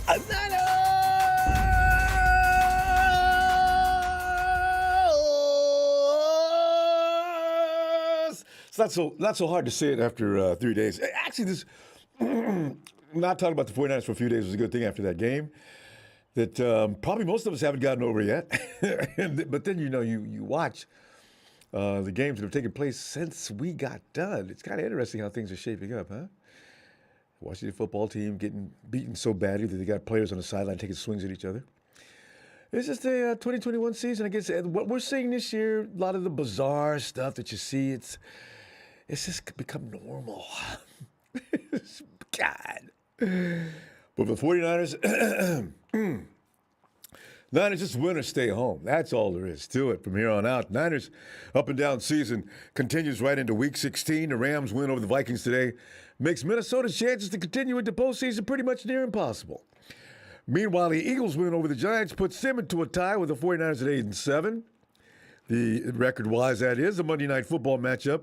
It's not so hard to say it after 3 days. Actually, this not talking about the 49ers for a few days was a good thing after that game that probably most of us haven't gotten over yet. But then, you watch the games that have taken place since we got done. It's kind of interesting how things are shaping up, huh? Washington football team getting beaten so badly that they got players on the sideline taking swings at each other. It's just a 2021 season. I guess what we're seeing this year, a lot of the bizarre stuff that you see, it's just become normal. God. But the 49ers, Niners just win or stay home. That's all there is to it from here on out. Niners up and down season continues right into Week 16. The Rams win over the Vikings today. Makes Minnesota's chances to continue into postseason pretty much near impossible. Meanwhile, the Eagles win over the Giants puts them into a tie with the 49ers at 8-7. The record-wise, that is a Monday Night Football matchup.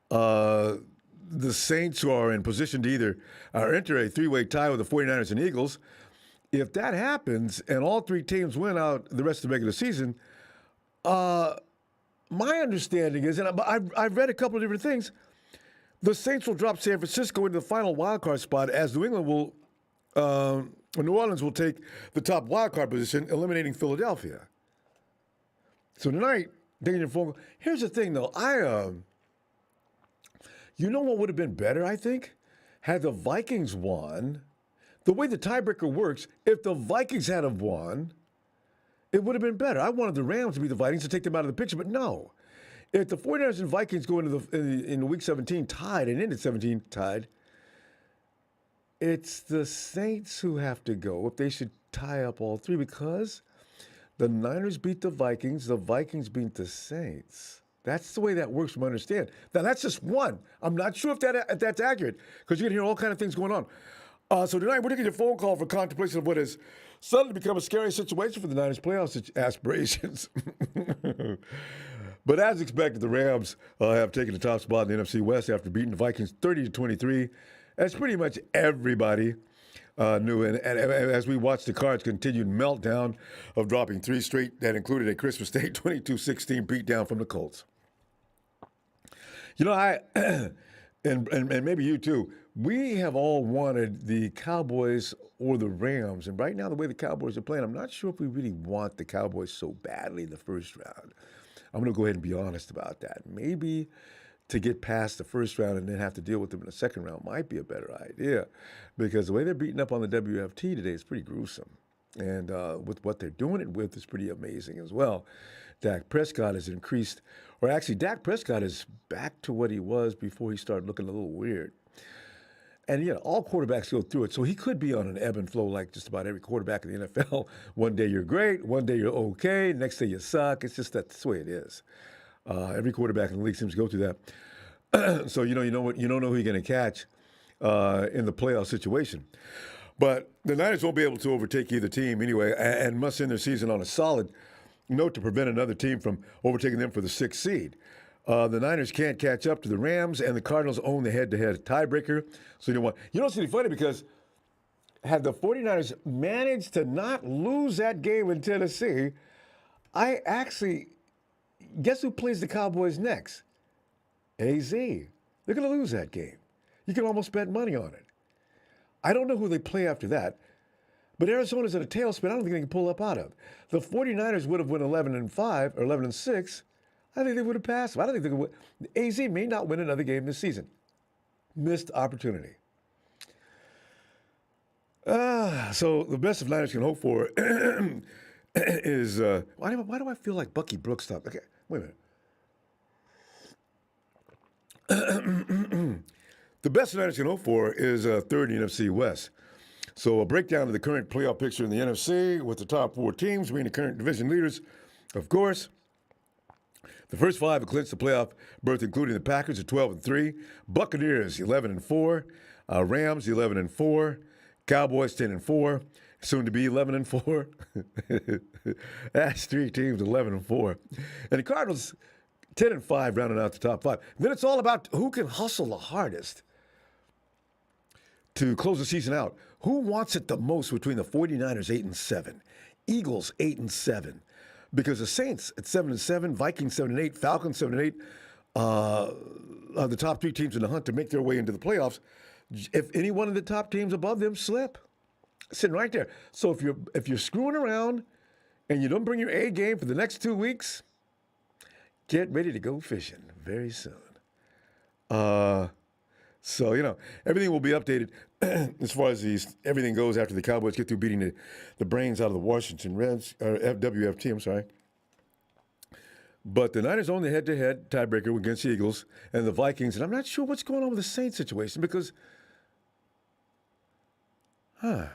The Saints, who are in position to either enter a three-way tie with the 49ers and Eagles. If that happens and all three teams win out the rest of the regular season, my understanding is, and I've read a couple of different things, the Saints will drop San Francisco into the final wildcard spot as New Orleans will take the top wildcard position, eliminating Philadelphia. So tonight, taking your phone call. Here's the thing, though. You know what would have been better, I think? Had the Vikings won. The way the tiebreaker works, if the Vikings had have won, it would have been better. I wanted the Rams to be the Vikings to take them out of the picture, but no. If the 49ers and Vikings go into Week 17 tied and ended 17 tied, it's the Saints who have to go if they should tie up all three because the Niners beat the Vikings beat the Saints. That's the way that works from what I understand. Now, that's just one. I'm not sure if that's accurate because you can hear all kinds of things going on. So tonight, we're taking a phone call for contemplation of what has suddenly become a scary situation for the Niners' playoff aspirations. But as expected, the Rams have taken the top spot in the NFC West after beating the Vikings 30-23. As pretty much everybody knew. And as we watched the Cards' continued meltdown of dropping three straight, that included a Christmas Day 22-16 beatdown from the Colts. And maybe you too, we have all wanted the Cowboys or the Rams. And right now, the way the Cowboys are playing, I'm not sure if we really want the Cowboys so badly in the first round. I'm going to go ahead and be honest about that. Maybe to get past the first round and then have to deal with them in the second round might be a better idea because the way they're beating up on the WFT today is pretty gruesome. And with what they're doing it with is pretty amazing as well. Dak Prescott has increased, or actually Dak Prescott is back to what he was before he started looking a little weird. And, all quarterbacks go through it. So he could be on an ebb and flow like just about every quarterback in the NFL. One day you're great, one day you're okay, next day you suck. It's just that's the way it is. Every quarterback in the league seems to go through that. So you don't know who you're going to catch in the playoff situation. But the Niners won't be able to overtake either team anyway and must end their season on a solid note to prevent another team from overtaking them for the 6th seed. The Niners can't catch up to the Rams, and the Cardinals own the head-to-head tiebreaker. So it's really funny because had the 49ers managed to not lose that game in Tennessee, guess who plays the Cowboys next? AZ. They're going to lose that game. You can almost bet money on it. I don't know who they play after that, but Arizona's in a tailspin I don't think they can pull up out of. The 49ers would have won 11-5 or 11-6. I think they would have passed them. I don't think they could win. AZ may not win another game this season. Missed opportunity. So the best of Niners can hope for is why do I feel like Bucky Brooks stopped? Okay, wait a minute. The best the Niners can hope for is third in the NFC West. So a breakdown of the current playoff picture in the NFC with the top four teams being the current division leaders, of course. The first five have clinched the playoff berth, including the Packers at 12-3, Buccaneers 11-4, Rams 11-4, Cowboys 10-4, soon to be 11-4. That's three teams 11-4, and the Cardinals 10-5, rounding out the top five. Then it's all about who can hustle the hardest to close the season out. Who wants it the most between the 49ers 8-7, Eagles 8-7? Because the Saints at 7-7, Vikings 7-8, Falcons 7-8 are the top 3 teams in the hunt to make their way into the playoffs. If any one of the top teams above them slip, sitting right there. So if you're screwing around and you don't bring your A game for the next 2 weeks, get ready to go fishing very soon. So, everything will be updated as far as everything goes after the Cowboys get through beating the brains out of the Washington Reds, or WFT, I'm sorry. But the Niners own the head-to-head tiebreaker against the Eagles and the Vikings, and I'm not sure what's going on with the Saints situation because, the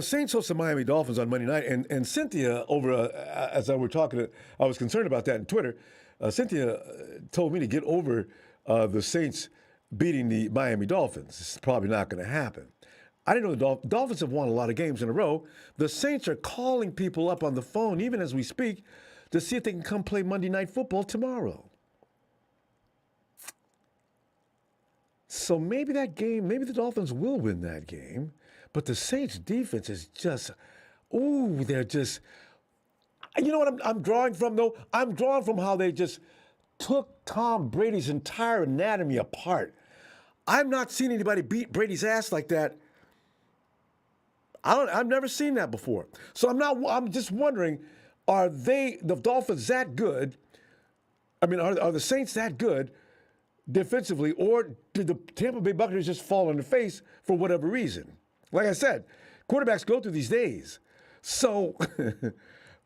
Saints host the Miami Dolphins on Monday night, and Cynthia as I were talking, I was concerned about that on Twitter. Cynthia told me to get over the Saints beating the Miami Dolphins. It's probably not going to happen. I didn't know the Dolphins have won a lot of games in a row. The Saints are calling people up on the phone, even as we speak, to see if they can come play Monday Night Football tomorrow. So maybe the Dolphins will win that game. But the Saints' defense is just, they're just, you know what I'm drawing from, though? I'm drawing from how they just took Tom Brady's entire anatomy apart. I've not seen anybody beat Brady's ass like that. I've never seen that before. So I'm just wondering, are the Dolphins that good? I mean, are the Saints that good defensively, or did the Tampa Bay Buccaneers just fall on the face for whatever reason? Like I said, quarterbacks go through these days. So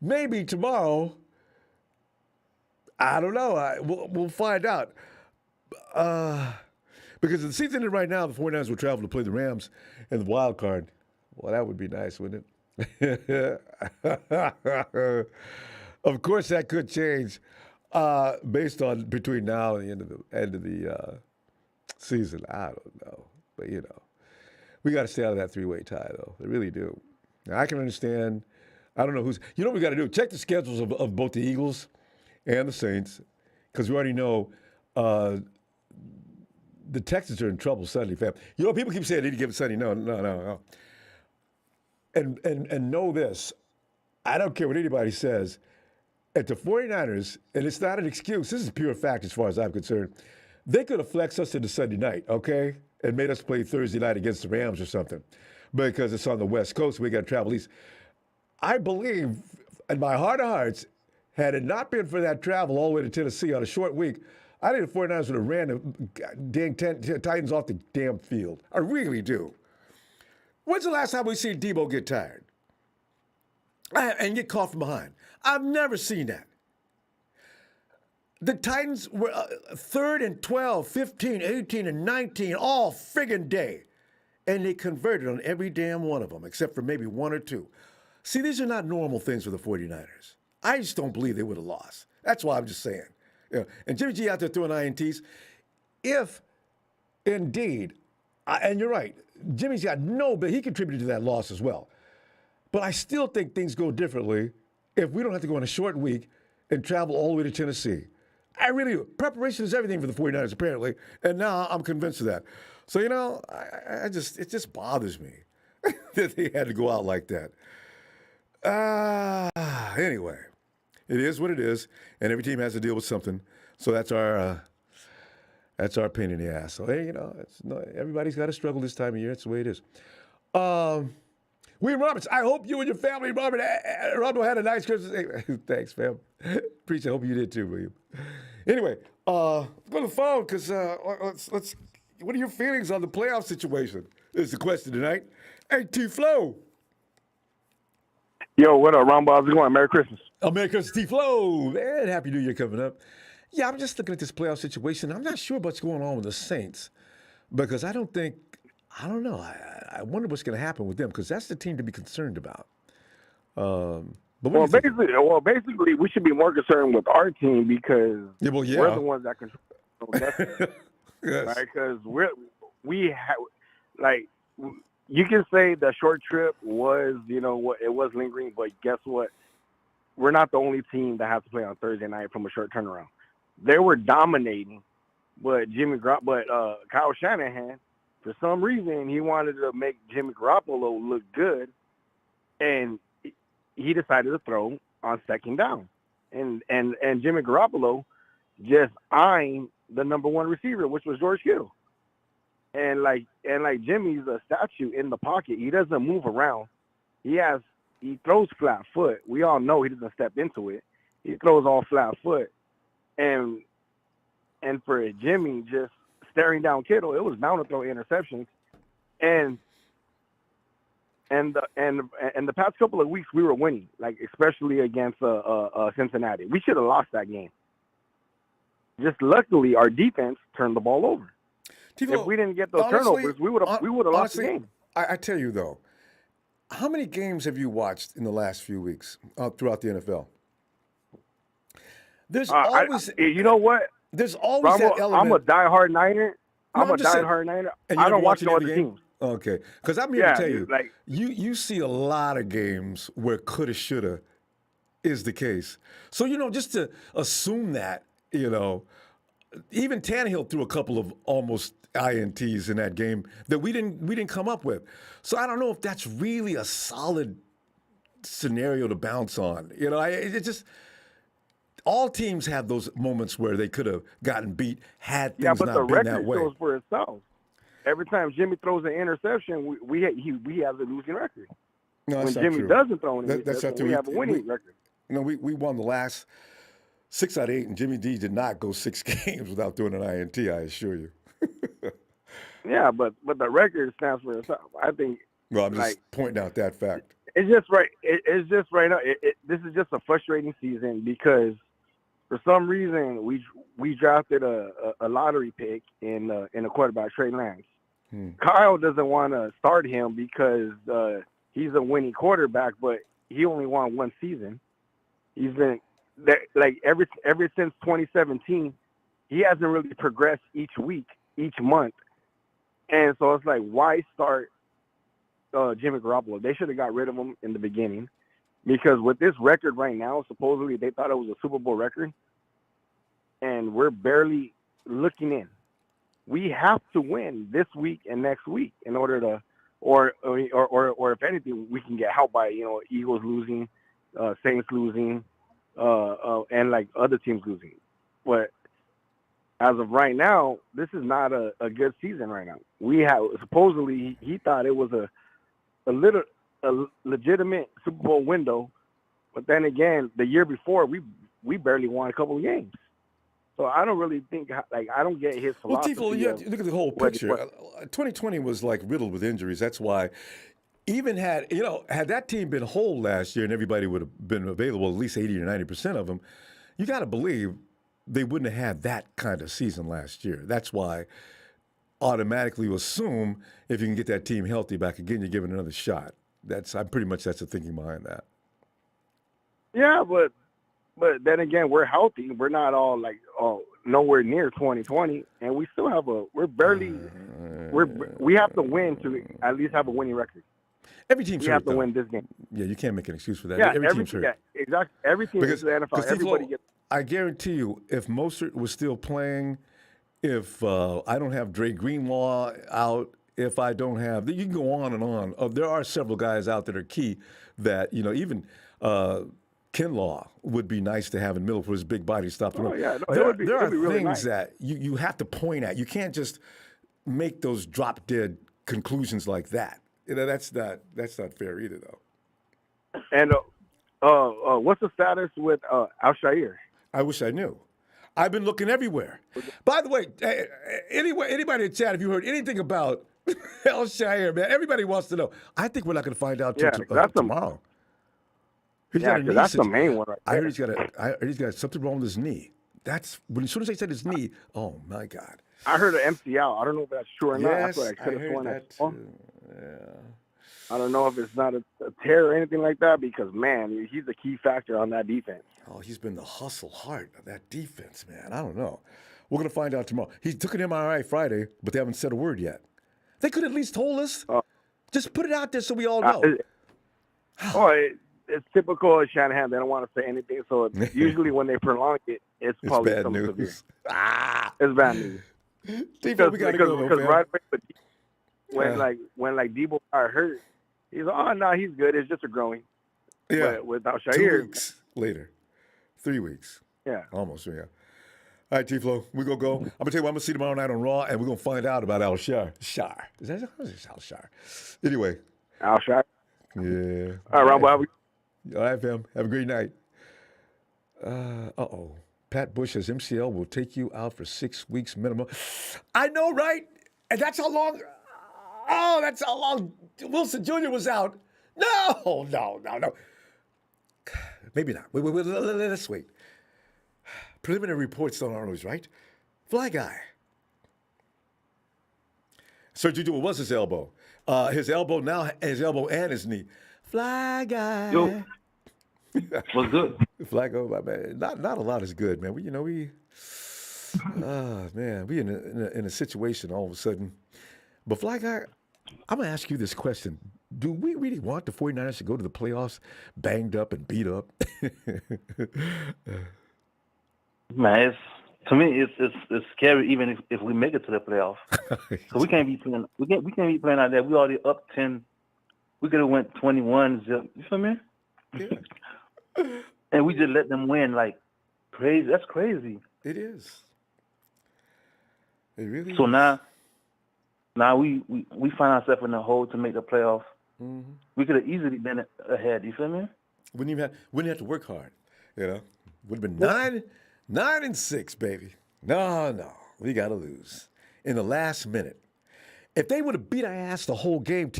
maybe tomorrow, I don't know. We'll find out. Because the season ended right now, the 49ers will travel to play the Rams in the wild card. Well, that would be nice, wouldn't it? Of course, that could change based on between now and the end of the season. I don't know. But, we got to stay out of that three-way tie, though. They really do. Now, I can understand. I don't know who's. You know what we got to do? Check the schedules of both the Eagles and the Saints, because we already know the Texans are in trouble Sunday, fam. People keep saying they need to give it Sunday. No. And know this. I don't care what anybody says. At the 49ers, and it's not an excuse, this is pure fact as far as I'm concerned, they could have flexed us into Sunday night, okay? And made us play Thursday night against the Rams or something. Because it's on the West Coast, we got to travel east. I believe, in my heart of hearts, had it not been for that travel all the way to Tennessee on a short week, I think the 49ers would have ran the dang Titans off the damn field. I really do. When's the last time we seen Debo get tired? And get caught from behind? I've never seen that. The Titans were 3rd and 12, 15, 18, and 19 all friggin' day. And they converted on every damn one of them, except for maybe one or two. See, these are not normal things for the 49ers. I just don't believe they would have lost. That's why I'm just saying. And Jimmy G out there throwing INTs. If, indeed, and you're right, Jimmy's got he contributed to that loss as well. But I still think things go differently if we don't have to go on a short week and travel all the way to Tennessee. I really do. Preparation is everything for the 49ers, apparently. And now I'm convinced of that. So, it just bothers me that they had to go out like that. Anyway, it is what it is, and every team has to deal with something. So that's our pain in the ass. So, hey, everybody's got to struggle this time of year. It's the way it is. William Roberts, I hope you and your family, Ronbo, had a nice Christmas. Thanks, fam. Appreciate it. Hope you did too, William. Anyway, go to the phone because let's. What are your feelings on the playoff situation? Is the question tonight. Hey, T-Flow. Yo, what up, Ronbo? How's it going? Merry Christmas. Merry Christmas, T-Flow. Man, Happy New Year coming up. Yeah, I'm just looking at this playoff situation. I'm not sure what's going on with the Saints because I don't know. I wonder what's going to happen with them because that's the team to be concerned about. But basically, we should be more concerned with our team because we're the ones that control destiny. Yes. Right? Because you can say the short trip was, it was lingering, but guess what? We're not the only team that has to play on Thursday night from a short turnaround. They were dominating, but Kyle Shanahan For some reason, he wanted to make Jimmy Garoppolo look good, and he decided to throw on second down. And Jimmy Garoppolo just eyeing the number one receiver, which was George Kittle. And like Jimmy's a statue in the pocket. He doesn't move around. He throws flat foot. We all know he doesn't step into it. He throws all flat foot. And for Jimmy just staring down Kittle, it was bound to throw interceptions. And the past couple of weeks we were winning, like especially against Cincinnati. We should have lost that game. Just luckily our defense turned the ball over. Tifo, if we didn't get those turnovers, we would have lost the game. I tell you though, how many games have you watched in the last few weeks throughout the NFL? There's always, you know what? There's always Ronbo, that element. I'm a diehard Niner. I'm a diehard Niner. And I don't watch no other teams. Okay, because I'm here to tell you, like you see a lot of games where coulda, shoulda is the case. So just to assume that, even Tannehill threw a couple of almost INTs in that game that we didn't come up with. So I don't know if that's really a solid scenario to bounce on. It just all teams have those moments where they could have gotten beat had things not been that way. Yeah, but the record shows for itself. Every time Jimmy throws an interception, we have a losing record. No, when Jimmy doesn't throw an interception, we have a winning record. We won the last 6 out of 8, and Jimmy D did not go 6 games without doing an INT, I assure you. Yeah, but the record stands for itself. I think. Well, I'm just pointing out that fact. It's just right. It's just right now. This is just a frustrating season because for some reason we drafted a lottery pick in a quarterback, Trey Lance. Kyle doesn't want to start him because he's a winning quarterback, but he only won one season. He's been ever since 2017, he hasn't really progressed each week, each month, and so it's like, why start Jimmy Garoppolo? They should have got rid of him in the beginning, because with this record right now, supposedly they thought it was a Super Bowl record, and we're barely looking in. We have to win this week and next week in order to, or if anything, we can get help by Eagles losing, Saints losing, and like other teams losing. But as of right now, this is not a good season right now. We have supposedly he thought it was a legitimate Super Bowl window, but then again, the year before we barely won a couple of games. So I don't really think, I don't get his philosophy. Well, Tifo, you have to look at the whole picture. 2020 was riddled with injuries. That's why, even had that team been whole last year and everybody would have been available, at least 80 or 90% of them, you got to believe they wouldn't have had that kind of season last year. That's why automatically you assume if you can get that team healthy back again, you're giving another shot. That's the thinking behind that. Yeah, but then again, we're healthy. We're not all nowhere near 2020, and we still have we have to win to at least have a winning record. Every team's hurt. We have to win this game. Yeah, you can't make an excuse for that. Yeah, every team's hurt. Yeah, exactly. Every team is the NFL. Everybody gets. I guarantee you, if Mostert was still playing, if I don't have Dre Greenlaw out, if I don't have, you can go on and on. There are several guys out that are key that even. Kinlaw would be nice to have in the middle for his big body to stop the run. Yeah, there are really things nice. that you have to point at. You can't just make those drop dead conclusions like that. That's not fair either, though. And what's the status with Al-Shair? I wish I knew. I've been looking everywhere. By the way, anybody in chat, have you heard anything about Al-Shair, man? Everybody wants to know. I think we're not going to find out till tomorrow. That's the main one. Right I heard he's got something wrong with his knee. As soon as they said his knee, oh my God! I heard an MCL. I don't know if that's true or not. Yes, That's what I could have sworn that too. Yeah. I don't know if it's not a tear or anything like that because man, he's a key factor on that defense. Oh, he's been the hustle heart of that defense, man. I don't know. We're gonna find out tomorrow. He took an MRI Friday, but they haven't said a word yet. They could at least told us. Just put it out there so we all know. It's typical of Shanahan. They don't want to say anything. So usually when they prolong it, it's probably bad news. Severe. It's bad news. Because we got to go, right away, when Debo got hurt, he's like, oh no, he's good. It's just a growing. Yeah. But without 2 Shair, weeks later. 3 weeks. yeah. Almost, yeah. All right, T-Flow, we're going to go. I'm going to tell you what I'm going to see tomorrow night on Raw, and we're going to find out about Al-Shar. Shar. Is that Al-Shar? Anyway. Al-Shar. Yeah. All right, Ronbo. All right, fam. Have a great night. Pat Bush says MCL will take you out for 6 weeks minimum. I know, right? And that's how long. Oh, that's how long Wilson Jr. was out. No. Maybe not. Wait, let's wait. Preliminary reports don't always right. Fly guy. Sergio Jewell was his elbow. His elbow now, his elbow and his knee. Fly guy. Yo, what's good? Fly guy, my man. Not a lot is good, man. We in a situation all of a sudden. But Fly guy, I'm gonna ask you this question: do we really want the 49ers to go to the playoffs banged up and beat up? Man, to me, it's scary even if we make it to the playoffs. So we can't be playing. We can't be playing like that. We already up 10. We could have went 21-0. You feel me? Yeah. And we just let them win like crazy. That's crazy. It is. It really So is. now we find ourselves in the hole to make the playoffs. Mm-hmm. We could have easily been ahead. You feel me? Wouldn't have to work hard. You know, would have been 9-6, baby. No, we got to lose in the last minute. If they would have beat our ass the whole game,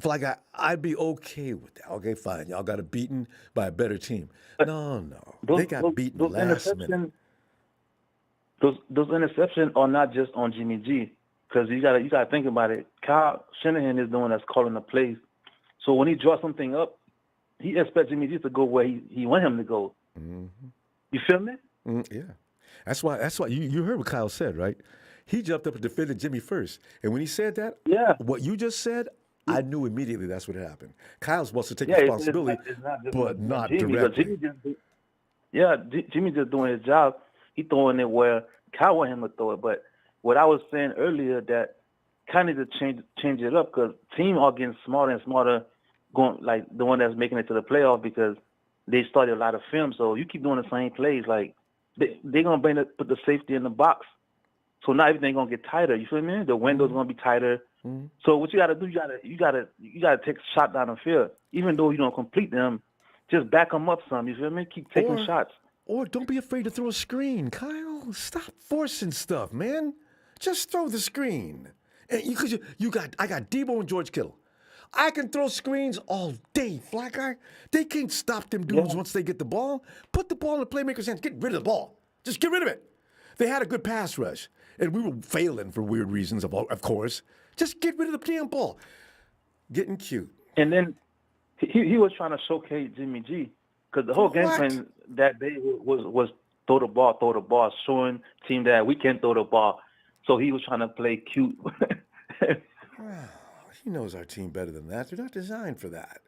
like I'd be okay with that. Okay, fine, y'all got it beaten by a better team. No, they got beaten the last minute. Those interceptions are not just on Jimmy G, because you gotta think about it. Kyle Shanahan is the one that's calling the plays. So when he draws something up, he expects Jimmy G to go where he want him to go. Mm-hmm. You feel me? Yeah, that's why you heard what Kyle said, right? He jumped up and defended Jimmy first, and when he said that, what you just said, I knew immediately that's what happened. Kyle's supposed to take responsibility, but not Jimmy, directly. Jimmy just doing his job. He throwing it where Kyle want him to throw it. But what I was saying earlier, that kind of to change it up, because teams are getting smarter and smarter, going like the one that's making it to the playoff, because they study a lot of film. So you keep doing the same plays, like they're gonna put the safety in the box. So now everything gonna get tighter. You feel me? The window's gonna be tighter. Mm-hmm. So what you gotta do, you gotta take a shot down the field, even though you don't complete them. Just back them up some. You feel me? Keep taking shots. Or don't be afraid to throw a screen, Kyle. Stop forcing stuff, man. Just throw the screen. And I got Debo and George Kittle. I can throw screens all day, Fly Guy. They can't stop them dudes once they get the ball. Put the ball in the playmaker's hands. Get rid of the ball. Just get rid of it. They had a good pass rush, and we were failing for weird reasons, of course. Just get rid of the damn ball. Getting cute. And then he was trying to showcase Jimmy G, because the whole game plan that day was throw the ball, showing team that we can throw the ball. So he was trying to play cute. He knows our team better than that. They're not designed for that.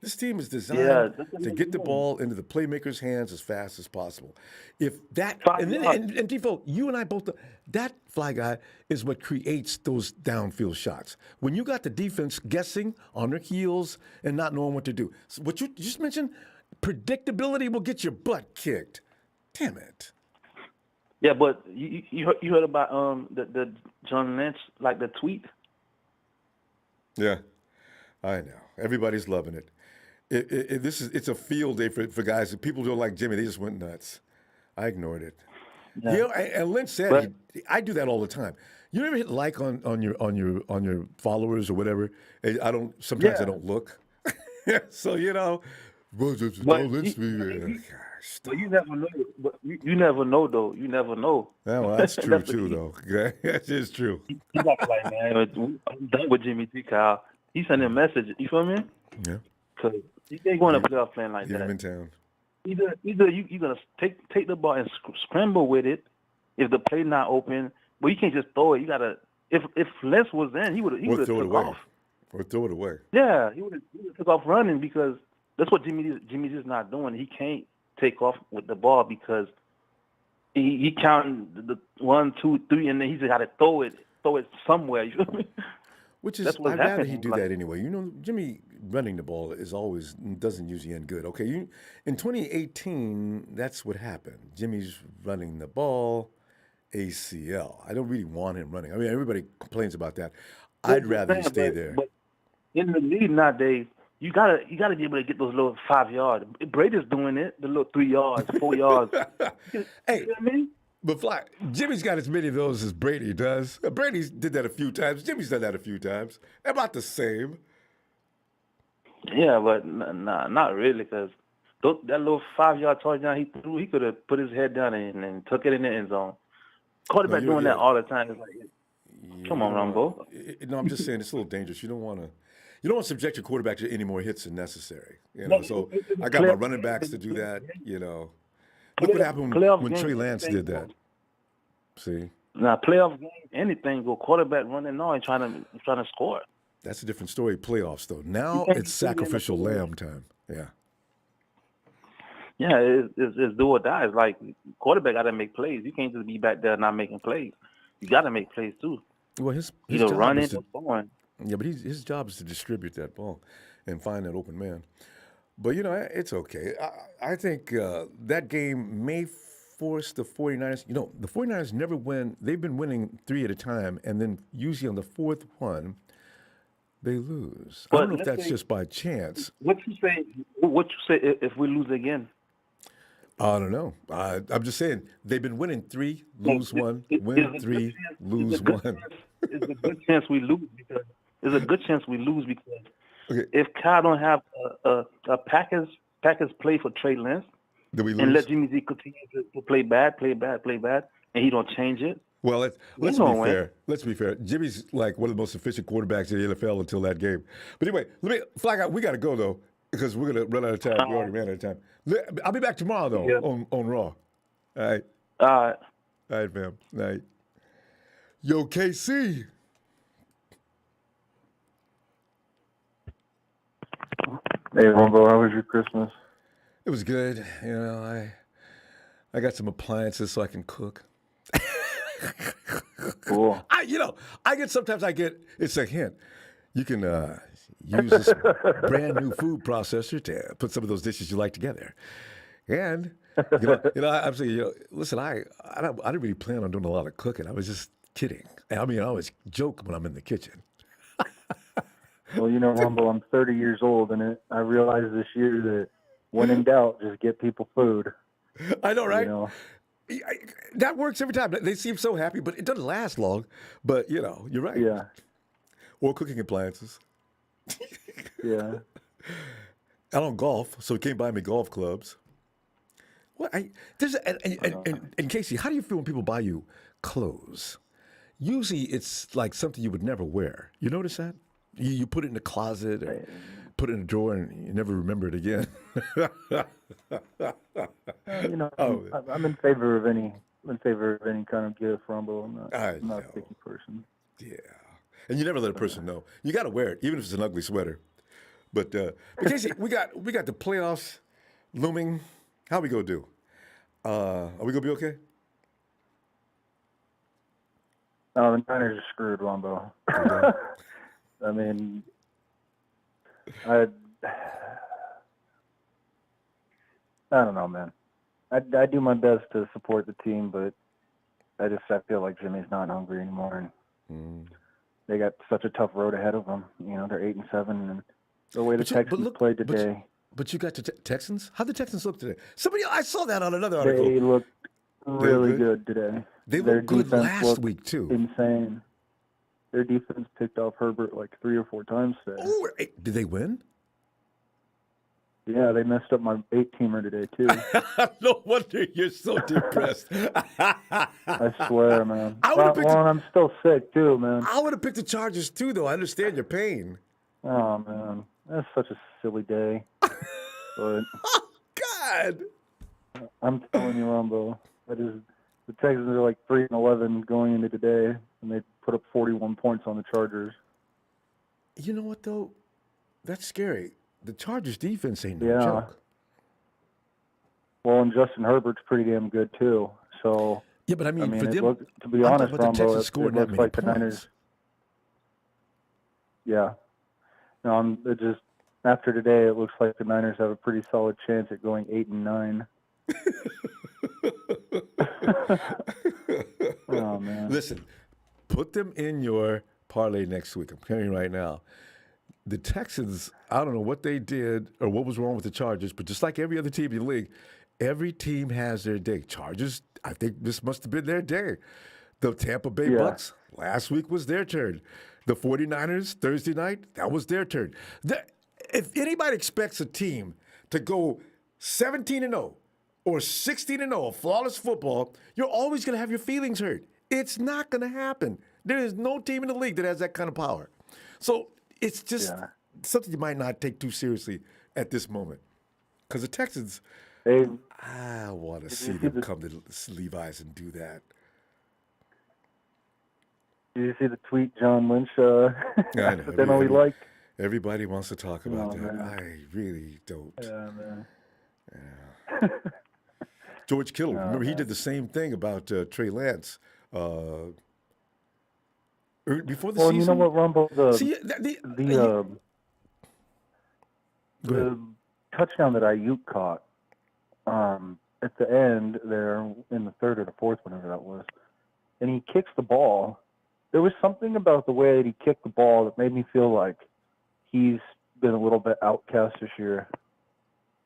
This team is designed to get the ball into the playmaker's hands as fast as possible. If that, and Defoe, you and I both, that Fly Guy is what creates those downfield shots. When you got the defense guessing on their heels and not knowing what to do. So what you just mentioned, predictability will get your butt kicked. Damn it. Yeah, but you heard about the John Lynch, like the tweet? Yeah, I know. Everybody's loving it. It's a field day for guys. People don't like Jimmy. They just went nuts. I ignored it. Yeah. You know, and Lynch said I do that all the time. You ever hit like on your followers or whatever? Sometimes I don't look. So you know, Lynch me. But you never know. But you never know, though. You never know. Yeah, well, that's true too, though. Okay, that is true. He's not like, man, I'm done with Jimmy G. Kyle. He sent a message. You feel me? Yeah. Because he ain't going to playoff playing like that. Get him in town. Either you're gonna take the ball and scramble with it if the play not open, but you can't just throw it. You gotta. If Les was in, he would have took off. Or throw it away. Yeah, he would have took off running, because that's what Jimmy's just not doing. He can't take off with the ball because he counting the 1, 2, 3, and then he's got to throw it somewhere. You feel me? Which is, That's what's I'd rather he happening. do Like, that anyway. Jimmy running the ball is always doesn't usually end good. Okay, in 2018, that's what happened. Jimmy's running the ball, ACL. I don't really want him running. I mean, everybody complains about that. I'd rather he stay there. but in the league nowadays, you gotta be able to get those little 5 yards. Brady's doing it, the little 3 yards, 4 yards. You Hey, know what I mean? but Fly, Jimmy's got as many of those as Brady does. Brady did that a few times. Jimmy's done that a few times. They're about the same. Yeah, but nah, not really, because that little 5 yard touchdown he threw, he could have put his head down and took it in the end zone. Quarterback doing that all the time. It's like, come on, Ronbo. No, I'm just saying it's a little dangerous. You don't want to subject your quarterback to any more hits than necessary. So I got my running backs to do that. Look what happened when Trey Lance did that. See? Now, playoff game, anything, go quarterback running on and trying to score. That's a different story. Playoffs, though. Now it's sacrificial lamb time. Yeah. Yeah, it's do or die. It's like quarterback got to make plays. You can't just be back there not making plays. You got to make plays too. Well, his either job running is or throwing. Yeah, but his job is to distribute that ball and find that open man. But, it's okay. I think that game may force the 49ers. The 49ers never win. They've been winning 3 at a time, and then usually on the fourth one, they lose. But I don't know if that's just by chance. What you say if we lose again? I don't know. I'm just saying they've been winning 3, lose 1, win 3, lose 1. It's a good chance we lose because Okay. if Kyle don't have a Packers play for Trey Lance Do we lose? and let Jimmy Z continue to play bad, and he don't change it. Well, let's be gonna win. fair. Let's be fair. Jimmy's like one of the most efficient quarterbacks in the NFL until that game. But anyway, Flag out. We got to go though because we're gonna run out of time. We already ran out of time. I'll be back tomorrow though on Raw. All right. All right, fam. Night. Yo, KC. Hey, Ronbo, how was your Christmas? It was good. I got some appliances so I can cook. Cool. It's a hint. You can use this brand new food processor to put some of those dishes you like together. And, I'm saying, listen, I didn't really plan on doing a lot of cooking. I was just kidding. I mean, I always joke when I'm in the kitchen. Well, Ronbo, I'm 30 years old, and I realized this year that when in doubt, just get people food. I know, right? That works every time. They seem so happy, but it doesn't last long. But, you're right. Yeah. Or cooking appliances. Yeah. I don't golf, so he can't buy me golf clubs. What? And Casey, how do you feel when people buy you clothes? Usually it's like something you would never wear. You notice that? You put it in the closet or put it in a drawer and you never remember it again. I'm in favor of any kind of gift, Ronbo. I'm not a picky person. Yeah. And you never let a person know. You got to wear it, even if it's an ugly sweater. But Casey, we got the playoffs looming. How we gonna do? Are we gonna be okay? No, the Niners are screwed, Ronbo. I mean, I don't know, man. I do my best to support the team, but I feel like Jimmy's not hungry anymore, and they got such a tough road ahead of them. They're 8-7, and the way the Texans played today. But you got the Texans? How'd the Texans look today? I saw that on another article. They looked really good today. They looked good last week too. Insane. Their defense picked off Herbert like 3 or 4 times today. Oh, did they win? Yeah, they messed up my 8-teamer today too. No wonder you're so depressed. I swear, man. I'm still sick too, man. I would have picked the Chargers too, though. I understand your pain. Oh man, that's such a silly day. But oh God! I'm telling you, Ronbo, the Texans are like 3-11 going into today, and they put up 41 points on the Chargers. You know what though? That's scary. The Chargers defense ain't no joke. Well, and Justin Herbert's pretty damn good too. So yeah, but I mean for them, to be honest, Ronbo, the Texans scored that many like points. The Niners. Yeah. No, it just after today, it looks like the Niners have a pretty solid chance at going 8-9. Oh man! Listen, put them in your parlay next week. I'm telling you right now. The Texans, I don't know what they did or what was wrong with the Chargers, but just like every other team in the league, every team has their day. Chargers, I think this must have been their day. The Tampa Bay Bucs, last week was their turn. The 49ers, Thursday night, that was their turn. If anybody expects a team to go 17-0 or 16-0, a flawless football, you're always going to have your feelings hurt. It's not going to happen. There is no team in the league that has that kind of power. So it's just something you might not take too seriously at this moment. Because the Texans, I want to see them come to Levi's and do that. Did you see the tweet John Lynch accidentally liked? Everybody wants to talk about that. Man. I really don't. Yeah, man. Yeah. George Kittle, remember he did the same thing about Trey Lance before the season. Well, you know what, Ronbo? The touchdown that Ayuk caught at the end there in the third or the fourth, whenever that was, and he kicks the ball. There was something about the way that he kicked the ball that made me feel like he's been a little bit outcast this year,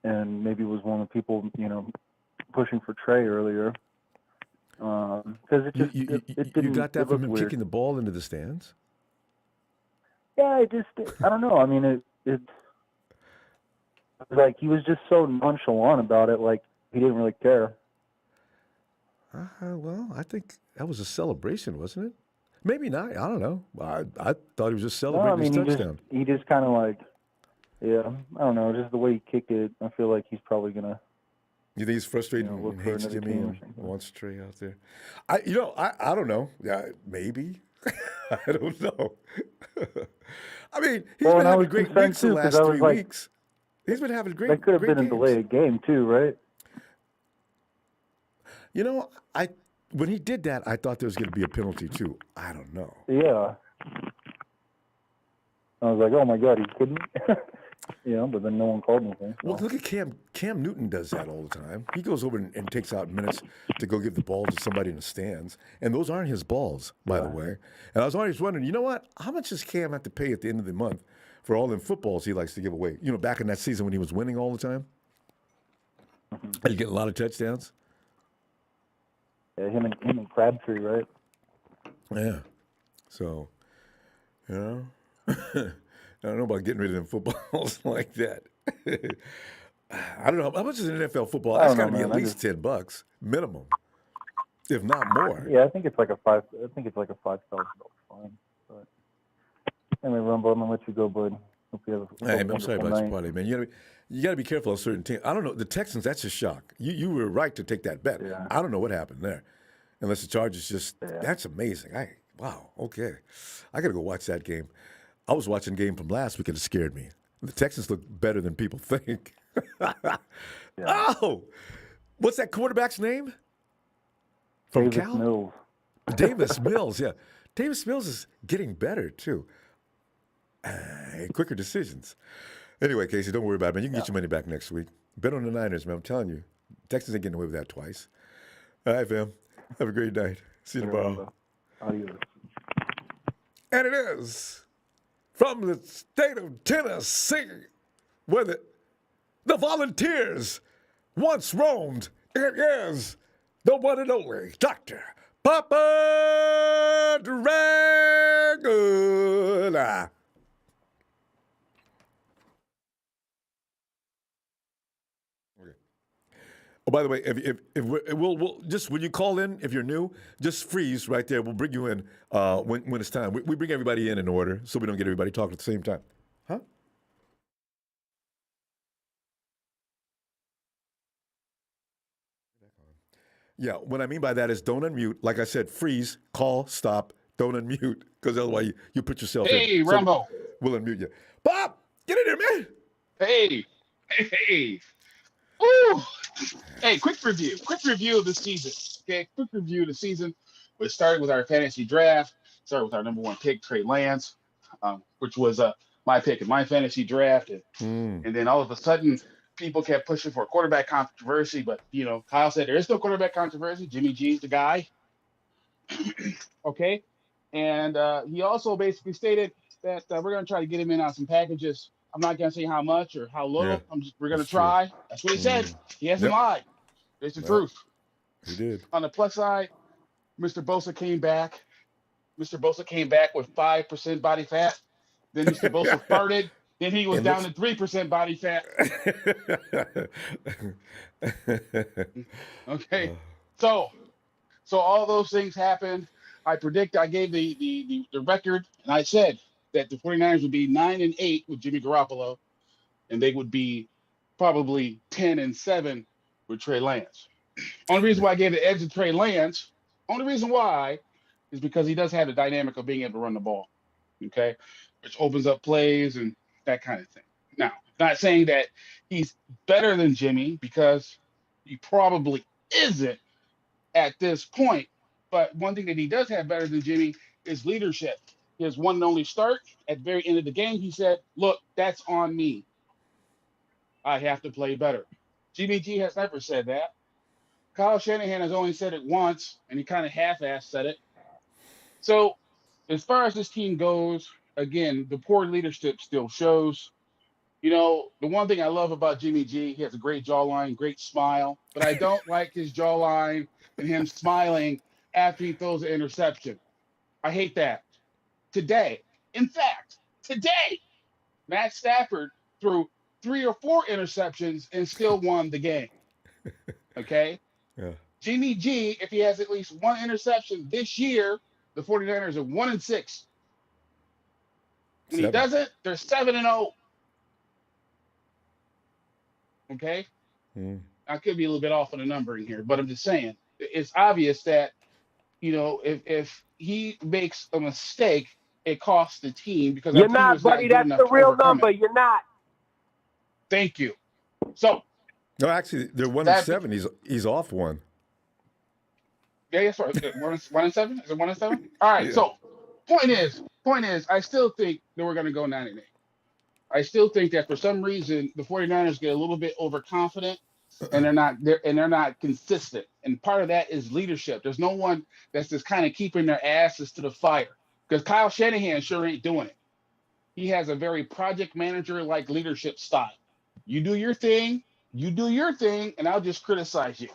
and maybe was one of the people, pushing for Trey earlier. Because it just it didn't. You got that from him weird. Kicking the ball into the stands? Yeah, I don't know. I mean, it like he was just so nonchalant about it, like he didn't really care. Well, I think that was a celebration, wasn't it? Maybe not. I don't know. I thought he was just celebrating his touchdown. He just kind of like, I don't know. Just the way he kicked it, I feel like he's probably gonna. You think he's frustrated and hates Jimmy and wants Trey out there? I don't know. Yeah, maybe. I don't know. I mean, he's been having great weeks the last 3 weeks. He's been having great. That could have been a delayed game too, right? When he did that, I thought there was going to be a penalty too. I don't know. Yeah. I was like, oh my God, he's kidding me? But then no one called anything. So. Well, look at Cam. Cam Newton does that all the time. He goes over and takes out minutes to go give the ball to somebody in the stands. And those aren't his balls, by the way. And I was always wondering, you know what? How much does Cam have to pay at the end of the month for all them footballs he likes to give away? Back in that season when he was winning all the time? Mm-hmm. He getting a lot of touchdowns? Yeah, him and Crabtree, right? Yeah. So, I don't know about getting rid of them footballs like that. I don't know. How much is an NFL football? That's got to be at least $10 minimum, if not more. Yeah, I think it's like a $5,000 fine. But anyway, Ronbo, I'm gonna let you go, bud. Hope you have a I'm sorry about your parlay, man. You got to be careful of certain teams. I don't know. The Texans, that's a shock. You were right to take that bet. Yeah. I don't know what happened there, unless the Chargers just. Yeah. That's amazing. Wow. Okay, I got to go watch that game. I was watching a game from last week and it scared me. The Texans look better than people think. Oh, what's that quarterback's name? From Davis Mills. Davis Mills, yeah. Davis Mills is getting better too. Quicker decisions. Anyway, Casey, don't worry about it, man. You can get your money back next week. Bet on the Niners, man. I'm telling you. Texans ain't getting away with that twice. All right, fam. Have a great night. See you tomorrow. Adios. And it is from the state of Tennessee, where the Volunteers once roamed. It is the one and only Dr. Papa Dragon. Oh, by the way, if we'll just when you call in, if you're new, just freeze right there. We'll bring you in when it's time. We bring everybody in order so we don't get everybody talking at the same time. Huh? Yeah, what I mean by that is don't unmute. Like I said, freeze, call, stop, don't unmute, because otherwise you put yourself in. Hey, Ronbo. We'll unmute you. Bob, get in there, man. Hey. Woo! Hey, quick review of the season. Okay, quick review of the season. We started with our fantasy draft. Started with our number one pick, Trey Lance. which was my pick in my fantasy draft. And then all of a sudden, people kept pushing for a quarterback controversy. But, Kyle said there is no quarterback controversy. Jimmy G's the guy. Okay. And he also basically stated that we're going to try to get him in on some packages. I'm not going to say how much or how little. Yeah, We're going to that's true. try. That's what he said. He hasn't Yep. lied. It's the No. truth. He did. On the plus side, Mr. Bosa came back. Mr. Bosa came back with 5% body fat. Then Mr. Bosa farted. Then he was down to 3% body fat. Okay. So all those things happened. I gave the record, and I said that the 49ers would be 9-8 with Jimmy Garoppolo, and they would be probably 10-7 with Trey Lance. Only reason why I gave the edge to Trey Lance, only reason why is because he does have the dynamic of being able to run the ball, okay, which opens up plays and that kind of thing. Now, not saying that he's better than Jimmy, because he probably isn't at this point, but one thing that he does have better than Jimmy is leadership. His one and only start at the very end of the game, he said, look, that's on me. I have to play better. Jimmy G has never said that. Kyle Shanahan has only said it once, and he kind of half-assed said it. So as far as this team goes, again, the poor leadership still shows. The one thing I love about Jimmy G, he has a great jawline, great smile, but I don't like his jawline and him smiling after he throws an interception. I hate that. Today, Matt Stafford threw 3 or 4 interceptions and still won the game. Okay? Yeah. Jimmy G, if he has at least 1 interception this year, the 49ers are 1-6. When he doesn't, they're 7-0. Okay? I could be a little bit off on the numbering here, but I'm just saying, it's obvious that, if he makes a mistake, it costs the team, because you're not, buddy. That's the real number. You're not. Thank you. So No, actually, they're 1-7. He's off one. Yeah, sorry. 1-7? Is it 1-7? All right. Yeah. So point is, I still think that we're going to go 9-8. I still think that for some reason the 49ers get a little bit overconfident, and they're not consistent. And part of that is leadership. There's no one that's just kind of keeping their asses to the fire, because Kyle Shanahan sure ain't doing it. He has a very project manager-like leadership style. You do your thing, and I'll just criticize you.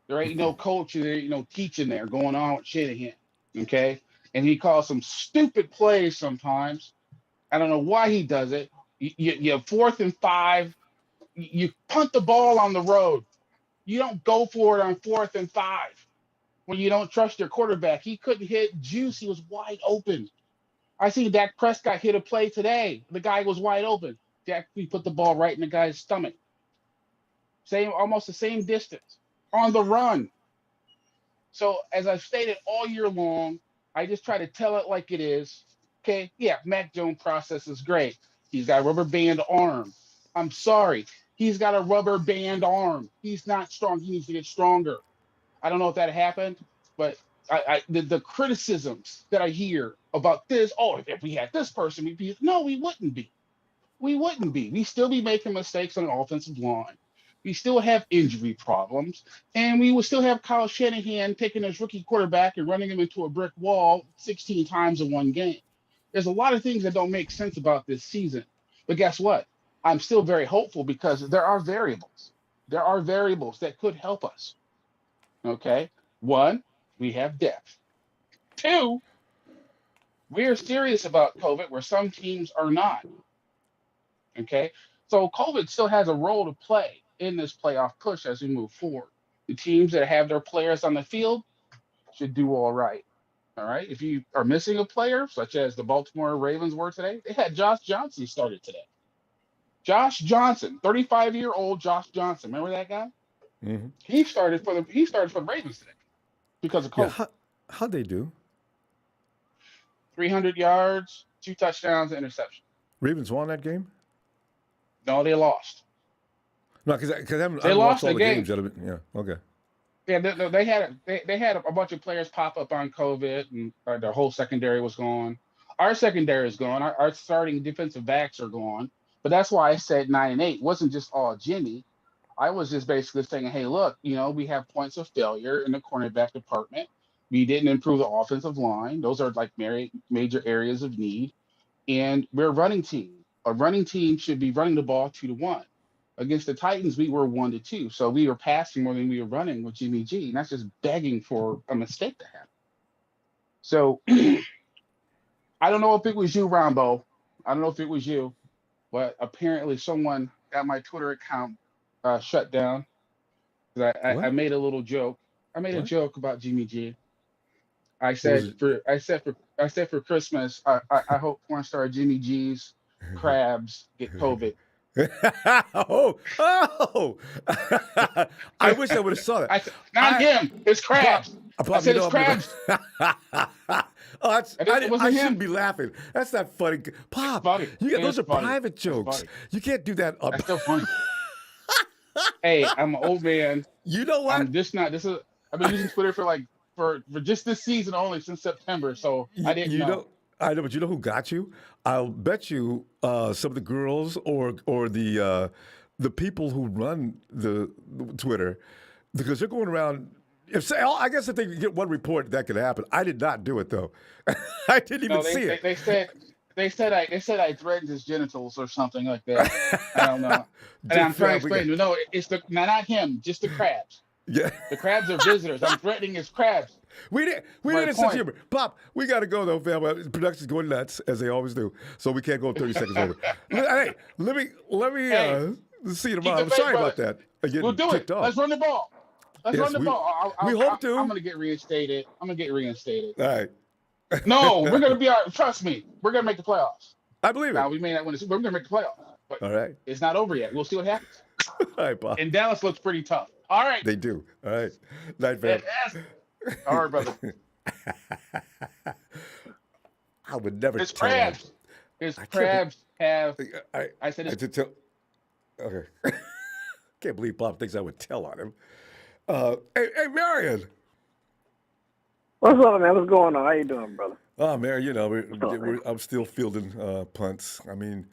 There ain't no coach, there ain't no teaching there going on with Shanahan, okay? And he calls some stupid plays sometimes. I don't know why he does it. You have 4th and 5. You punt the ball on the road. You don't go for it on 4th and 5 when you don't trust your quarterback. He couldn't hit juice. He was wide open. I see Dak Prescott hit a play today. The guy was wide open. He put the ball right in the guy's stomach. Almost the same distance on the run. So as I've stated all year long, I just try to tell it like it is. Okay, yeah, Mac Jones process is great. He's got a rubber band arm. I'm sorry. He's got a rubber band arm. He's not strong. He needs to get stronger. I don't know if that happened, but the criticisms that I hear about this, if we had this person, we'd be, no, we wouldn't be. We wouldn't be. We'd still be making mistakes on the offensive line. We still have injury problems, and we would still have Kyle Shanahan taking his rookie quarterback and running him into a brick wall 16 times in one game. There's a lot of things that don't make sense about this season. But guess what? I'm still very hopeful, because there are variables. There are variables that could help us. Okay? 1, we have depth. 2, we're serious about COVID where some teams are not. Okay? So COVID still has a role to play in this playoff push as we move forward. The teams that have their players on the field should do all right. All right. If you are missing a player, such as the Baltimore Ravens were today, they had Josh Johnson started today. Josh Johnson, 35-year-old Josh Johnson. Remember that guy? Mm-hmm. He started for the Ravens today because of COVID. Yeah, how'd they do? 300 yards, 2 touchdowns, and interception. Ravens won that game? No, they lost. No, because I haven't watched all the games. Yeah, okay. Yeah, they had a bunch of players pop up on COVID, and their whole secondary was gone. our secondary is gone. Our starting defensive backs are gone. But that's why I said 9-8. It wasn't just all Jimmy. I was just basically saying, hey, look, we have points of failure in the cornerback department. We didn't improve the offensive line. Those are like major areas of need. And we're a running team. A running team should be running the ball 2-1. Against the Titans, we were 1-2. So we were passing more than we were running with Jimmy G. And that's just begging for a mistake to happen. So I don't know if it was you, Ronbo. I don't know if it was you, but apparently someone got my Twitter account shut down. I made a little joke. I made a joke about Jimmy G. I said for Christmas, I hope porn star Jimmy G's crabs get COVID. oh! I wish I would have saw that. Not him. It's crabs. I said it's crabs. I shouldn't be laughing. That's not funny. Pop, funny. Those are private jokes. You can't do that. That's so funny. Hey, I'm an old man. You know what? I've been using Twitter for just this season only since September, so I didn't know. I know, but you know who got you? I'll bet you some of the girls or the people who run the Twitter, because they're going around. I guess if they get one report, that could happen. I did not do it though. I didn't even see it. They said I threatened his genitals or something like that. I don't know. And I'm trying to explain. No, it's not him, just the crabs. Yeah, the crabs are visitors. I'm threatening his crabs. We didn't such humor. Pop, we got to go though, fam. Production's going nuts as they always do, so we can't go 30 seconds over. Hey, let me see you tomorrow. I'm sorry about that. We'll do it. Let's run the ball. Let's run the ball. We hope to. I'm gonna get reinstated. All right. No, we're gonna be trust me, we're gonna make the playoffs. I believe it. Now we may not win the Super Bowl, we're gonna make the playoffs. But all right. It's not over yet. We'll see what happens. All right, Bob. And Dallas looks pretty tough. All right. They do. All right. Night, fam. All right, brother. I would never His tell crabs. him. His crabs have. I said it's. Okay. Can't believe Bob thinks I would tell on him. Hey, Marion. What's up, man? What's going on? How you doing, brother? Oh, man, I'm still fielding punts. I mean,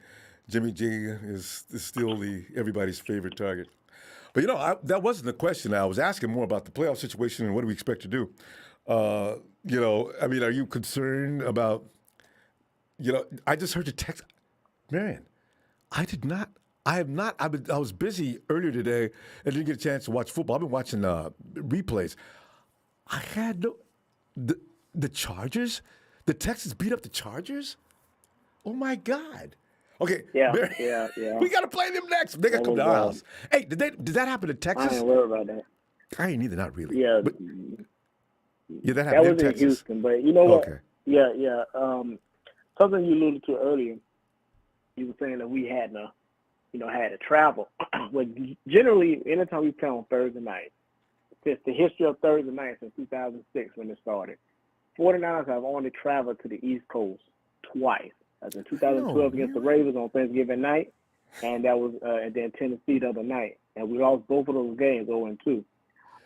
Jimmy G is still everybody's favorite target. But, that wasn't the question. I was asking more about the playoff situation and what do we expect to do. Are you concerned about, I just heard the text. Marion, I was busy earlier today and didn't get a chance to watch football. I've been watching replays. I had the Chargers? The Texans beat up the Chargers? Oh, my God. Okay. Yeah. We got to play them next. They got to come to our house. Hey, did that happen in Texas? I ain't worried about that. I ain't either, not really. Yeah. But, that happened in was Texas. in Houston, but you know what? Okay. Yeah. Something you alluded to earlier, you were saying that we had to travel. Well, generally, anytime we play on Thursday night, since the history of Thursday night since 2006 when it started, 49ers have only traveled to the East Coast twice. As in 2012 against the Ravens on Thanksgiving night, and that was and then Tennessee the other night. And we lost both of those games 0-2.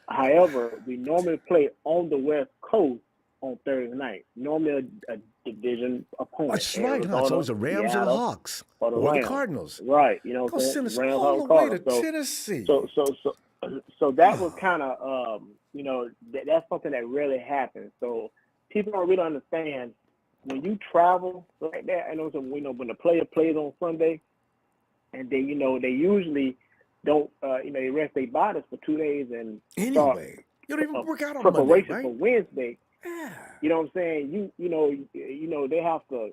However, we normally play on the West Coast on Thursday night. Normally a division opponent. That's right. It's always the Rams or the Hawks or the Cardinals. Right. Go send us all the way to Tennessee. So that was kind of, that's something that really happens. So people don't really understand when you travel like that. I know when the player plays on Sunday, and they usually don't they rest their bodies for 2 days and anyway you don't even work out on preparation Monday, right? for Wednesday. Yeah. You know what I'm saying? They have to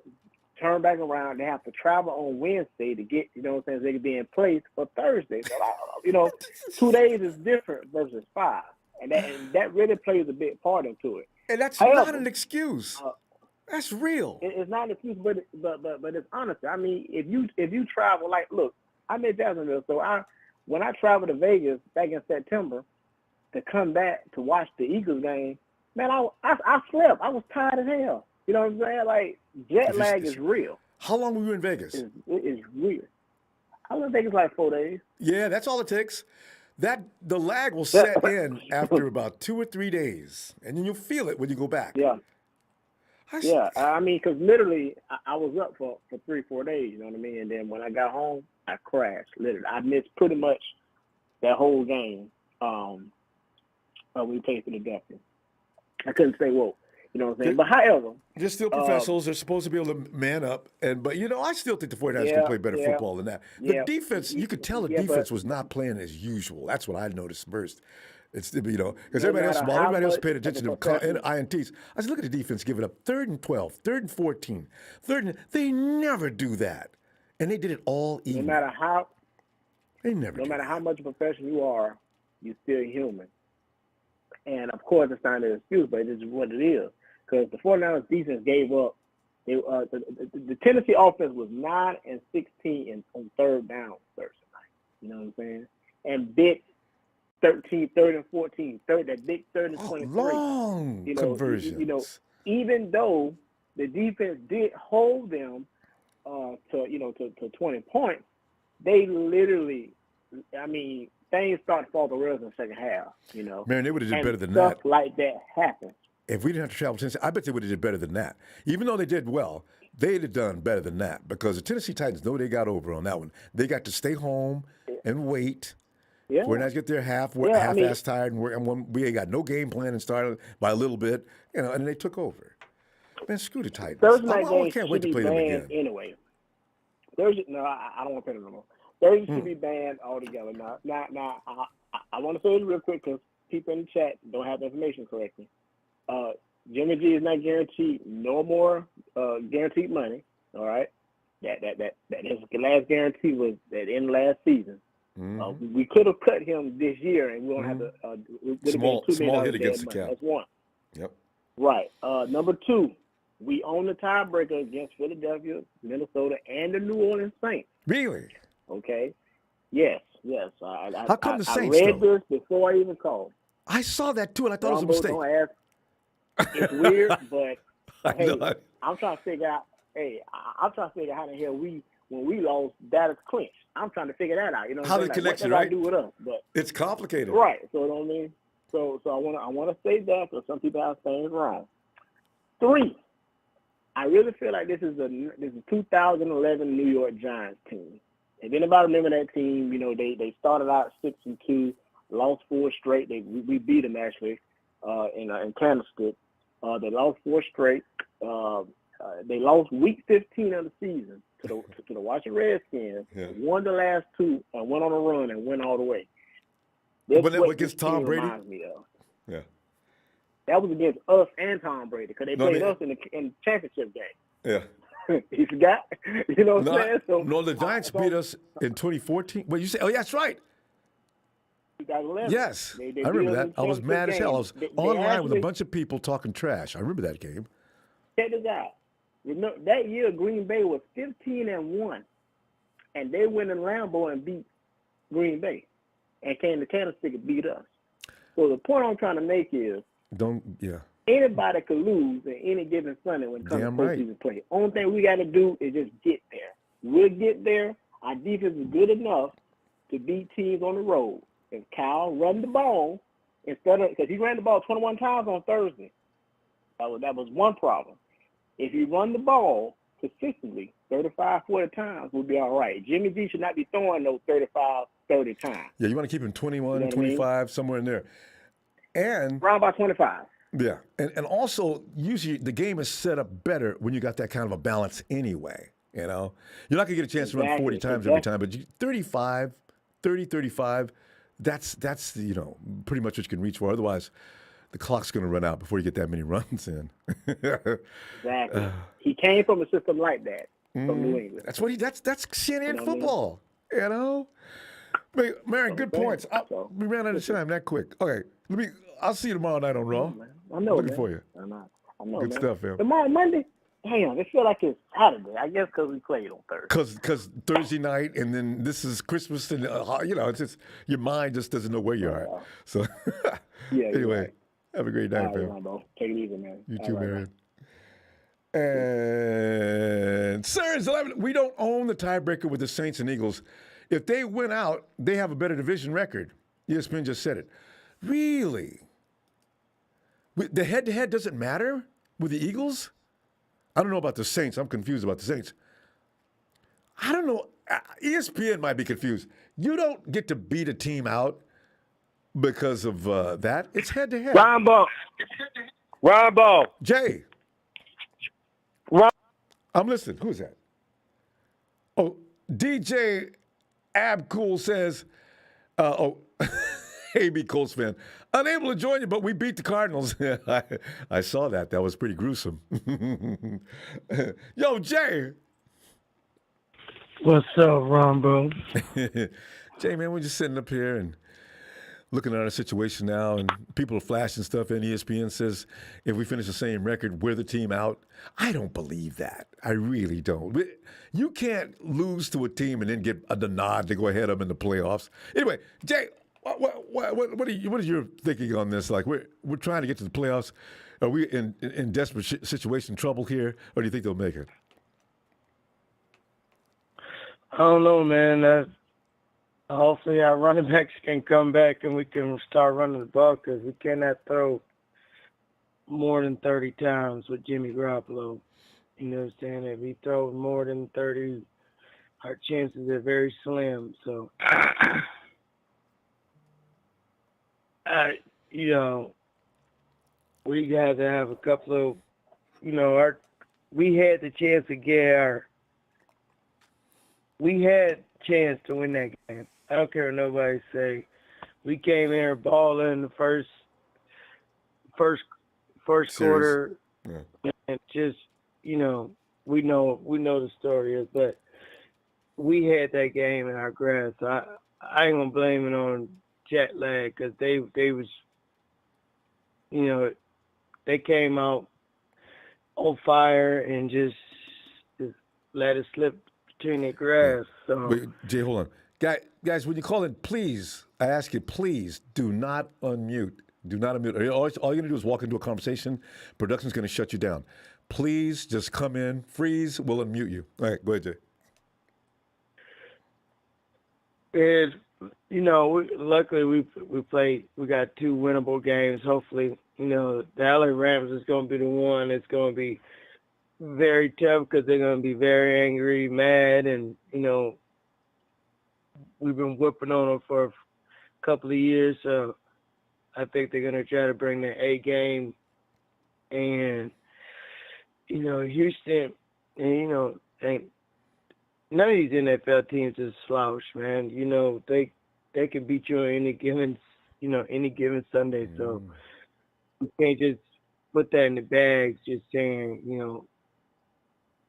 turn back around. They have to travel on Wednesday to get, so they can be in place for Thursday. So 2 days is different versus 5, and that really plays a big part into it. And that's not an excuse. That's real. It's not an excuse, but it's honest. I mean, if you travel, like, look, I'm in Jacksonville, so when I traveled to Vegas back in September to come back to watch the Eagles game, man, I slept. I was tired as hell. You know what I'm saying? Like, jet lag is real. How long were you in Vegas? It is real. I was in Vegas like 4 days. Yeah, that's all it takes. The lag will set in after about 2 or 3 days, and then you'll feel it when you go back. Yeah. Yeah, I mean, because literally, I was up for 3-4 days. You know what I mean? And then when I got home, I crashed. Literally, I missed pretty much that whole game. We played Philadelphia. I couldn't stay woke. You know what I'm saying? But however, they're still professionals. They're supposed to be able to man up. But, I still think the 49ers can play better football than that. The defense, you could tell the defense was not playing as usual. That's what I noticed first. It's, because everybody else paid attention to INTs. I said, look at the defense giving up 3rd and 12, 3rd and 14, 3rd and... They never do that. And they did it all evening. No matter how much of a professional you are, you're still human. And, of course, it's not an excuse, but it's what it is. Because the 49ers defense gave up. The Tennessee offense was 9 and 16 on 3rd down Thursday night. You know what I'm saying? And big 13, 3rd and 14, that big 3rd and 23. Long conversions. Even though the defense did hold them to 20 points, they literally, things started to fall the rails in the second half. Man, they would have did better than stuff that. Like that happened. If we didn't have to travel to Tennessee, I bet they would have did better than that. Even though they did well, they'd have done better than that because the Tennessee Titans know they got over on that one. They got to stay home and wait. Yeah. We're not get there half-ass tired, and we ain't got no game plan and started by a little bit, and they took over. Man, screw the Titans. Thursday night I can't wait to play them again. Anyway, Thursday. No, I don't want to play them no more. Thursday should be banned altogether. Now, I want to say this real quick because people in the chat don't have the information correctly. Jimmy G is not guaranteed no more guaranteed money. All right, that his last guarantee was at the end of last season. Mm-hmm. We could have cut him this year, and we don't have to. Small hit against the cap. That's one. Yep. Right. Number 2, we own the tiebreaker against Philadelphia, Minnesota, and the New Orleans Saints. Really? Okay. Yes. How come the Saints? I read this before I even called. I saw that too, and I thought Ronbo, it was a mistake. Don't ask. It's weird, but hey, I'm trying to figure out. I'm trying to figure out how the hell when we lost, that is clinched. I'm trying to figure that out. You know, how the connection, right? Do with us, but it's complicated, right? So you know what I mean. So I want to say that because some people have things wrong. 3, I really feel like this is a 2011 New York Giants team. If anybody remember that team, they started out 6-2, lost 4 straight. We beat them actually in Candlestick. They lost 4 straight. They lost week 15 of the season to the Washington Redskins. Yeah. Won the last 2 and went on a run and went all the way. That's what against Tom Brady? Reminds me of. Yeah. That was against us and Tom Brady because they played us in the championship game. Yeah. You forgot? You know what I'm saying? So, the Giants beat us in 2014. Well, you say, yeah, that's right. 2011. Yes. I remember that. I was mad as hell. I was online with a bunch of people talking trash. I remember that game. Check this out. Remember, that year Green Bay was 15-1, and they went in Lambeau and beat Green Bay and came to Candlestick and beat us. So the point I'm trying to make is anybody could lose in any given Sunday when it comes to postseason play. Only thing we got to do is just get there. We'll get there. Our defense is good enough to beat teams on the road. If Kyle run the ball because he ran the ball 21 times on Thursday, that was one problem. If you run the ball consistently 35, 40 times, we'll be all right. Jimmy G should not be throwing those 35, 30 times. Yeah, you want to keep him 21, 25, somewhere in there. And around about 25. Yeah. And also, usually the game is set up better when you got that kind of a balance anyway. You're not going to get a chance to run 40 times every time, but 35, that's pretty much what you can reach for. Otherwise, the clock's going to run out before you get that many runs in. Exactly. He came from a system like that from New England. That's CNN football. Marion, good points. We ran out of time that quick. Okay, I'll see you tomorrow night on Raw. I know, looking for you. I know, good stuff, man. Tomorrow, Monday. Damn, it feels like it's Saturday. I guess because we played on Thursday. Because Thursday night, and then this is Christmas, and it's just your mind just doesn't know where you are. So, anyway, right. Have a great night, man. Ronbo. Take it easy, man. You too, Marion. And Sarah's 11. We don't own the tiebreaker with the Saints and Eagles. If they win out, they have a better division record. ESPN just said it. Really? The head-to-head doesn't matter with the Eagles? I don't know about the Saints. I'm confused about the Saints. I don't know. ESPN might be confused. You don't get to beat a team out because of that. It's head-to-head. Ronbo. Jay. Ron- I'm listening. Who's that? Oh, DJ Abcool says, AB Colts fan, unable to join you, but we beat the Cardinals. I saw that. That was pretty gruesome. Yo, Jay. What's up, Ronbo? Jay, man, we're just sitting up here and looking at our situation now, and people are flashing stuff, and ESPN says if we finish the same record, we're the team out. I don't believe that. I really don't. You can't lose to a team and then get the nod to go ahead of them in the playoffs. Anyway, Jay, what is your thinking on this? Like, we're trying to get to the playoffs. Are we in desperate situation trouble here, or do you think they'll make it? I don't know, man. Hopefully our running backs can come back and we can start running the ball, because we cannot throw more than 30 times with Jimmy Garoppolo. You know what I'm saying? If he throws more than 30, our chances are very slim. So, we got to have a couple of, we had the chance to we had chance to win that game. I don't care what nobody say. We came here balling the first quarter, and just we know the story is, but we had that game in our grasp. So I ain't gonna blame it on jet lag, because they was they came out on fire and just let it slip between their grass. So. Wait, Jay, hold on. Guys, when you call in, please, I ask you, please do not unmute. Do not unmute. All you're going to do is walk into a conversation. Production's going to shut you down. Please just come in, freeze, we'll unmute you. All right, go ahead, Jay. Luckily we got 2 winnable games. Hopefully, the LA Rams is going to be the one that's going to be very tough, because they're going to be very angry, mad, and, we've been whipping on them for a couple of years, so I think they're going to try to bring their A game. And, Houston, and, none of these NFL teams is slouch, man. They can beat you on any given Sunday. So we can't just put that in the bags, just saying,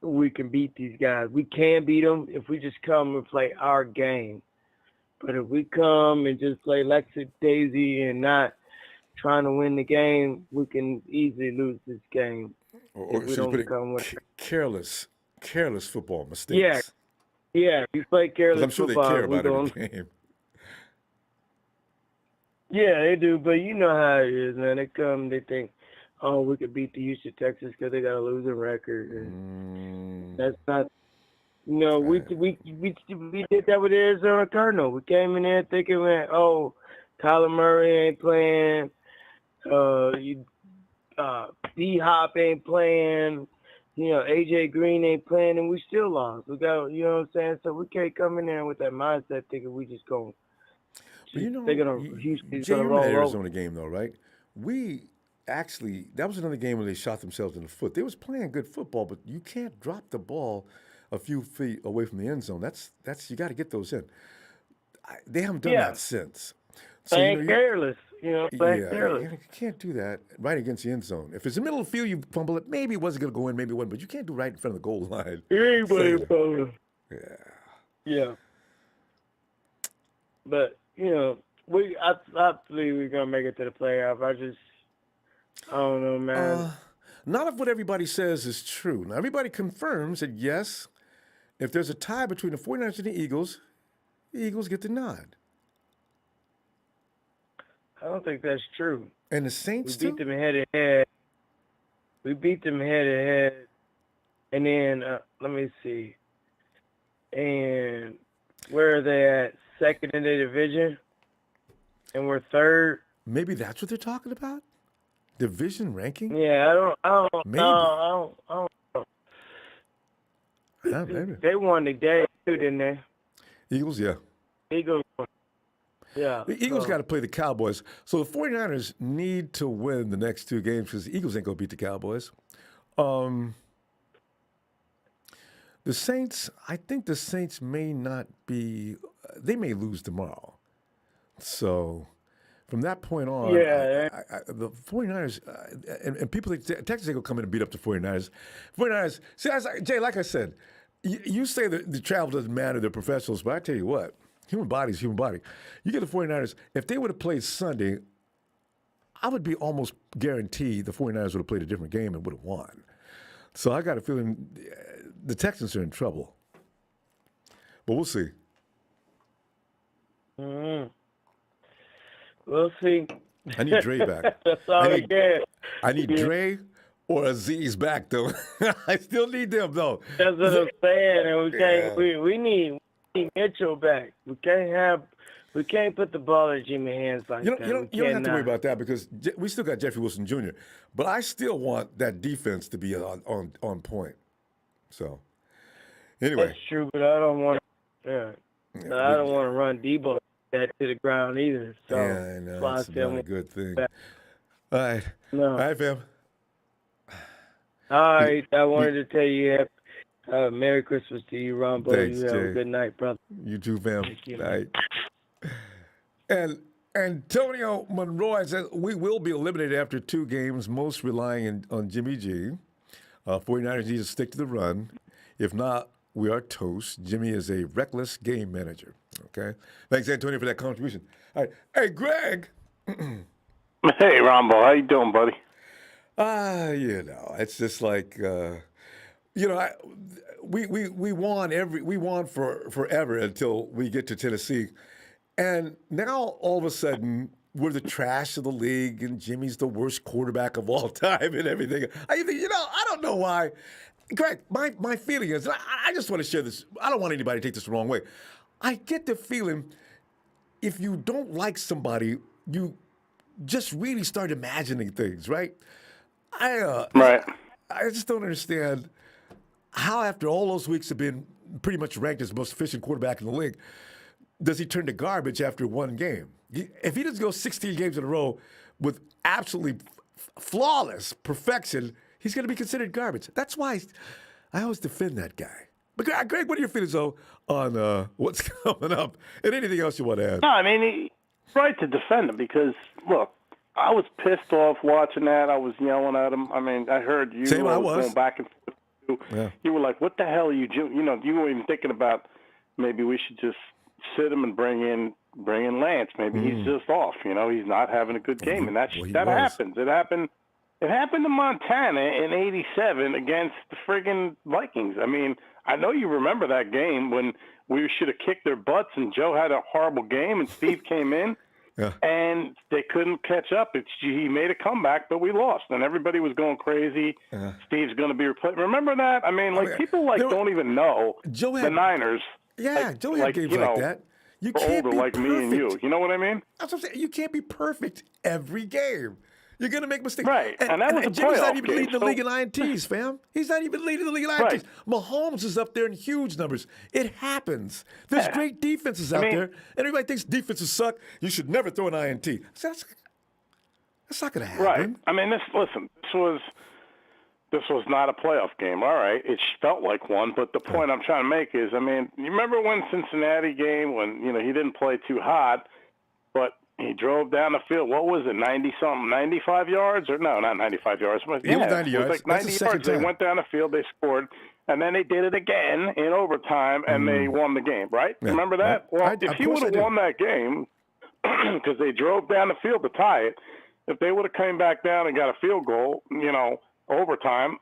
we can beat these guys. We can beat them if we just come and play our game. But if we come and just play Lexi Daisy and not trying to win the game, we can easily lose this game. Or if we don't come with careless football mistakes. Yeah. You play careless I'm sure football, they care about every game. Yeah, they do. But you know how it is, man. They come, they think, oh, we could beat the Houston Texans because they got a losing record. And that's not. We did that with the Arizona Cardinals. We came in there thinking, Kyler Murray ain't playing, D-Hop ain't playing, AJ Green ain't playing, and we still lost. We got, you know what I'm saying? So we can't come in there with that mindset thinking we just going. They're gonna Houston's gonna roll over. Arizona game though, right? That was another game where they shot themselves in the foot. They was playing good football, but you can't drop the ball a few feet away from the end zone. That's you got to get those in. They haven't done that since. So, careless. Careless. You can't do that right against the end zone. If it's the middle of the field, you fumble it. Maybe it wasn't going to go in, maybe it wasn't, but you can't do right in front of the goal line. Yeah. But I believe we're gonna make it to the playoff. I don't know, man. Not if what everybody says is true. Now, everybody confirms that, yes, if there's a tie between the 49ers and the Eagles get the nod. I don't think that's true. And the Saints, we beat them head-to-head. And then, let me see. And where are they at? Second in the division? And we're third? Maybe that's what they're talking about? Division ranking? Yeah, I don't Maybe. know. Yeah, maybe. They won the game too, didn't they? Eagles, yeah. Eagles won. Yeah. The Eagles so- got to play the Cowboys. So the 49ers need to win the next two games because the Eagles ain't going to beat the Cowboys. The Saints, I think the Saints may not be, they may lose tomorrow. So from that point on, Yeah. the 49ers, and people think Texas ain't going to come in and beat up the 49ers. 49ers, see, Jay, like I said, you say that the travel doesn't matter, they're professionals, but I tell you what, human body is human body. You get the 49ers, if they would have played Sunday, I would be almost guaranteed the 49ers would have played a different game and would have won. So I got a feeling the Texans are in trouble. But we'll see. Mm-hmm. We'll see. I need Dre back. That's all I get. I need Dre or Aziz back, though. I still need them, though. That's what I'm saying. And we can't. We need Mitchell back. We can't put the ball in Jimmy's hands like that. You don't have to worry about that because we still got Jeffrey Wilson Jr. But I still want that defense to be on point. So, anyway. That's true, but I don't want. Yeah. But I don't want to run Debo that to the ground either. So I know. That's not a good thing. All right. No. All right, fam. All right. I wanted to tell you Merry Christmas to you, Ronbo. Thanks, you have Jay. a good night, brother. You too, fam. Thank you. All right. And Antonio Monroy says we will be eliminated after two games, most relying on Jimmy G. 49ers need to stick to the run. If not, we are toast. Jimmy is a reckless game manager. Okay? Thanks, Antonio, for that contribution. All right. Hey, Greg. Hey, Ronbo. How you doing, buddy? It's just like, we won forever until we get to Tennessee. And now, all of a sudden, we're the trash of the league, and Jimmy's the worst quarterback of all time and everything. I don't know why. Greg, my feeling is, I just want to share this. I don't want anybody to take this the wrong way. I get the feeling if you don't like somebody, you just really start imagining things, right? Right. I just don't understand how, after all those weeks of being pretty much ranked as the most efficient quarterback in the league, does he turn to garbage after one game? If he doesn't go 16 games in a row with absolutely flawless perfection, he's going to be considered garbage. That's why I always defend that guy. But Greg, what are your feelings, though, on what's coming up and anything else you want to add? No, I mean, he's right to defend him because, look, I was pissed off watching that. I was yelling at him. I mean, I heard you going back and forth. Yeah. You were like, what the hell are you doing? You weren't even thinking about maybe we should just sit him and bring in Lance. Maybe he's just off. He's not having a good game, and that happens. It happened to Montana in '87 against the friggin' Vikings. I mean, I know you remember that game when we should have kicked their butts, and Joe had a horrible game, and Steve came in. Yeah. And they couldn't catch up. He made a comeback, but we lost, and everybody was going crazy. Steve's going to be replaced. Remember that? I mean, people don't even know the Niners. Yeah, Joe had games like that. You can't be like perfect. Me and you. You know what I mean? That's what I'm saying. You can't be perfect every game. You're going to make mistakes. Right. And that was a Jimmy's not even game, leading the league in INTs, fam. He's not even leading the league in INTs. Right. Mahomes is up there in huge numbers. It happens. There's great defenses out there, and everybody thinks defenses suck. You should never throw an INT. That's not going to happen. Right. I mean, this was not a playoff game. All right. It felt like one, but the point I'm trying to make is, I mean, you remember when Cincinnati game when, he didn't play too hot, but he drove down the field. What was it, 90-something, 95 yards? Or no, not 95 yards. It was 90 yards. It was like 90 yards. They went down the field, they scored, and then they did it again in overtime, and they won the game, right? Yeah. Remember that? If he would have won that game, because they drove down the field to tie it, if they would have came back down and got a field goal, overtime,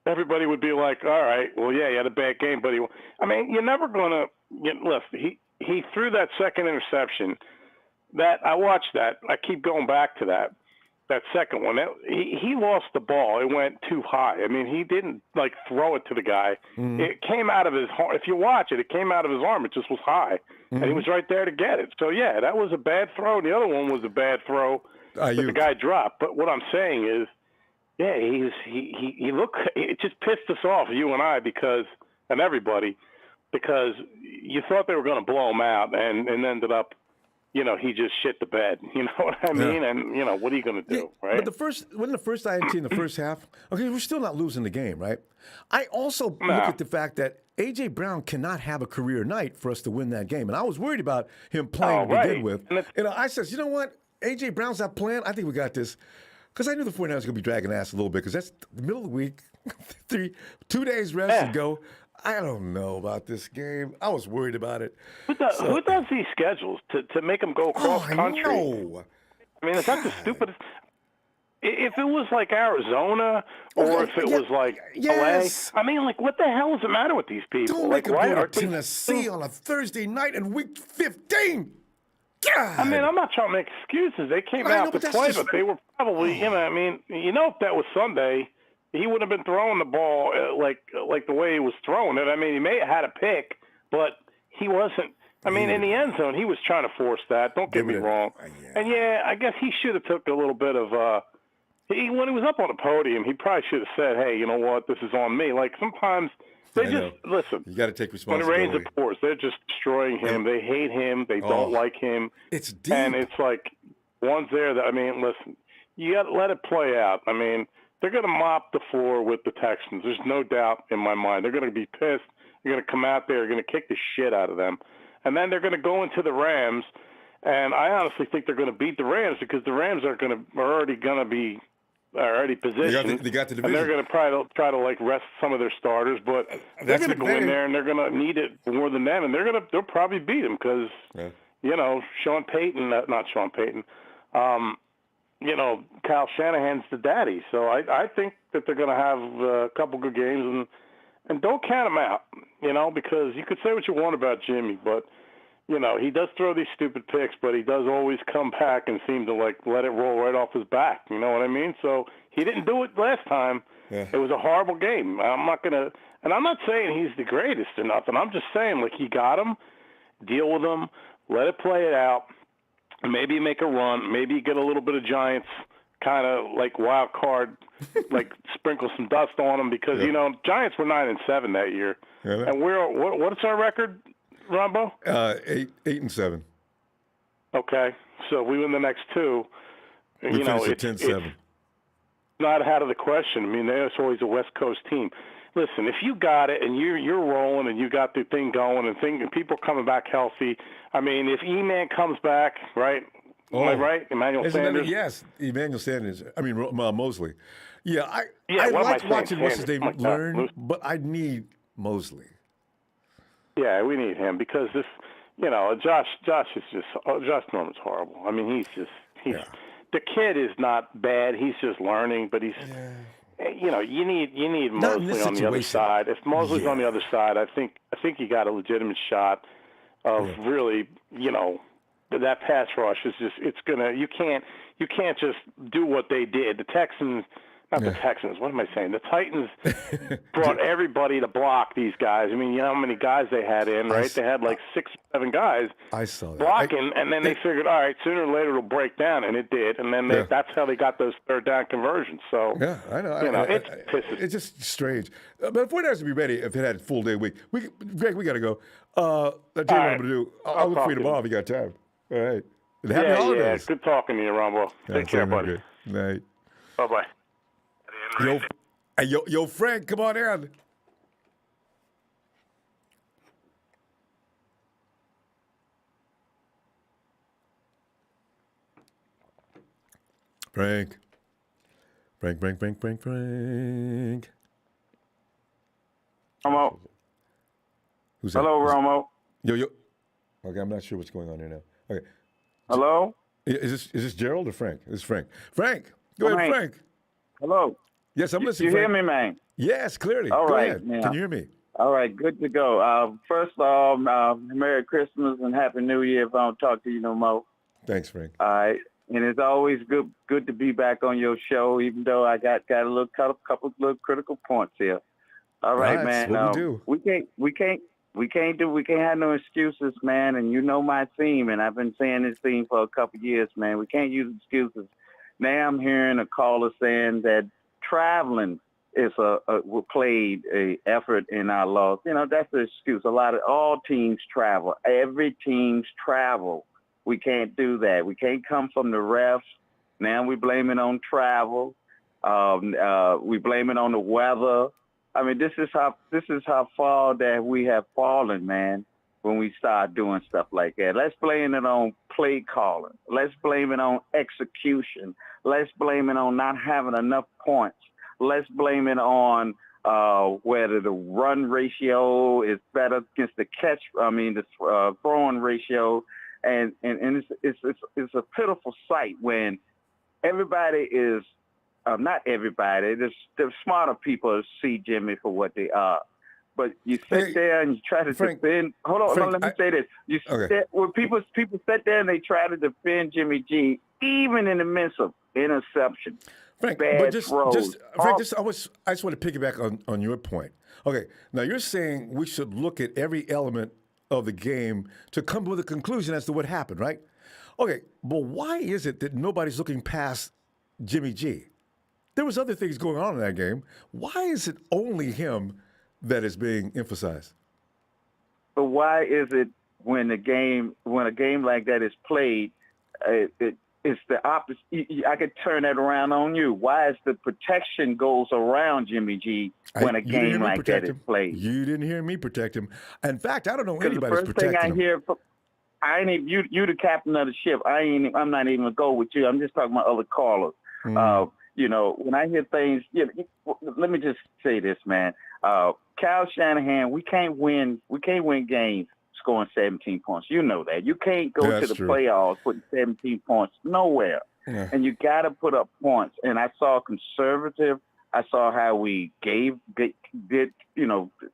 everybody would be like, all right, well, yeah, he had a bad game, but you're never going to listen. He threw that second interception. That I watched that. I keep going back to that second one. He lost the ball. It went too high. I mean, he didn't throw it to the guy. It came out of his arm. If you watch it, it came out of his arm. It just was high, and he was right there to get it. So yeah, that was a bad throw. The other one was a bad throw that the guy dropped. But what I'm saying is, yeah, he looked. It just pissed us off, you and I, because and everybody, because you thought they were going to blow him out, and ended up, he just shit the bed. You know what I mean? Yeah. And, what are you going to do, right? But wasn't the first INT in the first half? Okay, we're still not losing the game, right? I also look at the fact that A.J. Brown cannot have a career night for us to win that game. And I was worried about him playing to begin with. I said, you know what? A.J. Brown's not playing. I think we got this. Because I knew the 49ers were going to be dragging ass a little bit because that's the middle of the week, 2 days rest and go. I don't know about this game. I was worried about it. Who does these schedules to make them go across country? I mean, is that the stupidest? If it was like Arizona or if it was like LA, I mean, like, what the hell is the matter with these people? Don't make them go to Tennessee on a Thursday night in week 15. God. I mean, I'm not trying to make excuses. They came out to play, but they were probably, if that was Sunday, he would have been throwing the ball like the way he was throwing it. I mean, he may have had a pick, but he wasn't. I mean, in the end zone, he was trying to force that. Don't get me wrong. And, I guess he should have took a little bit of when he was up on the podium, he probably should have said, hey, you know what, this is on me. Like, sometimes they listen. You got to take responsibility. When it rains, it pours. They're just destroying him. They hate him. They don't like him. It's deep. And it's like, one's there that, listen, you got to let it play out. I mean, they're going to mop the floor with the Texans. There's no doubt in my mind. They're going to be pissed. They're going to come out there. They're going to kick the shit out of them. And then they're going to go into the Rams. And I honestly think they're going to beat the Rams because the Rams are already positioned. They got the division. And they're going to try to like rest some of their starters, but they're going to go in there and they're going to need it more than them, and they'll probably beat them because Sean Payton, not Sean Payton, Kyle Shanahan's the daddy. So I think that they're going to have a couple good games, and don't count them out, because you could say what you want about Jimmy, but. He does throw these stupid picks, but he does always come back and seem to, let it roll right off his back. You know what I mean? So he didn't do it last time. Yeah. It was a horrible game. I'm not saying he's the greatest or nothing. I'm just saying, you got him, deal with him, let it play it out. Maybe make a run. Maybe get a little bit of Giants kind of wild card, sprinkle some dust on them because, Giants were 9-7 that year. Yeah. And what's our record? Ronbo? 8-7. Okay, so we win the next two. We finished at 10-7. It's not out of the question. I mean, there's always a West Coast team. Listen, if you got it and you're rolling and you got the thing going and people coming back healthy. I mean, if E-Man comes back, right? Am I right? Emmanuel Sanders? Yes, Emmanuel Sanders. I mean, Mosley. Yeah, I like watching what's his name learn, but I need Mosley. Yeah, we need him because this, Josh is just Josh Norman's horrible. I mean, the kid is not bad. He's just learning, but he's, you need Mosley on the other side. If Mosley's on the other side, I think you got a legitimate shot of really, that pass rush is just you can't just do what they did. The Texans. Not the Texans. What am I saying? The Titans brought everybody to block these guys. I mean, you know how many guys they had in, right? They had 6 or 7 guys blocking, and then they figured, all right, sooner or later it'll break down, and it did. And then that's how they got those third down conversions. So, yeah, I know. It's just strange. But if we're not to be ready, if it had a full day week, Greg, we got to go. That's what I'm going to do. I'll look for you tomorrow if you got time. All right. And happy holidays. Yeah. Good talking to you, Ronbo. Take care, buddy. Good night. Bye-bye. Yo, Frank, come on in. Frank. Romo. Who's that? Hello, Romo. Yo. Okay, I'm not sure what's going on here now. Okay. Hello? Is this Gerald or Frank? This is Frank. Frank. Go ahead, Frank. Hello. Yes, I'm listening. You hear me, man? Yes, clearly. All right. Go ahead. Can you hear me? All right, good to go. First of all, Merry Christmas and Happy New Year if I don't talk to you no more. Thanks, Frank. All right. And it's always good to be back on your show, even though I got a couple little critical points here. All right, man. What we do. We can't have no excuses, man. And you know my theme, and I've been saying this theme for a couple of years, man. We can't use excuses. Now I'm hearing a caller saying that traveling played a effort in our loss. That's the excuse. All teams travel. Every team's travel. We can't do that. We can't come from the refs. Now we blame it on travel. We blame it on the weather. I mean, this is how far that we have fallen, man, when we start doing stuff like that. Let's blame it on play calling. Let's blame it on execution. Let's blame it on not having enough points. Let's blame it on whether the run ratio is better against the throwing ratio. And it's a pitiful sight when everybody is, not everybody, the smarter people see Jimmy for what they are. But you sit there and you try to defend. Hold on, let me say this. When people sit there and they try to defend Jimmy G, even in the midst of interception, Frank, bad but just throws. Frank, I just want to piggyback on your point. Okay, now you're saying we should look at every element of the game to come with a conclusion as to what happened, right? Okay, but why is it that nobody's looking past Jimmy G? There was other things going on in that game. Why is it only him that is being emphasized? But why is it when a game like that is played, it's the opposite? I could turn that around on you. Why is the protection goes around Jimmy G when a game like that is played? You didn't hear me protect him. In fact, I don't know anybody's protecting him. The first thing I hear, I ain't even, you the captain of the ship. I'm not even gonna go with you. I'm just talking about other callers. When I hear things, let me just say this, man. Kyle Shanahan, we can't win games scoring 17 points. You know that. You can't go to the playoffs putting 17 points nowhere. Yeah. And you got to put up points. And I saw conservative. I saw how we did,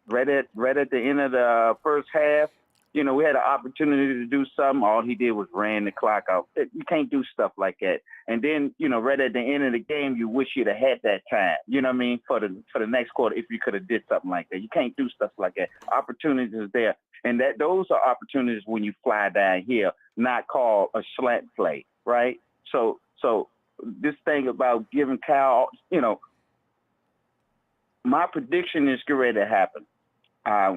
right at the end of the first half. We had an opportunity to do something. All he did was ran the clock out. You can't do stuff like that. And then, right at the end of the game, you wish you'd have had that time. You know what I mean? For the next quarter, if you could have did something like that. You can't do stuff like that. Opportunities is there. And those are opportunities when you fly down here, not call a slant play, right? So this thing about giving Kyle, my prediction is getting ready to happen.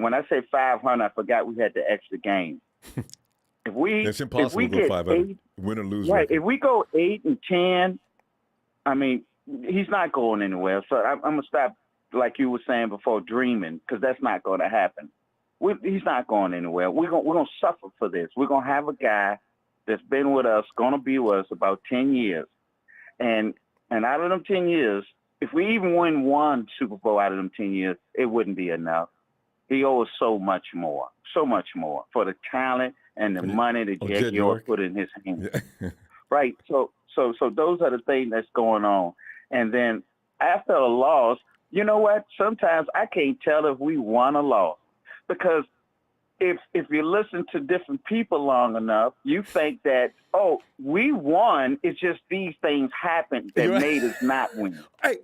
When I say 500, I forgot we had the extra game. It's impossible to go 500, win or lose. Right. Record. If we go 8-10, I mean, he's not going anywhere. So I'm gonna stop, like you were saying before, dreaming, because that's not going to happen. He's not going anywhere. We're gonna suffer for this. We're gonna have a guy that's been with us, gonna be with us about 10 years, and out of them 10 years, if we even win one Super Bowl out of them 10 years, it wouldn't be enough. He owes so much more for the talent and the money that Jed York put in his hands. Yeah. Right. So those are the things that's going on. And then after a loss, you know what? Sometimes I can't tell if we won or lost, because if you listen to different people long enough, you think that, we won. It's just these things happened that made us not win. Hey,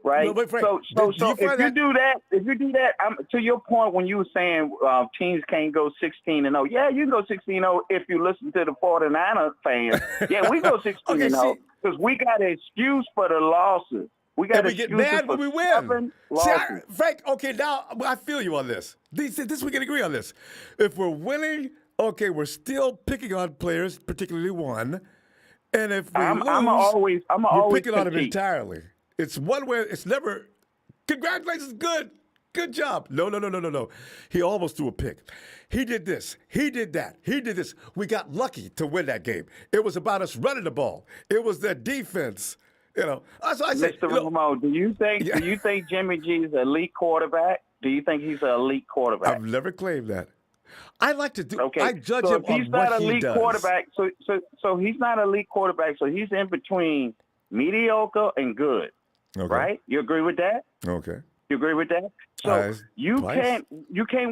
right? No, Frank, so if you do that, to your point when you were saying teams can't go 16-0. Yeah, you can go 16-0 if you listen to the 49ers fans. Yeah, we go 16-0 because we got an excuse for the losses. We get mad when we win. Frank, okay, now I feel you on this. This we can agree on this. If we're winning, okay, we're still picking on players, particularly one. And if we lose, we're picking on them entirely. It's one way. It's never, congratulations, good job. No. He almost threw a pick. He did this. He did that. He did this. We got lucky to win that game. It was about us running the ball. It was their defense. So I say, Mr. Ronbo, do you think Jimmy G is an elite quarterback? Do you think he's an elite quarterback? I've never claimed that. I like to do. Okay. I judge him on what he does. Quarterback, so he's not an elite quarterback. So he's in between mediocre and good. Okay. Right? You agree with that? Okay. You agree with that? So you can't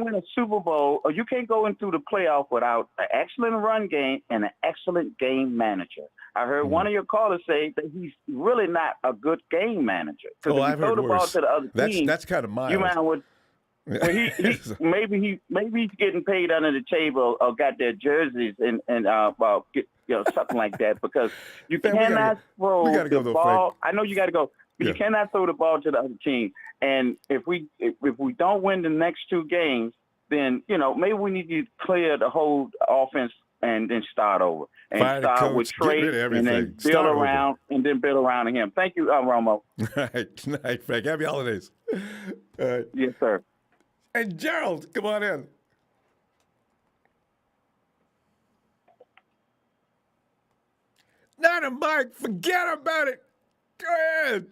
win a Super Bowl, or you can't go into the playoff without an excellent run game and an excellent game manager. I heard one of your callers say that he's really not a good game manager. Because if you throw the ball to the other team, that's kind of mild. You might would. Well, maybe he's getting paid under the table or got their jerseys and something like that, because you cannot throw the ball. I know you got to go. But you cannot throw the ball to the other team. And if we don't win the next 2 games, then, maybe we need to clear the whole offense and then start over. And Fire start with Trey and then build around him. Thank you, Romo. All right, Frank. Happy holidays. Yes, sir. And Gerald, come on in. Not a mic. Forget about it. Go ahead.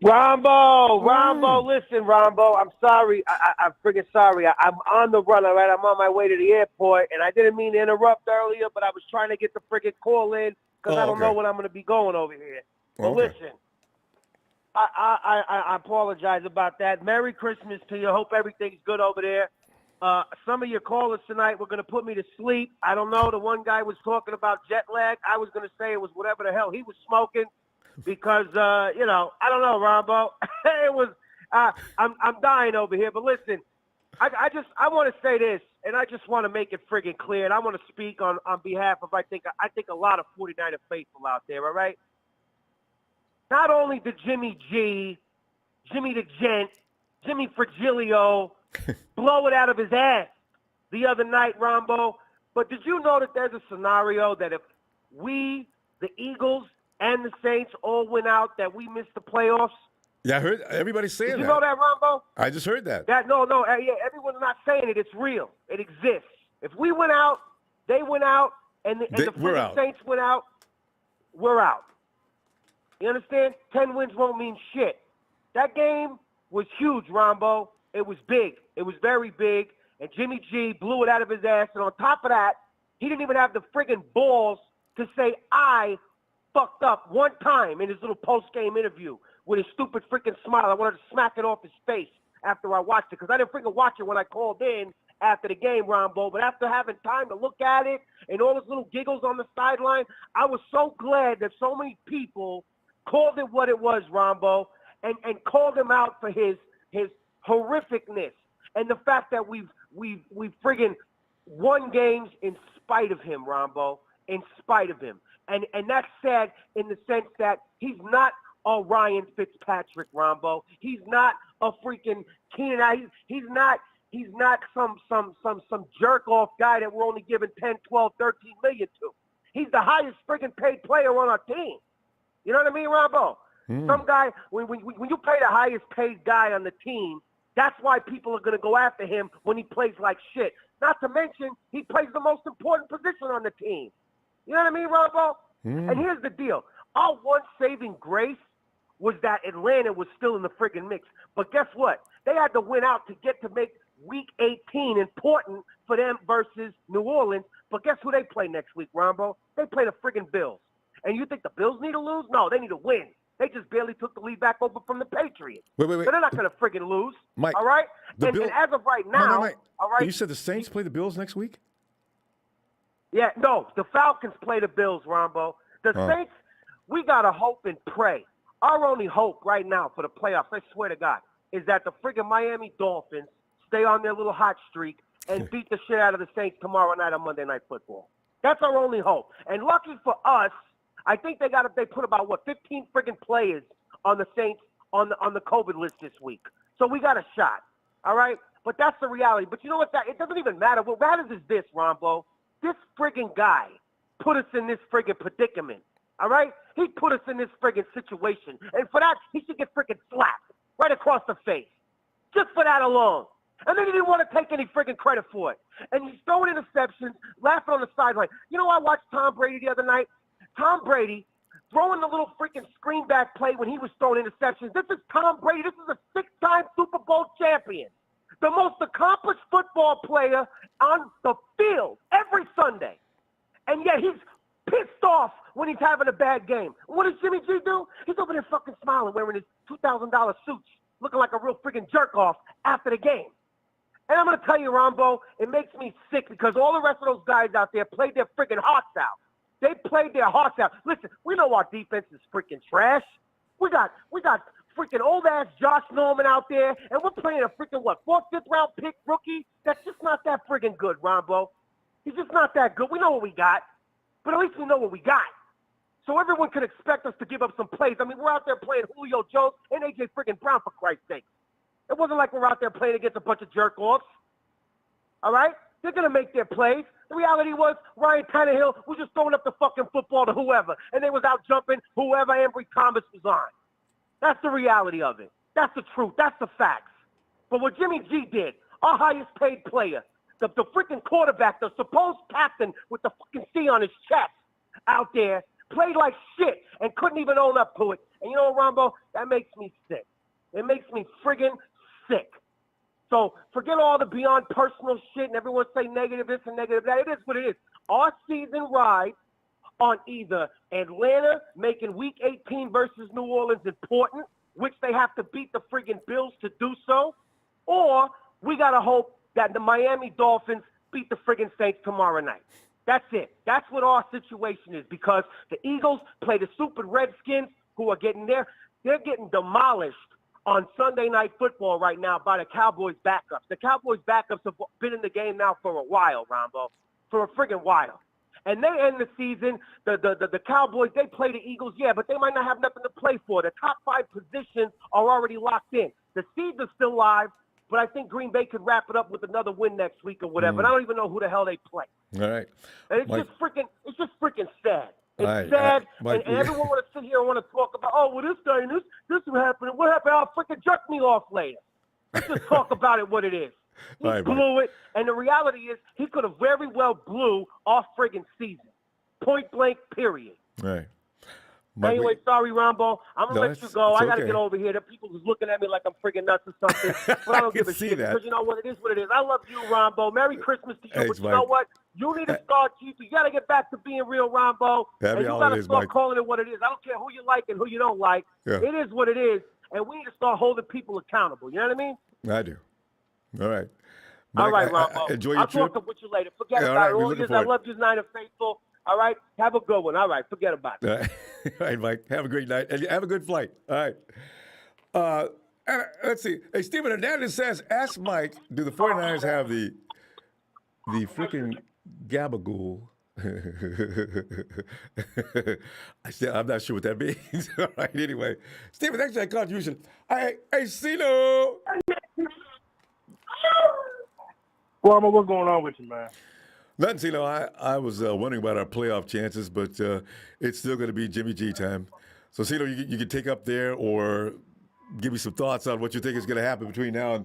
Ronbo, listen, Ronbo, I'm sorry. I'm freaking sorry. I'm on the run, all right? I'm on my way to the airport, and I didn't mean to interrupt earlier, but I was trying to get the freaking call in because I don't know when I'm going to be going over here. But listen, I apologize about that. Merry Christmas to you. Hope everything's good over there. Some of your callers tonight were going to put me to sleep. I don't know. The one guy was talking about jet lag. I was going to say it was whatever the hell he was smoking. Because I don't know, Ronbo. It was I'm dying over here. But listen, I want to say this, and I just want to make it friggin' clear, and I want to speak on behalf of I think a lot of 49er faithful out there. All right. Not only did Jimmy G, Jimmy the Gent, Jimmy Fragilio blow it out of his ass the other night, Ronbo, but did you know that there's a scenario that if we, the Eagles, and the Saints all went out, that we missed the playoffs? Yeah, I heard everybody saying that. Did you know that, Ronbo? I just heard that. Yeah, everyone's not saying it. It's real. It exists. If we went out, they went out, and the Saints went out, we're out. You understand? 10 wins won't mean shit. That game was huge, Ronbo. It was big. It was very big, and Jimmy G blew it out of his ass, and on top of that, he didn't even have the friggin' balls to say, I fucked up one time in his little post-game interview with his stupid freaking smile. I wanted to smack it off his face after I watched it because I didn't freaking watch it when I called in after the game, Ronbo. But after having time to look at it and all his little giggles on the sideline, I was so glad that so many people called it what it was, Ronbo, and called him out for his horrificness and the fact that we've friggin' won games in spite of him, Ronbo, in spite of him. And that's sad in the sense that he's not a Ryan Fitzpatrick, Ronbo. He's not a freaking Keenan. He's not some jerk off guy that we're only giving 10, 12, 13 million to. He's the highest freaking paid player on our team. You know what I mean, Ronbo? Some guy, when you pay the highest paid guy on the team, that's why people are going to go after him when he plays like shit. Not to mention, he plays the most important position on the team. You know what I mean, Ronbo? And here's the deal. Our one saving grace was that Atlanta was still in the friggin' mix. But guess what? They had to win out to get to make Week 18 important for them versus New Orleans. But guess who they play next week, Ronbo? They play the friggin' Bills. And you think the Bills need to lose? No, they need to win. They just barely took the lead back over from the Patriots. Wait. So they're not going to friggin' lose. Mike, all right? And as of right now, all right? You said the Saints play the Bills next week? Yeah, no, the Falcons play the Bills, Ronbo. The Saints, we got to hope and pray. Our only hope right now for the playoffs, I swear to God, is that the friggin' Miami Dolphins stay on their little hot streak and beat the shit out of the Saints tomorrow night on Monday Night Football. That's our only hope. And lucky for us, I think they put about 15 friggin' players on the Saints on the COVID list this week. So we got a shot. All right? But that's the reality. But you know what? It doesn't even matter. What matters is this, Ronbo. This friggin' guy put us in this friggin' predicament. All right? He put us in this friggin' situation. And for that, he should get friggin' slapped right across the face. Just for that alone. And then he didn't want to take any friggin' credit for it. And he's throwing interceptions, laughing on the sideline. You know, I watched Tom Brady the other night. Tom Brady throwing the little freaking screen back play when he was throwing interceptions. This is Tom Brady. This is a 6-time Super Bowl champion. The most accomplished football player on the field every Sunday. And yet he's pissed off when he's having a bad game. What does Jimmy G do? He's over there fucking smiling, wearing his $2,000 suits, looking like a real freaking jerk-off after the game. And I'm going to tell you, Ronbo, it makes me sick because all the rest of those guys out there played their freaking hearts out. They played their hearts out. Listen, we know our defense is freaking trash. We got freaking old-ass Josh Norman out there, and we're playing a freaking, 4th, 5th-round pick rookie? That's just not that freaking good, Ronbo. He's just not that good. We know what we got, but at least we know what we got. So everyone could expect us to give up some plays. I mean, we're out there playing Julio Jones and A.J. freaking Brown, for Christ's sake. It wasn't like we're out there playing against a bunch of jerk-offs. All right? They're going to make their plays. The reality was Ryan Tannehill was just throwing up the fucking football to whoever, and they was out jumping whoever Ambry Thomas was on. That's the reality of it. That's the truth. That's the facts. But what Jimmy G did, our highest paid player, the freaking quarterback, the supposed captain with the fucking C on his chest out there, played like shit and couldn't even own up to it. And you know what, Ronbo? That makes me sick. It makes me friggin' sick. So forget all the beyond personal shit and everyone say negative this and negative that. It is what it is. Our season rides on either Atlanta making Week 18 versus New Orleans important, which they have to beat the friggin' Bills to do so, or we got to hope that the Miami Dolphins beat the friggin' Saints tomorrow night. That's it. That's what our situation is, because the Eagles play the stupid Redskins who are getting there. They're getting demolished on Sunday Night Football right now by the Cowboys backups. The Cowboys backups have been in the game now for a while, Ronbo, for a friggin' while. And they end the season, the Cowboys, they play the Eagles, yeah, but they might not have nothing to play for. The top 5 positions are already locked in. The seeds are still live, but I think Green Bay could wrap it up with another win next week or whatever. And I don't even know who the hell they play. All right. And it's just freaking sad. It's sad, and everyone want to sit here and want to talk about, oh, well, this guy and this is happening. What happened? I'll freaking jerk me off later. Let's just talk about it what it is. He blew it, and the reality is he could have very well blew off friggin' season. Point blank, period. Right. Anyway, sorry, Ronbo. I'm going to let you go. I got to get over here. The people who's looking at me like I'm friggin' nuts or something. But I don't give a shit because you know what? It is what it is. I love you, Ronbo. Merry Christmas to you. Thanks, but you know what? You need to start, Chief. You got to get back to being real, Ronbo. And you got to start calling it what it is. I don't care who you like and who you don't like. Yeah. It is what it is. And we need to start holding people accountable. You know what I mean? I do. All right. All right, Ronbo. Enjoy your trip. I'll talk with you later. Forget about it. All it is, I love you, Niner faithful. All right? Have a good one. All right. Forget about it. All right. All right, Mike. Have a great night. And have a good flight. All right. Let's see. Hey, Stephen Hernandez says, ask Mike, do the 49ers have the freaking gabagool? I'm not sure what that means. All right, anyway. Stephen, thanks for that contribution. Hey, CeeLo. Well, what's going on with you, man? Nothing, CeeLo. I was wondering about our playoff chances, but it's still going to be Jimmy G time. So, CeeLo, you can take up there or give me some thoughts on what you think is going to happen between now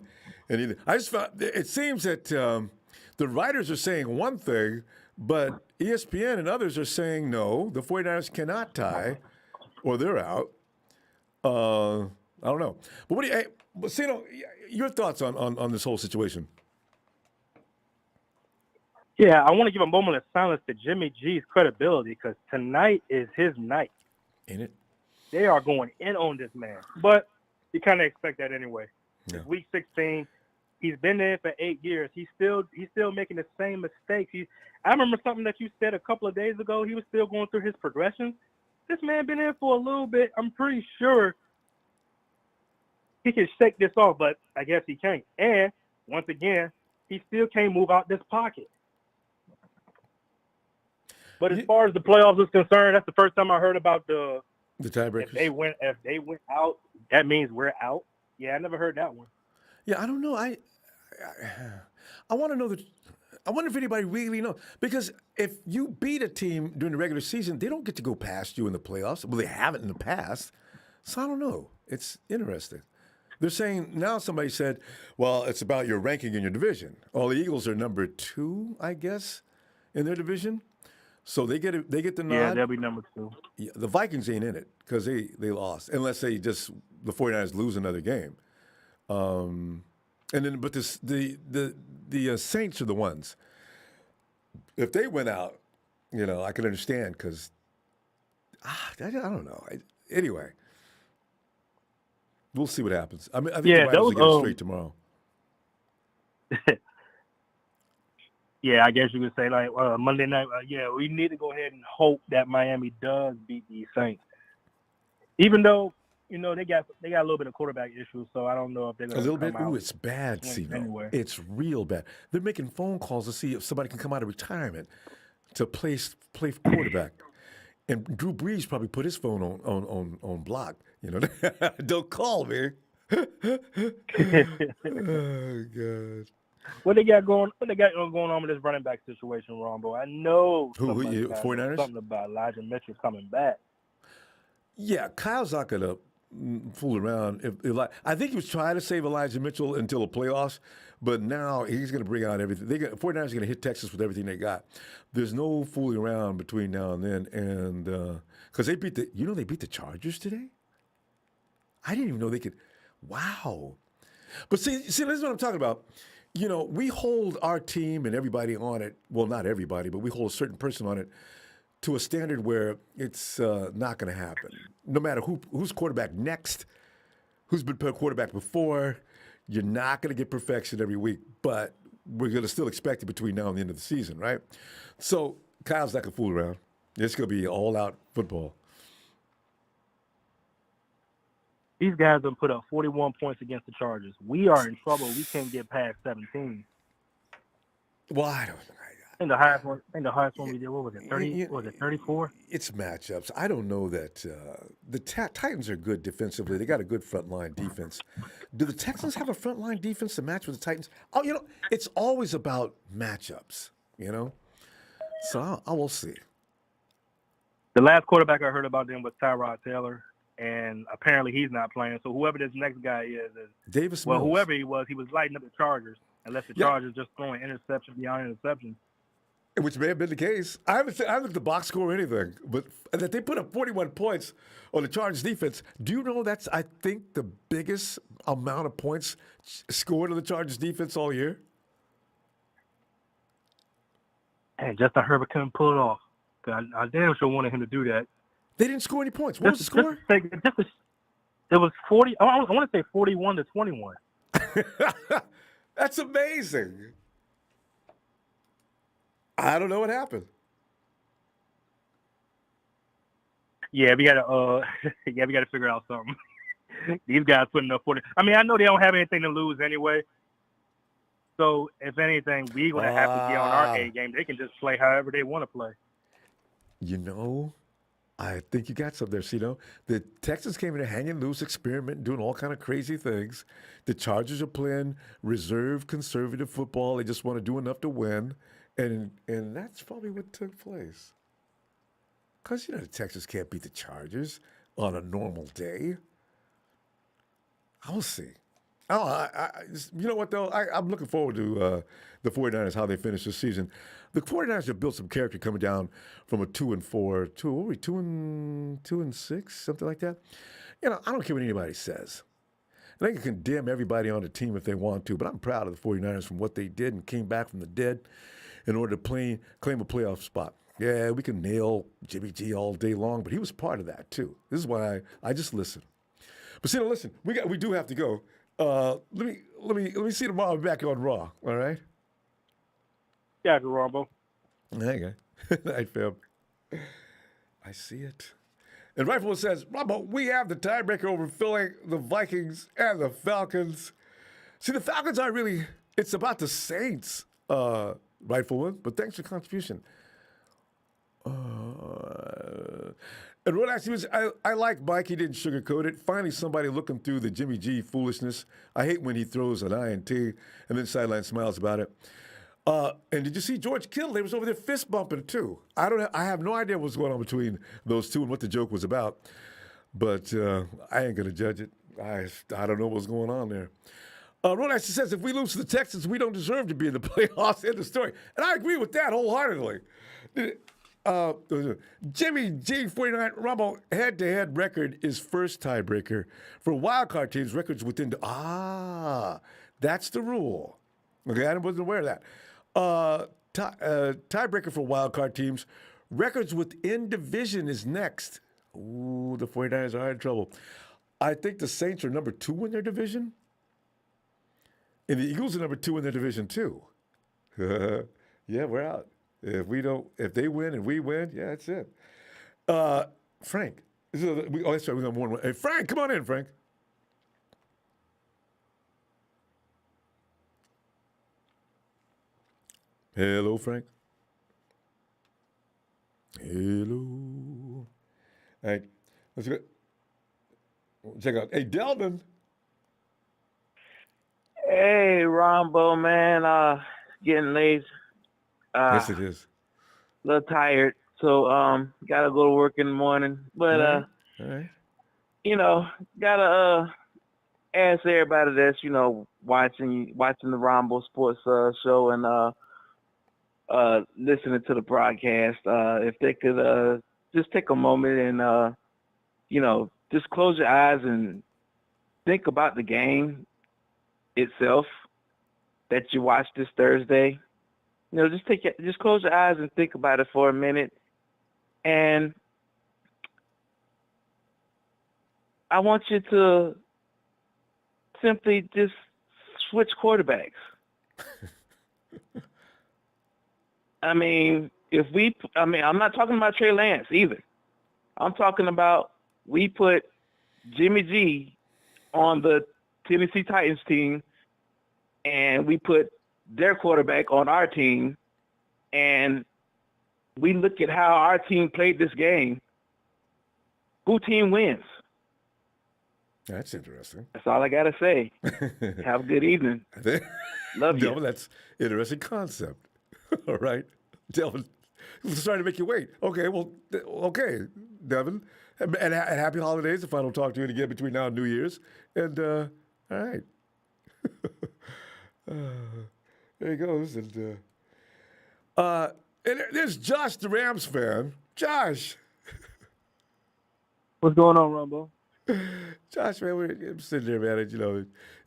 and either. I just found it seems that the writers are saying one thing, but ESPN and others are saying no, the 49ers cannot tie or they're out. I don't know. But what do you, CeeLo, your thoughts on this whole situation? Yeah, I want to give a moment of silence to Jimmy G's credibility because tonight is his night. Ain't it? They are going in on this man. But you kind of expect that anyway. Yeah. It's week 16. He's been there for 8 years. He's still making the same mistakes. I remember something that you said a couple of days ago. He was still going through his progressions. This man been in for a little bit. I'm pretty sure he can shake this off, but I guess he can't. And once again, he still can't move out this pocket. But as far as the playoffs is concerned, that's the first time I heard about the tiebreakers. If they went out, that means we're out. Yeah, I never heard that one. Yeah, I don't know. I want to know I wonder if anybody really knows. Because if you beat a team during the regular season, they don't get to go past you in the playoffs. Well, they haven't in the past. So I don't know. It's interesting. They're saying now somebody said, well, it's about your ranking in your division. Well, the Eagles are number 2, I guess, in their division. So they get the nod. Yeah, they'll be number 2. Yeah, the Vikings ain't in it because they lost, unless the 49ers lose another game. And then, but the Saints are the ones. If they went out, I can understand because I don't know. Anyway, we'll see what happens. I mean, I think the Vikings will get it straight tomorrow. Yeah, I guess you could say like Monday night. We need to go ahead and hope that Miami does beat the Saints, even though they got a little bit of quarterback issues. So I don't know if they're going to come out. A little bit. Ooh, it's bad, CeeLo. Anyway. It's real bad. They're making phone calls to see if somebody can come out of retirement to play quarterback, And Drew Brees probably put his phone on block. You know, don't call me. Oh God. What they got going on with this running back situation, Ronbo? I know Who somebody got 49ers? something about Elijah Mitchell coming back. Yeah, Kyle's not gonna fool around. I think he was trying to save Elijah Mitchell until the playoffs, but now he's going to bring out everything. 49ers are going to hit Texas with everything they got. There's no fooling around between now and then, and because they beat the Chargers today. I didn't even know they could. Wow. But see, this is what I'm talking about. You know, we hold our team and everybody on it. Well, not everybody, but we hold a certain person on it to a standard where it's not going to happen. No matter who's quarterback next, who's been quarterback before, you're not going to get perfection every week. But we're going to still expect it between now and the end of the season, right? So Kyle's not going to fool around. It's going to be all-out football. These guys have put up 41 points against the Chargers. We are in trouble. We can't get past 17. Well, I don't know. I think the highest one we did, what was it, 30? Was it 34? It's matchups. I don't know that the Titans are good defensively. They got a good frontline defense. Do the Texans have a frontline defense to match with the Titans? Oh, you know, it's always about matchups, you know? So I will see. The last quarterback I heard about them was Tyrod Taylor, and apparently he's not playing. So whoever this next guy is Davis well, Mills. whoever he was lighting up the Chargers, unless the Chargers just throwing interception beyond interception. Which may have been the case. I haven't looked at the box score or anything, but that they put up 41 points on the Chargers defense. Do you know that's, I think, the biggest amount of points scored on the Chargers defense all year? And Justin Herbert couldn't pull it off. I damn sure wanted him to do that. They didn't score any points. What was the score? It was 40. I want to say 41-21. That's amazing. I don't know what happened. Yeah, we gotta figure out something. These guys putting up 40. I mean, I know they don't have anything to lose anyway. So if anything, we're gonna have to get on our A game. They can just play however they want to play. You know, I think you got something there, Cito. The Texans came in hanging loose, experimenting, doing all kind of crazy things. The Chargers are playing reserve, conservative football. They just want to do enough to win. And that's probably what took place. Because, you know, the Texans can't beat the Chargers on a normal day. I'll see. Oh, you know what, though? I'm looking forward to the 49ers, how they finish this season. The 49ers have built some character coming down from a 2-4 to, what were we, 2-6, something like that? You know, I don't care what anybody says. And they can condemn everybody on the team if they want to, but I'm proud of the 49ers from what they did and came back from the dead in order to claim a playoff spot. Yeah, we can nail Jimmy G all day long, but he was part of that too. This is why I just listen. But see, listen, we do have to go. Let me see tomorrow. I'll be back on Raw. All right. Yeah, Ronbo. There you go. Night, fam. I see it. And Rifle says, Ronbo, we have the tiebreaker over filling the Vikings and the Falcons. See, the Falcons aren't really. It's about the Saints. Rightful, but thanks for the contribution. And what actually was, I like Mike. He didn't sugarcoat it. Finally, somebody looking through the Jimmy G foolishness. I hate when he throws an INT and then sideline smiles about it. And did you see George Kittle? They was over there fist bumping too. I have no idea what's going on between those two and what the joke was about. But I ain't gonna judge it. I don't know what's going on there. Ron actually says, if we lose to the Texans, we don't deserve to be in the playoffs. End of story. And I agree with that wholeheartedly. Jimmy G 49 Ronbo head-to-head record is first tiebreaker for wildcard teams. Records within that's the rule. Okay, I wasn't aware of that. Tiebreaker for wildcard teams. Records within division is next. Ooh, the 49ers are in trouble. I think the Saints are number 2 in their division. And the Eagles are number 2 in their division too. Yeah, we're out. If they win and we win, yeah, that's it. Frank. That's right, we got more than one. Hey, Frank, come on in, Frank. Hello, Frank. Hello. All right. Let's go. Check out. Hey, Delvin. Hey, Ronbo, man. Getting late. Yes, it is. A little tired. So, gotta go to work in the morning. But, All right. you know, gotta ask everybody that's, watching the Ronbo Sports show and listening to the broadcast, if they could just take a moment and just close your eyes and think about the game itself that you watched this Thursday. Just close your eyes and think about it for a minute. And I want you to simply just switch quarterbacks. I'm not talking about Trey Lance either. I'm talking about we put Jimmy G on the Tennessee Titans team, and we put their quarterback on our team, and we look at how our team played this game. Who team wins? That's interesting. That's all I got to say. Have a good evening. Love you. Delvin, that's an interesting concept. All right. Delvin, sorry to make you wait. Okay, Devin. And happy holidays if I don't talk to you again between now and New Year's. And, all right. There he goes. And there's Josh, the Rams fan. Josh. What's going on, Ronbo? Josh, man, I'm sitting there, man.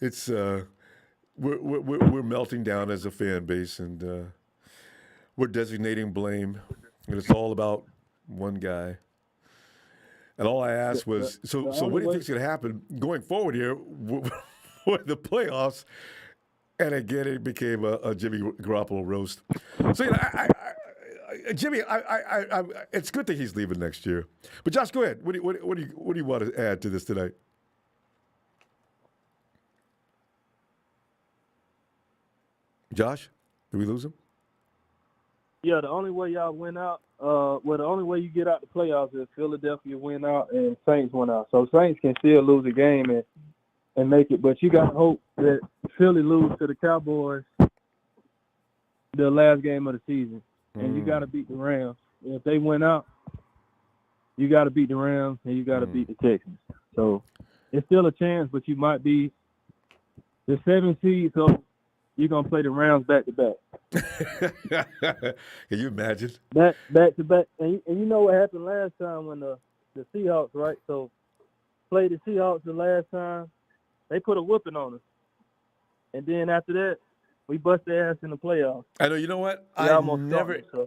It's we're melting down as a fan base, and we're designating blame, and it's all about one guy. And all I asked was, so what do you think's going to happen going forward here for the playoffs? And again, it became a Jimmy Garoppolo roast. So Jimmy, it's good that he's leaving next year. But Josh, go ahead. What do you want to add to this tonight? Josh, did we lose him? Yeah, the only way y'all win out, the only way you get out the playoffs is Philadelphia win out and Saints win out. So Saints can still lose a game and make it, but you got to hope that Philly lose to the Cowboys the last game of the season. And you got to beat the Rams. If they win out, you got to beat the Rams and you got to beat the Texans. So it's still a chance, but you might be the 7th seed, so you're going to play the Rams back-to-back. Can you imagine? Back-to-back. And you know what happened last time when the Seahawks, right? So played the Seahawks the last time. They put a whooping on us. And then after that, we bust their ass in the playoffs. I know. You know what?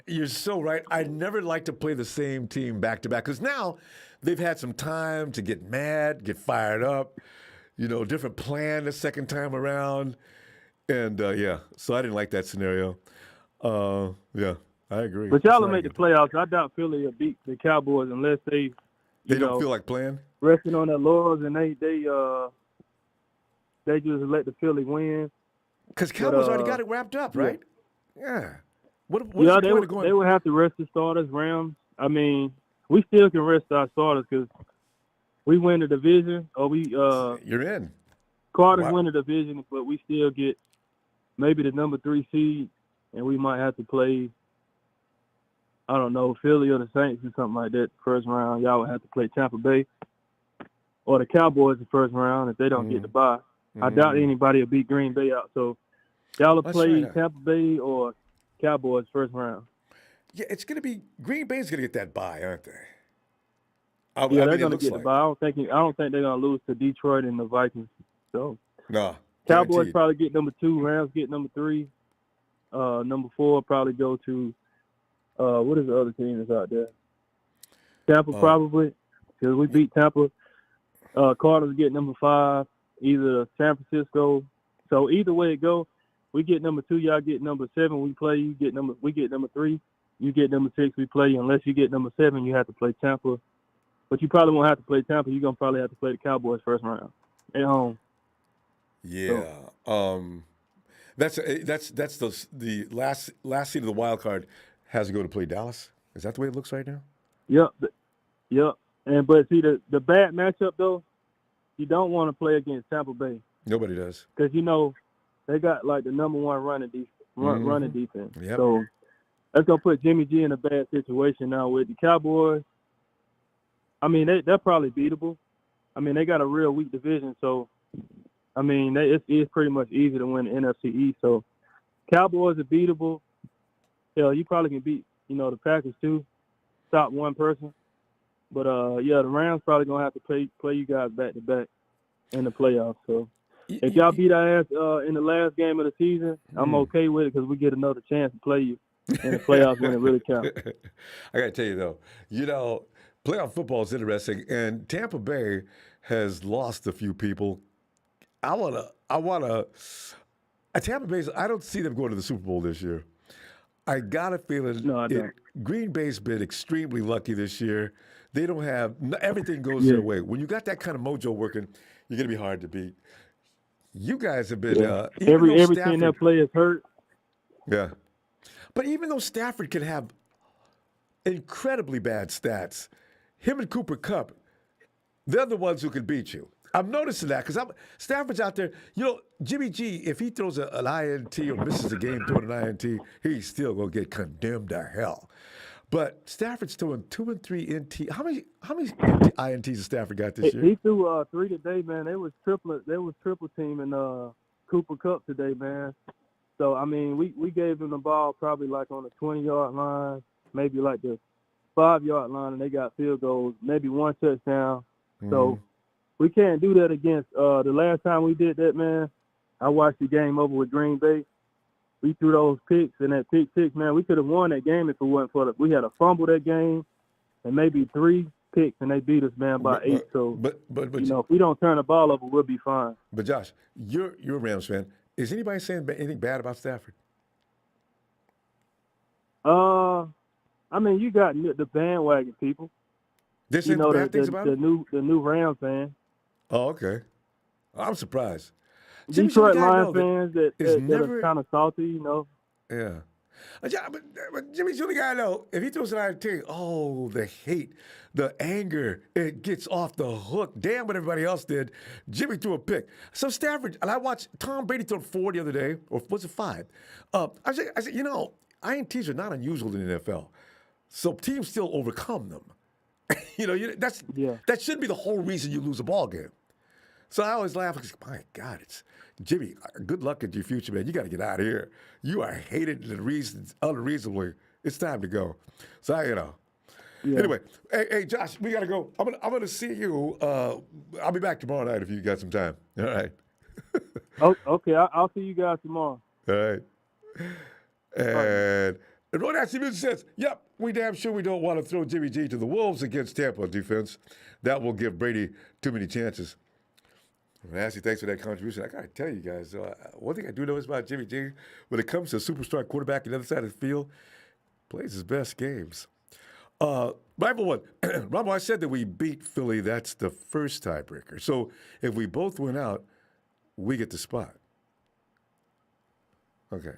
You're so right. I never like to play the same team back-to-back because now they've had some time to get mad, get fired up, different plan the second time around. And, so I didn't like that scenario. I agree. But y'all will make the playoffs. I doubt Philly will beat the Cowboys unless they don't feel like playing? Resting on their laurels and they just let the Philly win. Because Cowboys already got it wrapped up, right? Yeah. They would have to rest the starters, Rams. I mean, we still can rest our starters because we win the division. You're in. Carter's win the division, but we still get maybe the number 3 seed, and we might have to play, I don't know, Philly or the Saints or something like that first round. Y'all would have to play Tampa Bay or the Cowboys the first round if they don't get the bye. I doubt anybody will beat Green Bay out. So y'all will play Tampa Bay or Cowboys first round. Yeah, it's going to be Green Bay's going to get that bye, aren't they? They're going to get the bye. I don't think they're going to lose to Detroit and the Vikings. So no, Cowboys probably get number 2. Rams get number 3. Number 4 probably go to what is the other team that's out there? Tampa probably because we beat Tampa. Carter's get number 5. Either San Francisco. So either way it go, we get number 2, y'all get number 7, we play, we get number 3, you get number 6, we play. Unless you get number 7, you have to play Tampa. But you probably won't have to play Tampa, you're gonna probably have to play the Cowboys first round at home. Yeah. So. That's the last seed of the wild card has to go to play Dallas. Is that the way it looks right now? Yep. But see, the bad matchup though, you don't want to play against Tampa Bay. Nobody does. Because they got like the number one running defense. Yep. So that's gonna put Jimmy G in a bad situation now with the Cowboys. I mean, they're probably beatable. I mean, they got a real weak division, so I mean, it's pretty much easy to win the NFC East. So Cowboys are beatable. Hell, you probably can beat the Packers too. Stop one person. But the Rams probably gonna have to play you guys back to back in the playoffs. So if y'all beat our ass in the last game of the season, I'm okay with it because we get another chance to play you in the playoffs when it really counts. I gotta tell you though, playoff football is interesting, and Tampa Bay has lost a few people. Tampa Bay, I don't see them going to the Super Bowl this year. I got a feeling I don't. Green Bay's been extremely lucky this year. They don't have everything goes their way. When you got that kind of mojo working, you're gonna be hard to beat. You guys have been every team that plays hurt. Yeah, but even though Stafford can have incredibly bad stats, him and Cooper Kupp, they're the ones who can beat you. I'm noticing that because Stafford's out there. Jimmy G, if he throws an INT or misses a game throwing an INT, he's still gonna get condemned to hell. But Stafford's throwing 2 and 3 NT. How many INTs has Stafford got this year? He threw 3 today, man. They was triple teaming Cooper Kupp today, man. So I mean, we gave him the ball probably like on the 20-yard line, maybe like the 5-yard line, and they got field goals, maybe 1 touchdown. So we can't do that against the last time we did that, man. I watched the game over with Green Bay. We threw those picks and that pick six, man. We could have won that game if it wasn't for we had a fumble that game and maybe 3 picks, and they beat us, man, by 8. So, but if we don't turn the ball over, we'll be fine. But Josh, you're a Rams fan. Is anybody saying anything bad about Stafford? I mean, you got the bandwagon people. They're saying bad things about him? The new Rams fan. Oh, okay. I'm surprised. Detroit Lions fans that are kind of salty, Yeah. But Jimmy's the only guy I know, if he throws an INT, the hate, the anger, it gets off the hook. Damn what everybody else did. Jimmy threw a pick. So Stafford, and I watched Tom Brady throw 4 the other day, or was it 5? I said, INTs are not unusual in the NFL. So teams still overcome them. That should be the whole reason you lose a ball game. So I always laugh because, my God, it's Jimmy. Good luck in your future, man. You got to get out of here. You are hated unreasonably. It's time to go. So Anyway, hey, Josh, we got to go. I'm gonna see you. I'll be back tomorrow night if you got some time. All right. Okay, I'll see you guys tomorrow. All right. And Ron actually says, "Yep, we damn sure we don't want to throw Jimmy G to the Wolves against Tampa defense. That will give Brady too many chances." Nasty, thanks for that contribution. I got to tell you guys, one thing I do know is about Jimmy G, when it comes to a superstar quarterback on the other side of the field, plays his best games. Rival one, Ronbo, I said that we beat Philly. That's the first tiebreaker. So if we both went out, we get the spot. Okay.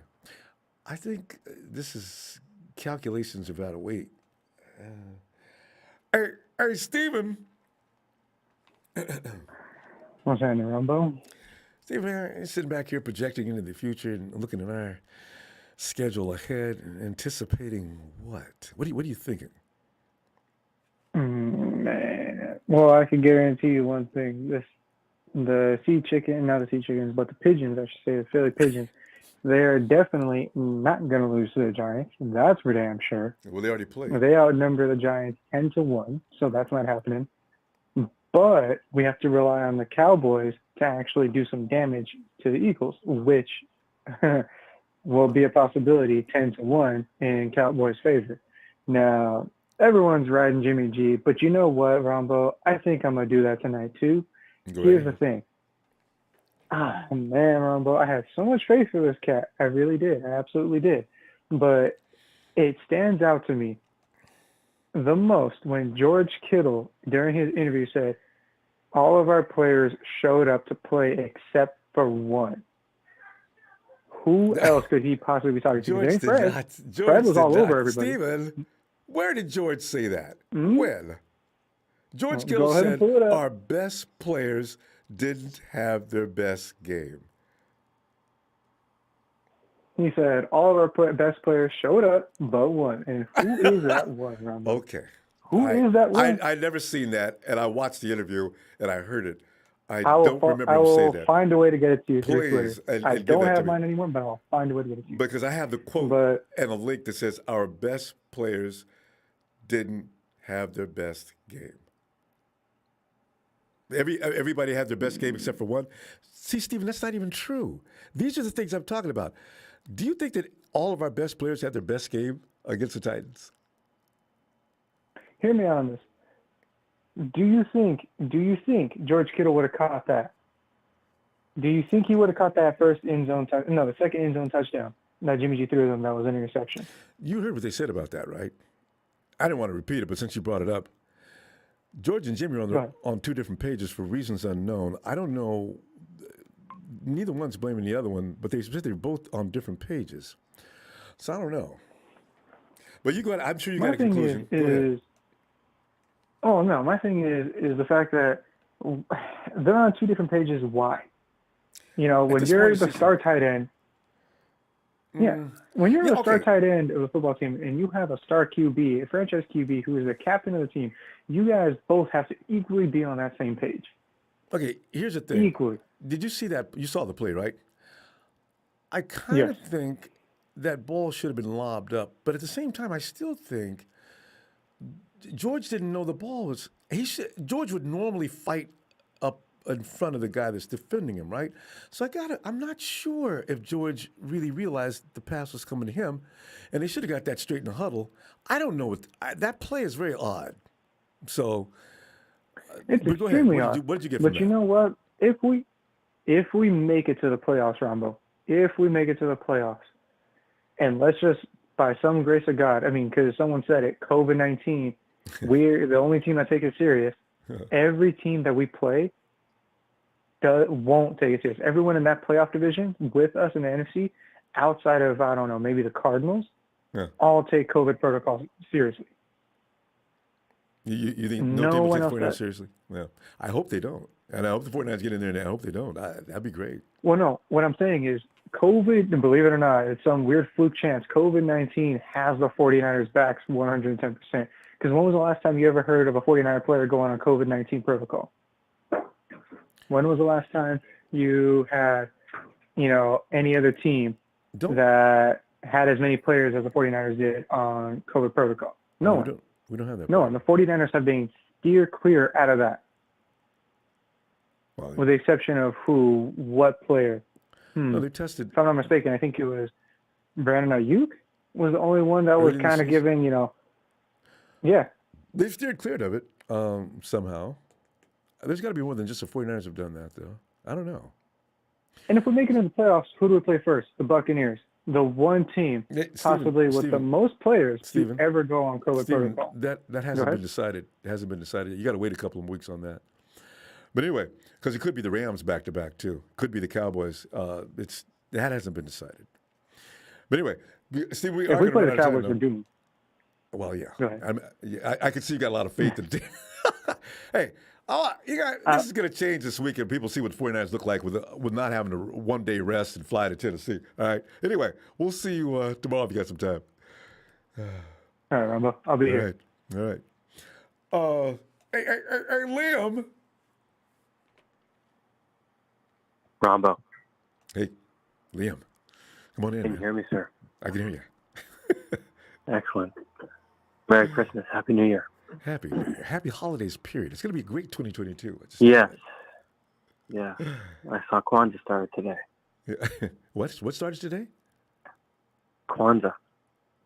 I think this is calculations about a weight. Hey, Steven. What's happening, Ronbo? Steven, I'm sitting back here projecting into the future and looking at our schedule ahead and anticipating what? What are you thinking? Man. Well, I can guarantee you one thing. The sea chickens, but the pigeons, I should say, the Philly pigeons, they're definitely not going to lose to the Giants. That's for damn sure. Well, they already played. They outnumber the Giants 10-1, so that's not happening. But we have to rely on the Cowboys to actually do some damage to the Eagles, which will be a possibility 10-1 in Cowboys' favor. Now, everyone's riding Jimmy G, but you know what, Ronbo? I think I'm going to do that tonight too. Here's the thing. Man, Ronbo, I had so much faith for this cat. I really did. I absolutely did. But it stands out to me the most when George Kittle, during his interview, said, all of our players showed up to play except for one. Who else could he possibly be talking to? Fred was all over everybody. Steven, where did George say that? When? George Go Kittle ahead and said pull it up. our best players didn't have their best game. He said all of our best players showed up but one. And who is that one, Ronbo? Okay. Who is that one? I never seen that, and I watched the interview, and I heard it. I will don't remember I him will saying that. find a way to get it to you through Please, Twitter. and I give don't that to have me. mine anymore, but I'll find a way to get it to you. Because I have the quote and a link that says our best players didn't have their best game. Everybody had their best game except for one. See, Stephen, that's not even true. These are the things I'm talking about. Do you think that all of our best players had their best game against the Titans? Hear me out on this. Do you think George Kittle would have caught that? Do you think he would have caught that first the second end zone touchdown that Jimmy G threw them that was an interception? You heard what they said about that, right? I didn't want to repeat it, but since you brought it up, George and Jimmy are on two different pages for reasons unknown. I don't know. Neither one's blaming the other one, but they said they're both on different pages. So I don't know. But you go ahead. I'm sure you got a conclusion. My thing is the fact that they're on two different pages. Why? When you're the star tight end. When you're the star tight end of a football team and you have a star QB, a franchise QB who is the captain of the team, you guys both have to equally be on that same page. Okay, here's the thing. Equally. Did you see that? You saw the play, right? I kind of think that ball should have been lobbed up, but at the same time, I still think George didn't know the ball was. George would normally fight up in front of the guy that's defending him, right? So I'm not sure if George really realized the pass was coming to him, and they should have got that straight in the huddle. I don't know. That play is very odd. So it's extremely odd. What did you get from that? But you know what? If we make it to the playoffs, Ronbo, if we make it to the playoffs, and let's just, by some grace of God, because someone said it, COVID-19, we're the only team that takes it serious. Every team that we play won't take it serious. Everyone in that playoff division with us in the NFC, outside of, I don't know, maybe the Cardinals, all take COVID protocols seriously. You think no team will take the 49ers seriously? Yeah. I hope they don't. And I hope the 49ers get in there, and I hope they don't. That'd be great. Well, no. What I'm saying is COVID, believe it or not, it's some weird fluke chance. COVID-19 has the 49ers backs 110%. Because when was the last time you ever heard of a 49er player going on a COVID-19 protocol? When was the last time you had, any other team that had as many players as the 49ers did on COVID protocol? No one. We don't have that. No one. The 49ers have been steer clear out of that. Well, with the exception of what player? No, they tested. If I'm not mistaken, I think it was Brandon Ayuk was the only one that was kind of given, They've steered clear of it somehow. There's got to be more than just the 49ers have done that, though. I don't know. And if we make it into the playoffs, who do we play first? The Buccaneers. The one team possibly with the most players to ever go on COVID protocol. That hasn't been decided. It hasn't been decided. You got to wait a couple of weeks on that. But anyway, because it could be the Rams back-to-back, too. Could be the Cowboys. That hasn't been decided. But anyway, Steve, if we play the Cowboys, we're doomed. Well, yeah. I can see you got a lot of faith in Hey, this is going to change this weekend. People see what the 49ers look like with not having a one-day rest and fly to Tennessee. All right? Anyway, we'll see you tomorrow if you got some time. All right, Ronbo. I'll be here. All right. Hey, Liam. Ronbo. Hey, Liam. Come on in. Can you hear me, sir? I can hear you. Excellent. Merry Christmas. Happy New Year. Happy New Year. Happy holidays, period. It's going to be a great 2022. Yes. Yeah. I saw Kwanzaa started today. Yeah. What started today? Kwanzaa.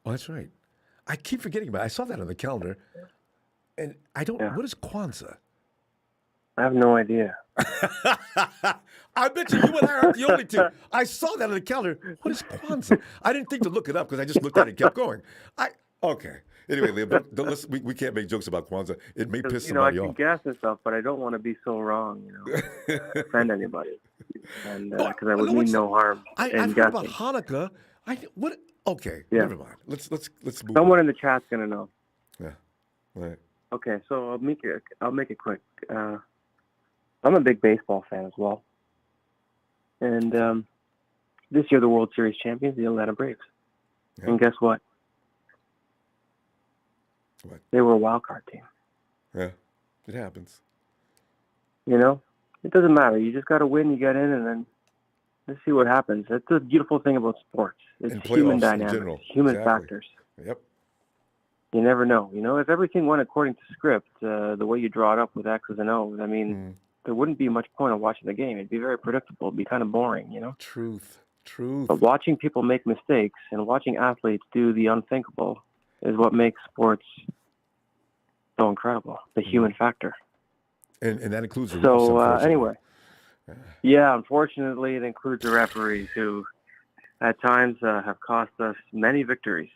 Oh, that's right. I keep forgetting about it. I saw that on the calendar. And I don't... What is Kwanzaa? I have no idea. I bet you and I aren't the only two. I saw that on the calendar. What is Kwanzaa? I didn't think to look it up because I just looked at it and kept going. Okay. Anyway, Liam, we can't make jokes about Kwanzaa. It may piss somebody off. I can guess and stuff, but I don't want to be so wrong, offend anybody. And because I would mean no harm. I've heard about Hanukkah. Okay, never mind. Let's move Someone on. in the chat's going to know. Yeah. All right. Okay, so I'll make it quick. I'm a big baseball fan as well, and this year the World Series champions, the Atlanta Braves. Yeah. And guess what? What? They were a wild card team. Yeah, it happens. You know, it doesn't matter. You just got to win. You get in, and then let's see what happens. That's the beautiful thing about sports. It's human dynamics, human factors. Yep. You never know. You know, if everything went according to script, the way you draw it up with X's and O's, I mean, there wouldn't be much point of watching the game. It'd be very predictable. It'd be kind of boring, you know? Truth. But watching people make mistakes and watching athletes do the unthinkable is what makes sports so incredible, the human factor. And that includes the refs, So, anyway. Yeah, unfortunately, it includes the referees who, at times, have cost us many victories.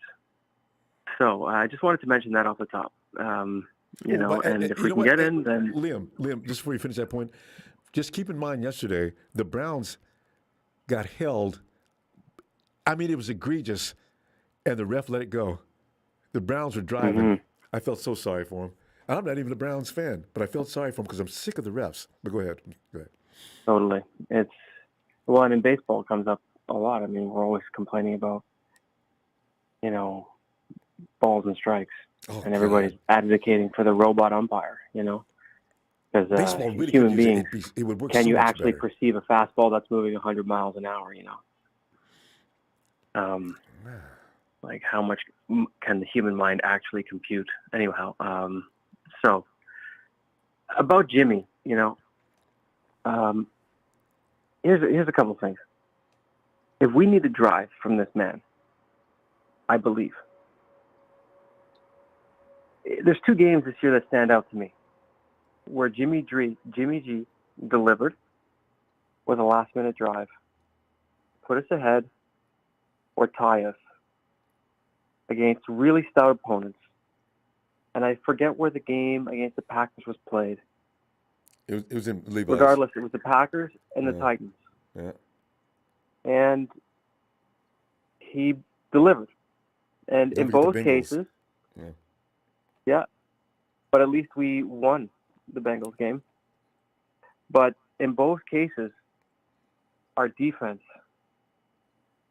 So I just wanted to mention that off the top. You know, and if we can get in, then... Liam, just before you finish that point, just keep in mind yesterday, the Browns got held. I mean, it was egregious, and the ref let it go. The Browns were driving. Mm-hmm. I felt so sorry for him. I'm not even a Browns fan, but I felt sorry for him because I'm sick of the refs. But go ahead. Totally. And in baseball it comes up a lot. I mean, we're always complaining about, you know, balls and strikes. And everybody's advocating for the robot umpire, you know. Because really human beings, it would work can you actually perceive a fastball that's moving 100 miles an hour, you know? Like how much can the human mind actually compute? Anyhow, so about Jimmy, you know, here's a couple of things. If we need a drive from this man, I believe there's two games this year that stand out to me where Jimmy G delivered with a last-minute drive, put us ahead, or tie us against really stout opponents. And I forget where the game against the Packers was played. It was in Levi's. Regardless, it was the Packers and the Titans. Yeah. And he delivered. And in both cases, but at least we won the Bengals game. But in both cases, our defense,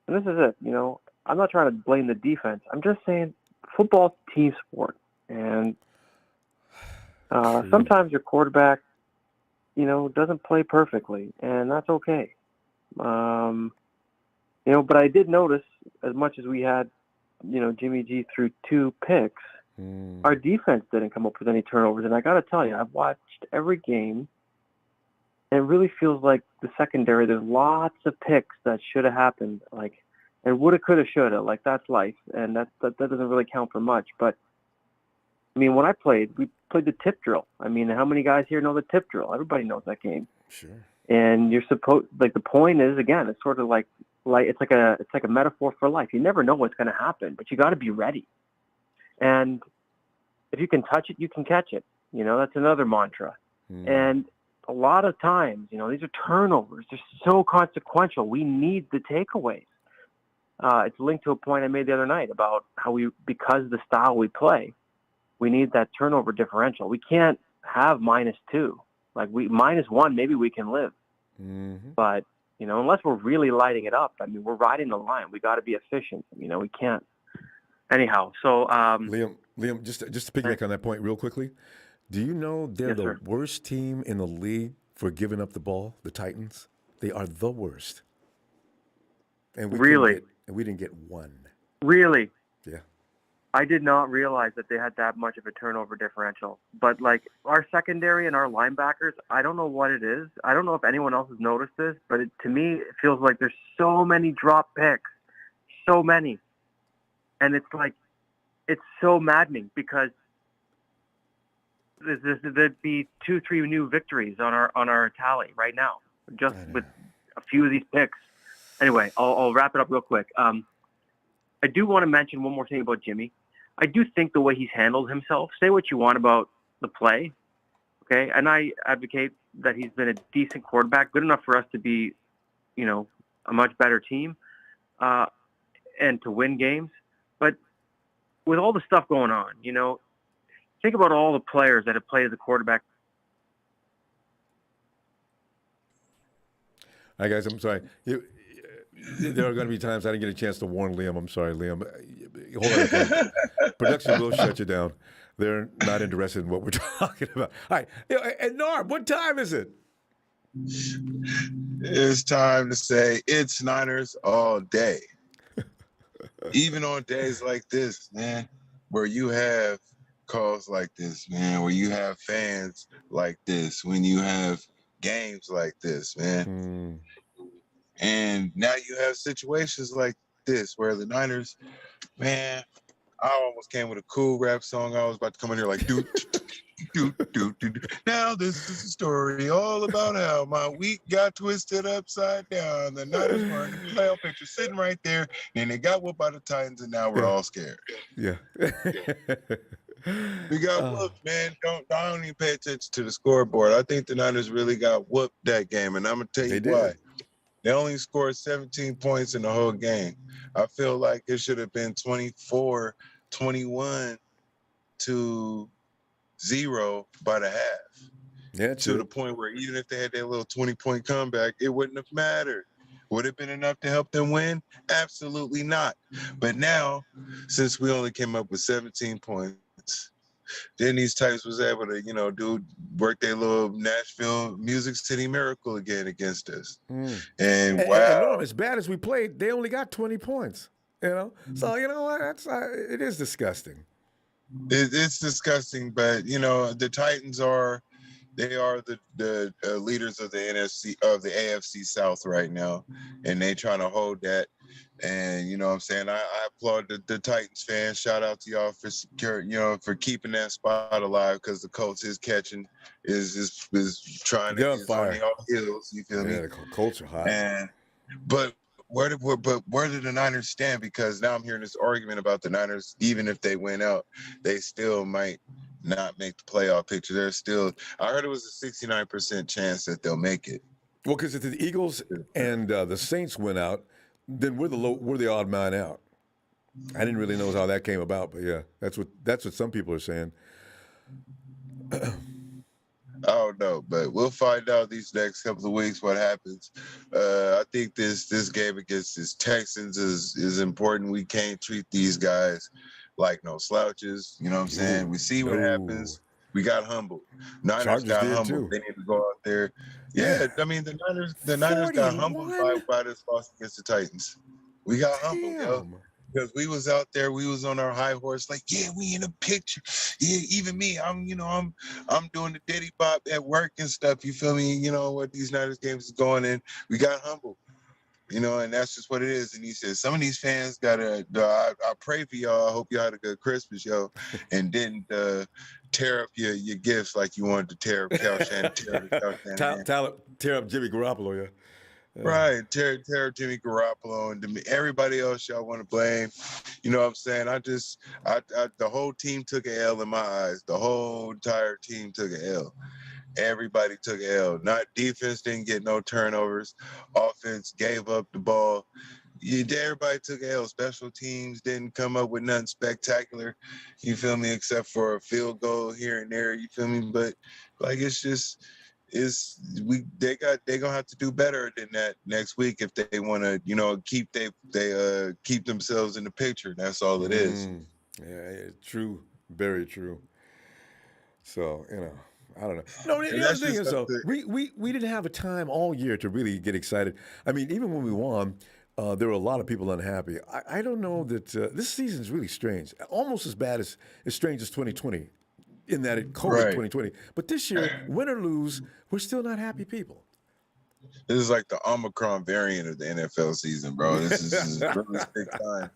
and this is it, you know, I'm not trying to blame the defense. I'm just saying football's a team sport. And sometimes your quarterback, you know, doesn't play perfectly, and that's okay. You know, but I did notice, as much as we had, you know, Jimmy G threw 2 picks, our defense didn't come up with any turnovers. And I got to tell you, I've watched every game, and it really feels like the secondary, there's lots of picks that should have happened, like, and woulda, coulda, shoulda, like that's life, and that doesn't really count for much. But I mean, when we played the tip drill. I mean, how many guys here know the tip drill? Everybody knows that game. Sure. And you're supposed, like, the point is, again, it's sort of like it's like a metaphor for life. You never know what's going to happen, but you got to be ready. And if you can touch it, you can catch it. You know, that's another mantra. And a lot of times, you know, these are turnovers. They're so consequential. We need the takeaways. It's linked to a point I made the other night about how because of the style we play, we need that turnover differential. We can't have -2. Like -1, maybe we can live. But, you know, unless we're really lighting it up, I mean, we're riding the line. We got to be efficient. You know, we can't. Anyhow, so Liam, just to piggyback on that point real quickly, do you know they're the worst team in the league for giving up the ball? The Titans, they are the worst. And we didn't get one. Really? Yeah. I did not realize that they had that much of a turnover differential. But, like, our secondary and our linebackers, I don't know what it is. I don't know if anyone else has noticed this, but to me, it feels like there's so many drop picks. So many. And it's like, it's so maddening because there'd be 2-3 new victories on our tally right now, just with a few of these picks. Anyway, I'll wrap it up real quick. I do want to mention one more thing about Jimmy. I do think the way he's handled himself, say what you want about the play, okay? And I advocate that he's been a decent quarterback, good enough for us to be, you know, a much better team and to win games. But with all the stuff going on, you know, think about all the players that have played as a quarterback. All right, guys, I'm sorry. There are going to be times I didn't get a chance to warn Liam. I'm sorry, Liam. Hold on a second. Production will shut you down. They're not interested in what we're talking about. All right. And Narb, what time is it? It's time to say it's Niners all day. Even on days like this, man, where you have calls like this, man, where you have fans like this, when you have games like this, man. And now you have situations like this where the Niners, man, I almost came with a cool rap song. I was about to come in here like, dude. Now this is a story all about how my week got twisted upside down. The Niners were in the playoff picture sitting right there, and they got whooped by the Titans, and now we're all scared. Yeah. We got whooped, man. I don't even pay attention to the scoreboard. I think the Niners really got whooped that game, and I'm going to tell you why. They only scored 17 points in the whole game. I feel like it should have been 24-21 to 0 by the half. Yeah, to the point where even if they had their little 20-point comeback, it wouldn't have mattered. Would it have been enough to help them win? Absolutely not. But now, since we only came up with 17 points, then these types was able to, work their little Nashville Music City miracle again against us. And wow. And Norm, as bad as we played, they only got 20 points. So you know what? It is disgusting. It's disgusting, but the Titans are the leaders of the AFC South right now, and they trying to hold that. And you know what I'm saying, I applaud the Titans fans. Shout out to y'all for for keeping that spot alive, because the Colts is trying to get on the heels. You feel me? Yeah, the Colts are hot. But where did the Niners stand? Because now I'm hearing this argument about the Niners, even if they win out, they still might not make the playoff picture. I heard it was a 69% chance that they'll make it. Well, because if the Eagles and the Saints win out, then we're the odd man out. I didn't really know how that came about, but yeah, that's what some people are saying. I don't know, but we'll find out these next couple of weeks what happens. I think this game against this Texans is important. We can't treat these guys like no slouches. You know what I'm saying? We see what happens. We got humbled. Niners got humbled. They need to go out there. Yeah, I mean the Niners got humbled by this loss against the Titans. We got humbled, yo. Because we was out there, we was on our high horse, like, yeah, we in a picture. Yeah, even me, I'm doing the Diddy Bop at work and stuff. You feel me? You know what these Niners games is going in. We got humbled, and that's just what it is. And he says some of these fans I pray for y'all. I hope y'all had a good Christmas, yo, and didn't tear up your gifts like you wanted to tear up Cal Shanahan. Tear up Jimmy Garoppolo, yeah. Right, tear Jimmy Garoppolo and everybody else y'all want to blame. You know what I'm saying? The whole team took an L in my eyes. The whole entire team took an L. Everybody took an L. Not defense didn't get no turnovers. Offense gave up the ball. Everybody took an L. Special teams didn't come up with nothing spectacular. You feel me? Except for a field goal here and there. You feel me? But it's just. They gonna have to do better than that next week if they want to keep themselves in the picture. That's all it is. Yeah, true, very true. So I don't know. No, the other thing is though, we didn't have a time all year to really get excited. I mean, even when we won, there were a lot of people unhappy. I don't know that this season is really strange, almost as bad as strange as 2020. In that it COVID 2020. But this year, win or lose, we're still not happy people. This is like the Omicron variant of the NFL season, bro. This is really big time.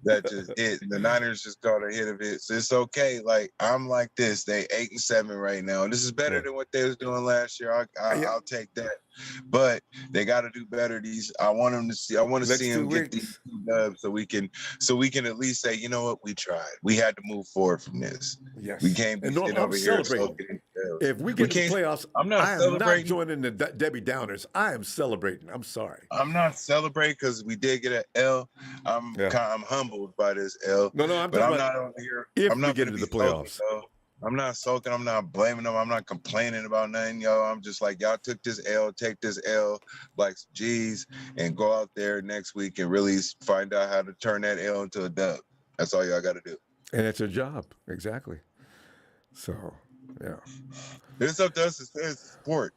That just it. The Niners just got a hit of it. So it's okay. Like, I'm like this. They 8-7 right now. This is better than what they was doing last year. I'll take that. But they got to do better. I want to see them get these dubs so we can at least say, you know what, we tried. We had to move forward from this. Yes. We can't be sitting over here. If we get to the playoffs, I am not joining the Debbie Downers. I am celebrating. I'm sorry. I'm not celebrating because we did get an L. I'm humbled by this L. No, I'm not over here. If we get into the playoffs. I'm not sulking. I'm not blaming them. I'm not complaining about nothing, yo. I'm just like, y'all took this L, take this L like some G's, and go out there next week and really find out how to turn that L into a dub. That's all y'all got to do. And it's your job. Exactly. So, yeah. It's up to us to support.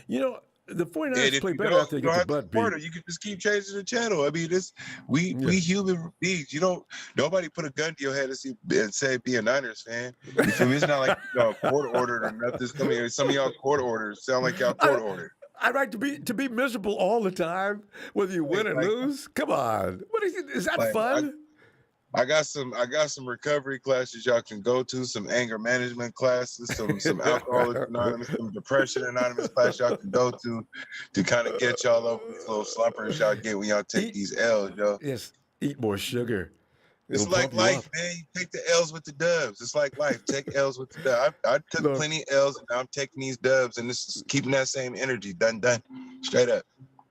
You know, the 49ers play better after they get the butt beat. You can just keep changing the channel. I mean, we human beings. Nobody put a gun to your head and say be a Niners fan. You feel me? It's not like y'all court ordered or nothing. Some of y'all court orders sound like y'all court ordered. I like to be miserable all the time, whether you win or lose. Come on, is that fun? I got some recovery classes y'all can go to, some anger management classes, some Alcoholics Anonymous, some Depression Anonymous class y'all can go to kind of get y'all over these little slumpers y'all get when y'all take these L's, yo. Yes, eat more sugar. It's like life, man. You take the L's with the dubs. It's like life. Take L's with the dubs. I took plenty of L's, and now I'm taking these dubs, and this is keeping that same energy. Done. Straight up.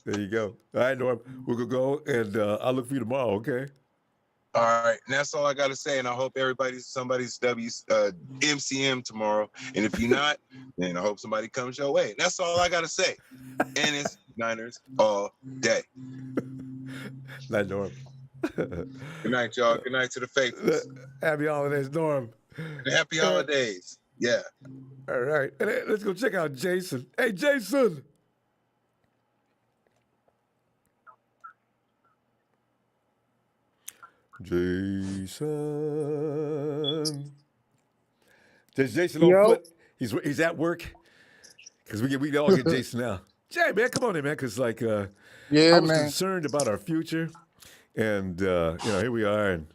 There you go. All right, Norm. We're going to go, and I'll look for you tomorrow, okay? All right, and that's all I got to say, and I hope somebody's MCM tomorrow, and if you're not, then I hope somebody comes your way. And that's all I got to say, and it's Niners all day. Night, Norm. Good night, y'all. Good night to the faithfuls. Happy holidays, Norm. Happy holidays. Yeah. All right, and let's go check out Jason. Hey, Jason. There's Jason on foot. He's at work because we all get Jason now. Jay, man, come on in, man, because I was concerned about our future, and here we are, and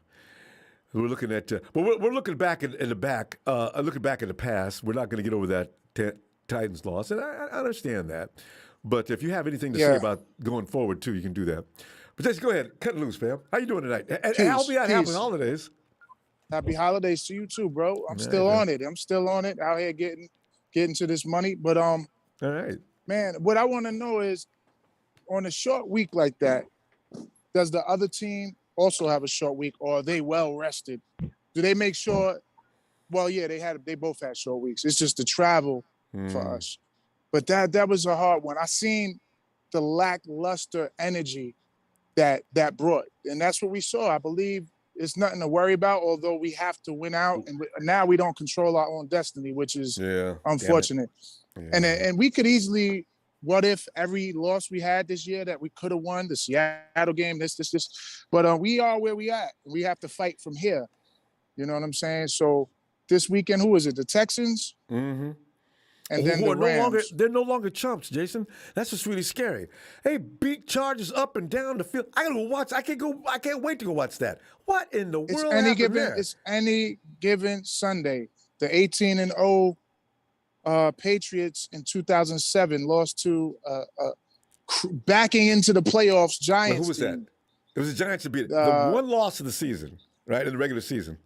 we're looking at. But we're looking back in the back, looking back in the past. We're not going to get over that Titans loss, and I understand that. But if you have anything to say about going forward too, you can do that. But Jason, go ahead. Cut it loose, fam. How you doing tonight? Happy holidays. Happy holidays to you too, bro. I'm still on it. Out here getting to this money. But all right. Man, what I want to know is on a short week like that, does the other team also have a short week, or are they well rested? Do they make sure? Well, yeah, they both had short weeks. It's just the travel for us. But that was a hard one. I seen the lackluster energy that brought. And that's what we saw. I believe it's nothing to worry about, although we have to win out. And now we don't control our own destiny, which is unfortunate. Yeah. And we could easily, what if every loss we had this year that we could have won, the Seattle game, this. But we are where we at. We have to fight from here. You know what I'm saying? So this weekend, who is it? The Texans? Mm-hmm. And then the Rams. They're no longer chumps, Jason. That's what's really scary. Hey, beat Chargers up and down the field. I gotta go watch. I can't wait to go watch that. What in the world happened there? It's any given Sunday. The 18-0 Patriots in 2007 lost to backing into the playoffs Giants. Who was team. That? It was the Giants that beat it. The one loss of the season. Right, in the regular season.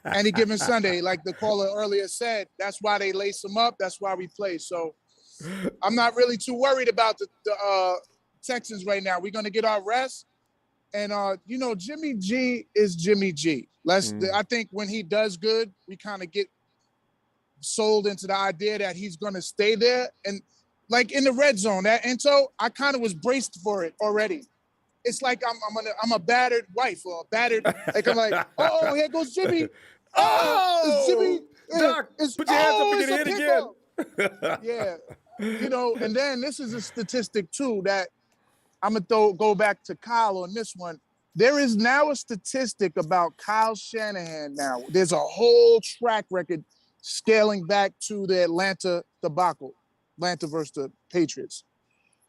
Any given Sunday, like the caller earlier said, that's why they lace them up. That's why we play. So I'm not really too worried about the Texans right now. We're going to get our rest. And, Jimmy G is Jimmy G. I think when he does good, we kind of get sold into the idea that he's going to stay there. And like in the red zone, that Ento, I kind of was braced for it already. It's like I'm a battered wife or a battered, like I'm like, oh, here goes Jimmy. It's Jimmy. Doc, put your hands up and get hit again. Yeah. And then this is a statistic too that I'm going to go back to Kyle on this one. There is now a statistic about Kyle Shanahan now. There's a whole track record scaling back to the Atlanta debacle, Atlanta versus the Patriots.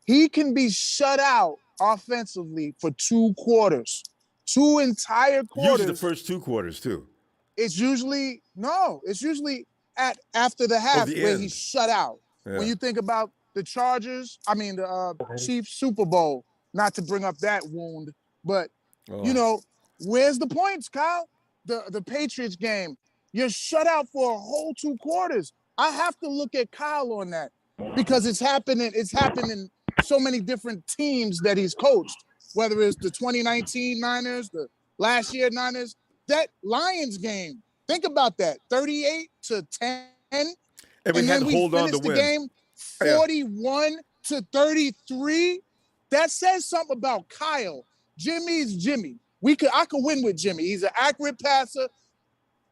He can be shut out offensively for 2 quarters, 2 entire quarters. Usually the first 2 quarters too. It's usually after the half where he's shut out. Yeah. When you think about the the Chiefs Super Bowl, not to bring up that wound, but where's the points, Kyle? The Patriots game, you're shut out for a whole 2 quarters. I have to look at Kyle on that because it's happening so many different teams that he's coached, whether it's the 2019 Niners, the last year Niners, that Lions game. Think about that, 38-0 to 10, and we had then to we hold on to finished the win. game 41 to 33. That says something about Kyle. Jimmy's Jimmy. I could win with Jimmy. He's an accurate passer.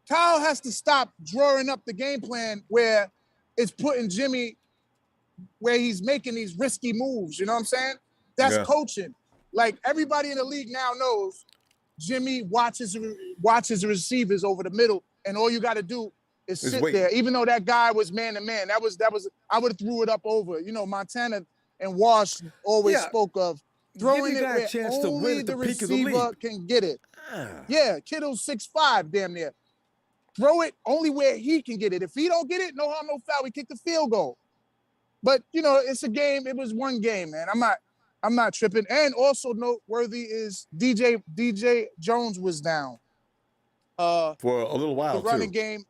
Kyle has to stop drawing up the game plan where it's putting Jimmy where he's making these risky moves. You know what I'm saying? That's coaching. Like everybody in the league now knows Jimmy watches the receivers over the middle, and all you got to do is sit there. Even though that guy was man to man, that was I would have threw it up over. You know, Montana and Wash always spoke of throwing it where only the receiver can get it. Yeah, Kittle's 6'5", damn near. Throw it only where he can get it. If he don't get it, no harm, no foul. We kick the field goal. But you know, it's a game. It was one game, man. I'm not tripping. And also noteworthy is DJ Jones was down for a little while. The running game,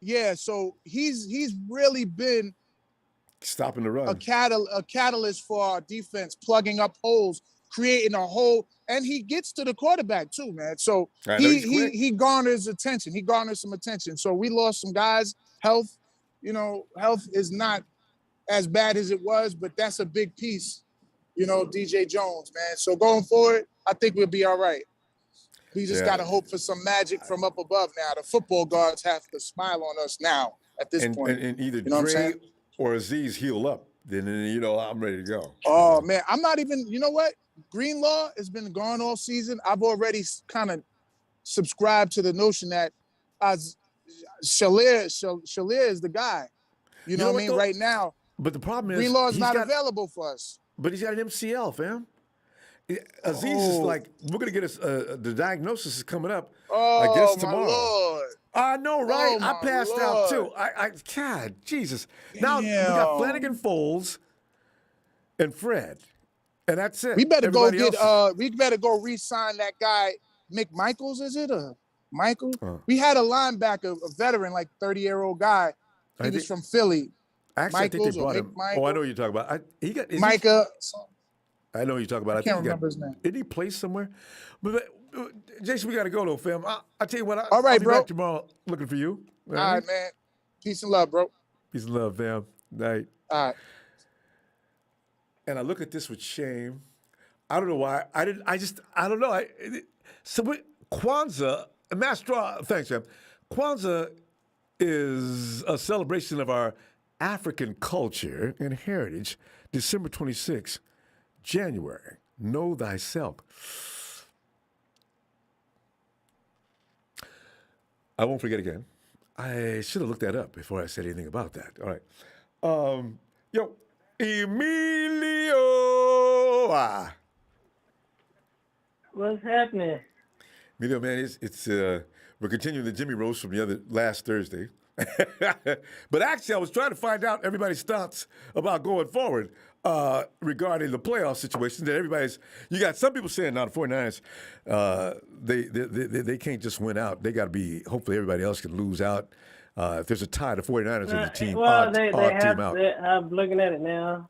yeah. So he's really been stopping the run, a catalyst for our defense, plugging up holes, creating a hole, and he gets to the quarterback too, man. So he garners attention. He garners some attention. So we lost some guys. Health is not as bad as it was, but that's a big piece. You know, DJ Jones, man. So going forward, I think we'll be all right. We just got to hope for some magic from up above now. The football guards have to smile on us now at this point. And either Dre or Aziz heal up, then I'm ready to go. Oh, man. I'm not even, you know what? Greenlaw has been gone all season. I've already kind of subscribed to the notion that Shalir is the guy. You know what I mean? Right now. But the problem is Greenlaw is not available for us. But he's got an MCL, fam. Aziz is like, we're going to get the diagnosis is coming up, I guess, tomorrow. Lord. I know, right? I passed out, too. God, Jesus. Now, we got Flanagan, Foles, and Fred. And that's it. We better we better go re-sign that guy, McMichaels, is it? Michael? We had a linebacker, a veteran, like 30-year-old guy. He was from Philly. Actually, I think they brought him. Oh, I know what you're talking about. Micah. I know what you're talking about. I can't remember his name. Did he play somewhere? But Jason, we got to go, though, fam. I'll tell you what. All right, I'll be bro. back tomorrow looking for you. All right, man. Peace and love, bro. Peace and love, fam. Night. All right. And I look at this with shame. I don't know why. I don't know. Kwanzaa, thanks, fam. Kwanzaa is a celebration of our African culture and heritage. December 26th, January. Know thyself. I won't forget again. I should have looked that up before I said anything about that. All right. Emilio. What's happening? Emilio, man, it's we're continuing the Jimmy roast from last Thursday. But actually, I was trying to find out everybody's thoughts about going forward regarding the playoff situation. That you got some people saying now the 49ers, they can't just win out. They got to be, hopefully everybody else can lose out. If there's a tie, the 49ers are the team. Well, they have team out. I'm looking at it now.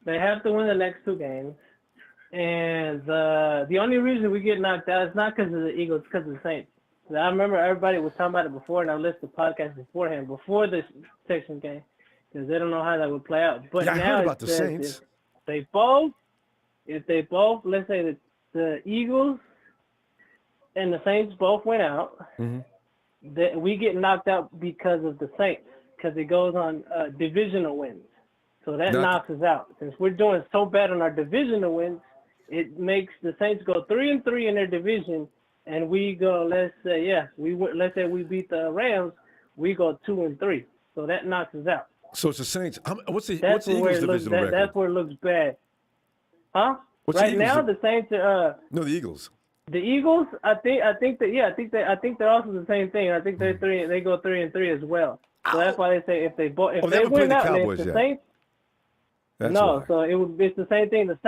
They have to win the next two games. And the only reason we get knocked out is not because of the Eagles, it's because of the Saints. I remember everybody was talking about it before, and I listened to podcasts beforehand, before the Texans game, because they don't know how that would play out. But I now heard about the Saints. If they both, let's say that the Eagles and the Saints both went out, that we get knocked out because of the Saints, because it goes on divisional wins. So that knocks us out. Since we're doing so bad on our divisional wins, it makes the Saints go 3-3 in their division. And we go, let's say we beat the Rams, we go 2-3. So that knocks us out. So it's the Saints. What's the Eagles divisional record? That's where it looks bad. Huh? Right now the Saints are no, the Eagles. The Eagles, I think they're also the same thing. I think they go 3-3 as well. So that's why they say if they win out against the Saints. So it's the same thing. The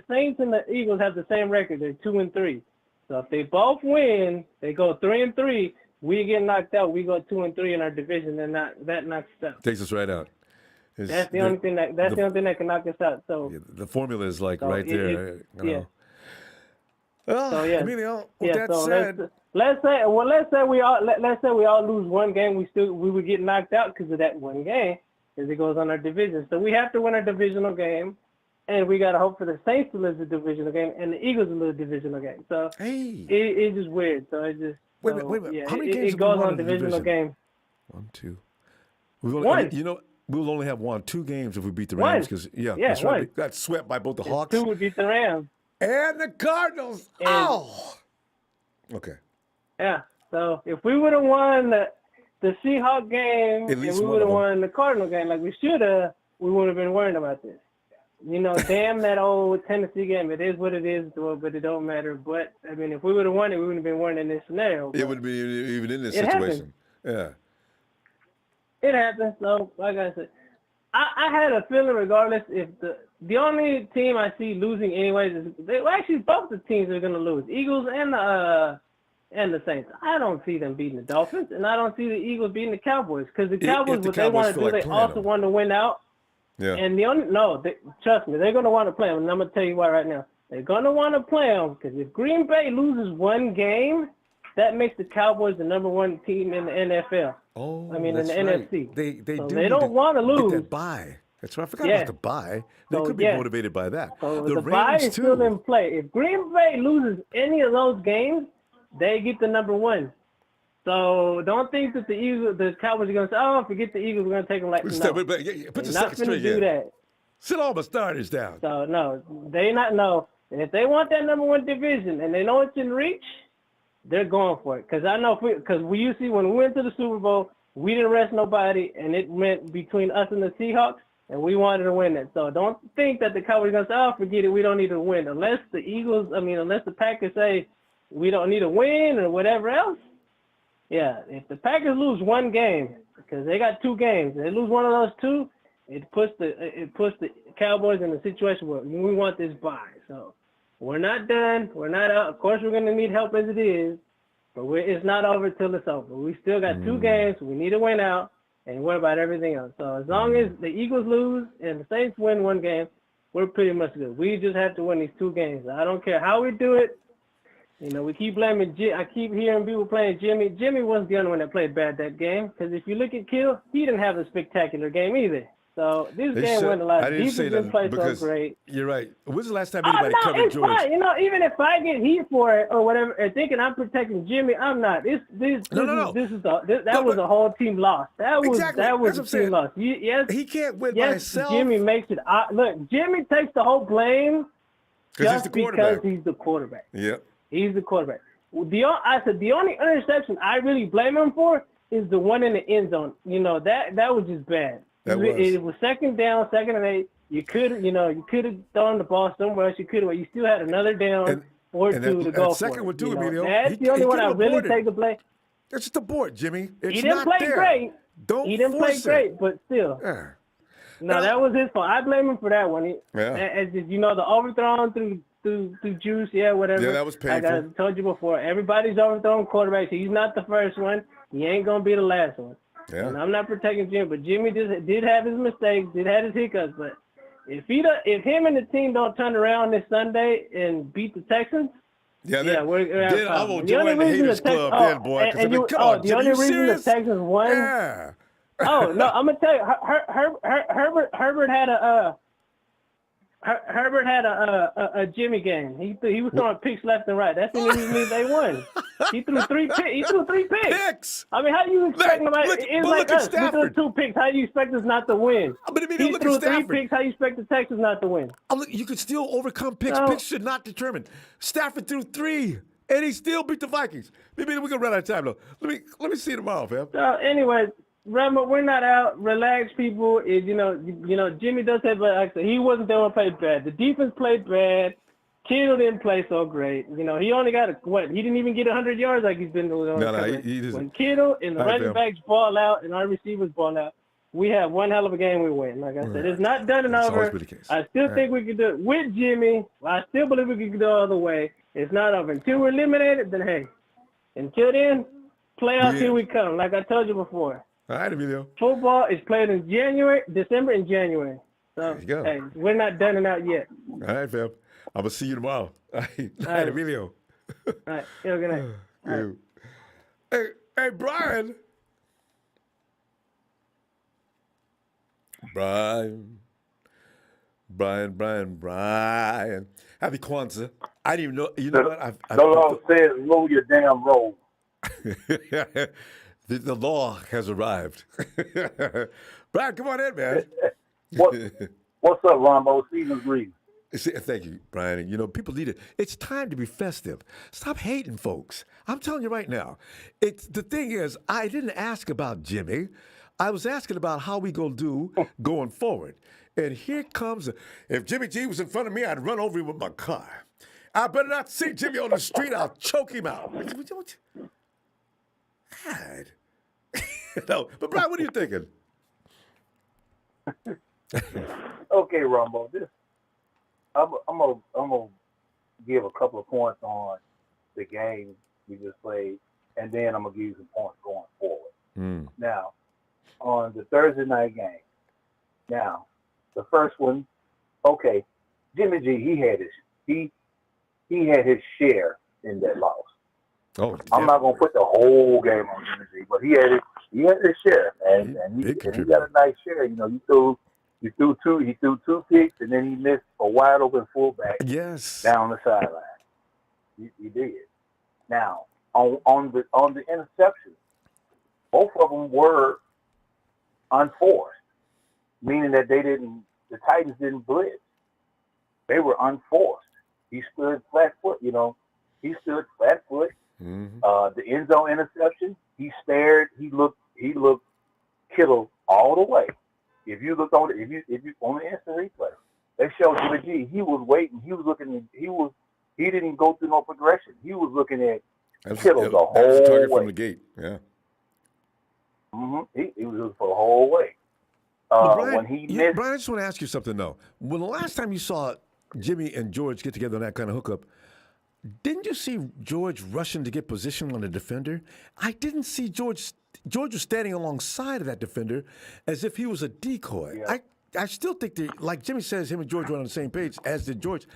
Saints and the Eagles have the same record. They're 2-3. So if they both win, they go 3-3. We get knocked out. We go 2-3 in our division, and that knocks us out. Takes us right out. That's the only thing that can knock us out. So the formula is like right there. Yeah. Well, so, yeah. Emilio, with that said, let's say we all lose one game, we would get knocked out because of that one game, because it goes on our division. So we have to win a divisional game, and we got to hope for the Saints to lose the divisional game and the Eagles to lose the divisional game. So it's just weird. So it just wait a minute. Yeah, How many games it goes on divisional division? game. 1, 2. We'll only have won 2 games if we beat the Rams because that's right. We got swept by both the Hawks. 2 would beat the Rams and the Cardinals. Okay. Yeah. So if we would have won the Seahawks game and we would have won the Cardinal game like we should have, we would have been worrying about this. Damn that old Tennessee game. It is what it is, but it don't matter. But I mean, if we would have won it, we wouldn't have been worrying in this scenario. It would be even in this situation. Happened. It happens. So, like I said, I had a feeling regardless if the only team I see losing anyways is actually both the teams are going to lose, Eagles and the Saints. I don't see them beating the Dolphins, and I don't see the Eagles beating the Cowboys because the Cowboys, what they want to do, they also want to win out. Yeah. And trust me, they're going to want to play them, and I'm going to tell you why right now. They're going to want to play them because if Green Bay loses one game, that makes the Cowboys the number 1 team in the NFL. Oh, I mean, in the right. NFC. They don't want to lose. Get that bye. That's right. I forgot about the bye. They could be motivated by that. So the bye is still in play. If Green Bay loses any of those games, they get the number 1. So don't think that the Cowboys are going to say, "Oh, forget the Eagles. We're going to take them like Put the second straight do that. Sit all my starters down. So no, they not know. And if they want that number 1 division and they know it's in reach, they're going for it. Because I know, because we usually, when we went to the Super Bowl, we didn't rest nobody, and it went between us and the Seahawks, and we wanted to win it. So don't think that the Cowboys are going to say, "Oh, forget it, we don't need to win." Unless the Packers say we don't need to win or whatever else. Yeah, if the Packers lose one game, because they got 2 games, they lose one of those 2, it puts the Cowboys in a situation where we want this bye. So we're not done. We're not out. Of course, we're going to need help as it is, but it's not over till it's over. We still got 2 games. We need to win out, and what about everything else? So as long as the Eagles lose and the Saints win 1 game, we're pretty much good. We just have to win these 2 games. I don't care how we do it. We keep blaming I keep hearing people playing Jimmy. Jimmy wasn't the only one that played bad that game, because if you look at Kittle, he didn't have a spectacular game either. So this game went a lot. Defense didn't play so great. You're right. When's the last time anybody covered George? Fine. Even if I get heat for it or whatever, and thinking I'm protecting Jimmy, I'm not. That was a whole team loss. That was a team loss. Yes, he can't win by himself. Jimmy makes it. Look, Jimmy takes the whole blame just because he's the quarterback. Yep. He's the quarterback. I said the only interception I really blame him for is the one in the end zone. That was just bad. It was 2nd down, 2nd and 8. You could have thrown the ball somewhere else. You still had another down or 2 to go for. Second one too, Emilio. That's the only one I really take the blame. It's just a board, Jimmy. He didn't play great. He didn't play great, but still. Yeah. No, that was his fault. I blame him for that one. The overthrown through juice, whatever. Yeah, that was painful. Like I told you before, everybody's overthrown quarterbacks. He's not the first one. He ain't gonna be the last one. Yeah. And I'm not protecting Jimmy, but Jimmy did have his mistakes, did have his hiccups. But if him and the team don't turn around this Sunday and beat the Texans, we're gonna have I will join the haters club then, boy. The only reason the Texans won. Yeah. Oh no, I'm gonna tell you, Herbert had a Jimmy game. He was throwing picks left and right. That's the reason they won. He threw 3 picks. I mean, how do you expect nobody? It's like us. We threw 2 picks. How do you expect us not to win? He threw 3 picks. How do you expect the Texans not to win? You could still overcome picks. Picks should not determine. Stafford threw 3, and he still beat the Vikings. Maybe we're gonna run out of time though. Let me see you tomorrow, fam. So, anyways. Remember, we're not out. Relax, people. Jimmy does have, but like I said, he wasn't the one who played bad. The defense played bad. Kittle didn't play so great. He only got he didn't even get 100 yards like he's been doing. When Kittle and the running backs ball out and our receivers ball out, we have one hell of a game. We win. Like I said, it's not done and over. I still think we can do it with Jimmy. I still believe we can go the other way. It's not over until we're eliminated. Then hey, until then, playoffs here we come. Like I told you before. All right, Emilio. Football is played in December and January. So, hey, we're not done and out yet. All right, fam. I'm going to see you tomorrow. All right, Emilio. All right. Good night. you. Hey, Brian. Brian. Happy Kwanzaa. I didn't even know. You know what? The law says roll your damn roll. The law has arrived. Brian, come on in, man. What's up, Ronbo? Season's greetings. Thank you, Brian. You know, people need it. It's time to be festive. Stop hating folks. I'm telling you right now. The thing is, I didn't ask about Jimmy. I was asking about how we gonna do going forward. And here comes, if Jimmy G was in front of me, I'd run over him with my car. I better not see Jimmy on the street. I'll choke him out. God. No, but Brian, what are you thinking? Okay, Rumbo. I'm gonna give a couple of points on the game we just played, and then I'm gonna give you some points going forward. Now, on the Thursday night game. Now, the first one, okay, Jimmy G, he had his share in that loss. Oh, I'm not gonna put the whole game on Jimmy G, but he had his share, and he got a nice share. You know, he threw two picks, and then he missed a wide open fullback. Yes. Down the sideline. He did. Now, on the interception, both of them were unforced, meaning that the Titans didn't blitz. They were unforced. He stood flat foot, The end zone interception, he stared. He looked Kittle all the way. If you look on on the instant replay, they showed Jimmy G. He was waiting. He was looking. He didn't go through no progression. He was looking at Kittle the whole way. Target from the gate. Yeah. He was looking for the whole way. Brian, when he missed, Brian, I just want to ask you something though. When the last time you saw Jimmy and George get together on that kind of hookup, didn't you see George rushing to get position on the defender? I didn't see George. George was standing alongside of that defender as if he was a decoy. Yeah. I still think like Jimmy says, him and George were on the same page, as did George.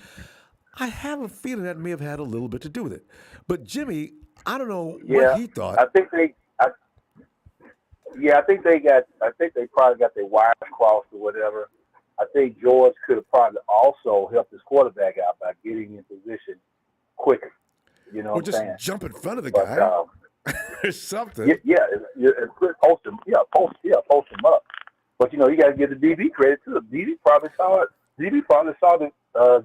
I have a feeling that may have had a little bit to do with it. But Jimmy, I don't know what he thought. I think they probably got their wires crossed or whatever. I think George could have probably also helped his quarterback out by getting in position quicker. You know, or just jump in front of the guy or something. Post him up. But you know, you got to give the DB credit too. The DB probably saw it. DB probably saw the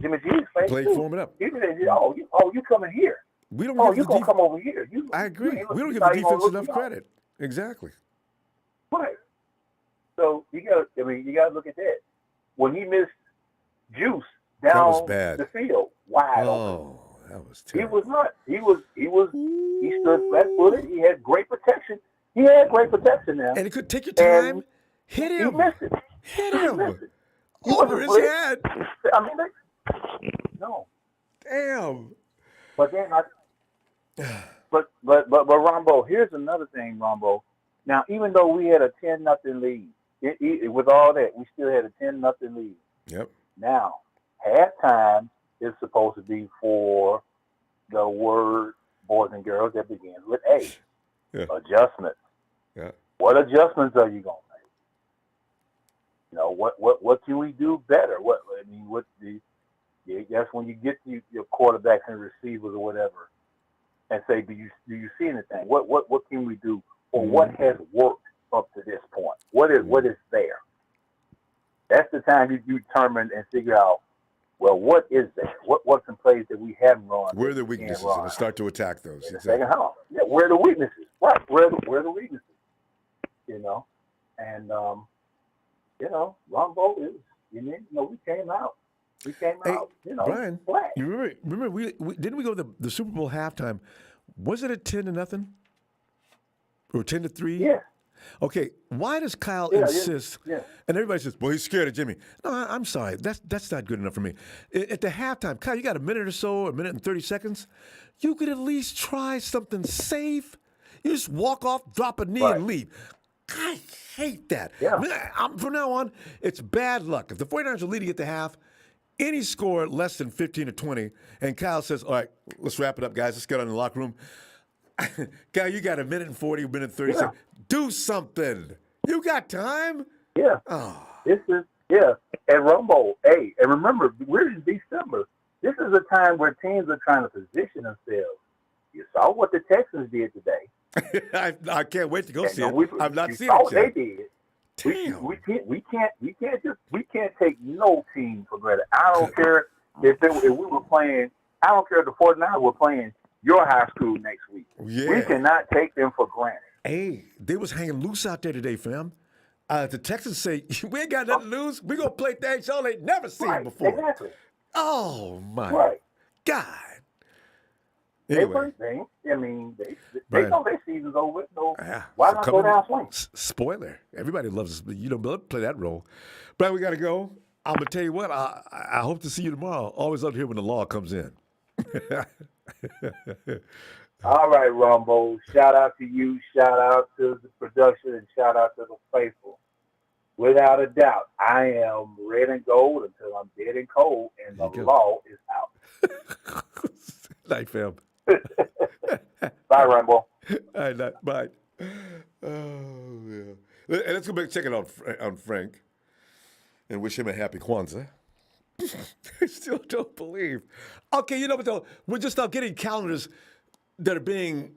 Jimmy G's face play too. Forming up. He said, you coming here? We don't. You gonna come over here? I agree. We don't give the defense enough credit. Exactly. Right. So you got to look at that. When he missed Juice down the field, wide open. That was terrible. He was not. He stood flat-footed. He had great protection. Now. And he could take your time. Hit him. He missed it. Hit him. Over his head. I mean, no. Damn. But then but Ronbo, here's another thing, Ronbo. Now, even though we had a 10-0 lead, with all that, we still had a 10-0 lead. Yep. Now, halftime is supposed to be for the word, boys and girls, that begins with A. Yeah. Adjustments. Yeah. What adjustments are you gonna make? You know, what can we do better? That's when you get to your quarterbacks and receivers or whatever, and say, do you see anything? What can we do, or what has worked up to this point? What is there? That's the time you determine and figure out, well, what is there? What's in place that we haven't run? Where are the weaknesses? And start to attack those. In the second half. Yeah, where are the weaknesses? Right. Where are the weaknesses? You know, and Ronbo is. We came out. Brian, flat. You remember we didn't we go to the Super Bowl halftime? Was it a 10-0 or 10-3? Yeah. Okay, why does Kyle insist? Yeah. And everybody says, "Well, he's scared of Jimmy." No, I'm sorry. That's not good enough for me. At the halftime, Kyle, you got a minute or so, a minute and 30 seconds. You could at least try something safe. You just walk off, drop a knee, and leave. I hate that. Yeah. From now on, it's bad luck. If the 49ers are leading at the half, any score less than 15 or 20, and Kyle says, "All right, let's wrap it up, guys. Let's get on in the locker room." Cal, you got a minute and 40, a minute and 30 seconds. Do something. You got time? Yeah. Oh. This is, yeah. And Ronbo, hey, and remember, we're in December. This is a time where teams are trying to position themselves. You saw what the Texans did today. I can't wait to go see it. I've not seen it yet. They did. We can't take no team for granted. I don't care if we were playing. I don't care if the 49ers were playing your high school next week. Yeah. We cannot take them for granted. Hey, they was hanging loose out there today, fam. The Texans say, we ain't got nothing to lose. We going to play things y'all ain't never seen before. Exactly. Oh, my God. Anyway. I mean, they know their season's over. So why not go down swing? Spoiler. Everybody loves us. You know, play that role. Brian, we got to go. I'm going to tell you what. I hope to see you tomorrow. Always up here when the law comes in. All right, Ronbo. Shout out to you. Shout out to the production, and shout out to the faithful. Without a doubt, I am red and gold until I'm dead and cold, and the law is out. Night, fam. Bye, Ronbo. All right, bye. Oh, yeah. Let's go back and check it on Frank and wish him a happy Kwanzaa. I still don't believe. Okay, you know what, though? We're just now getting calendars that are being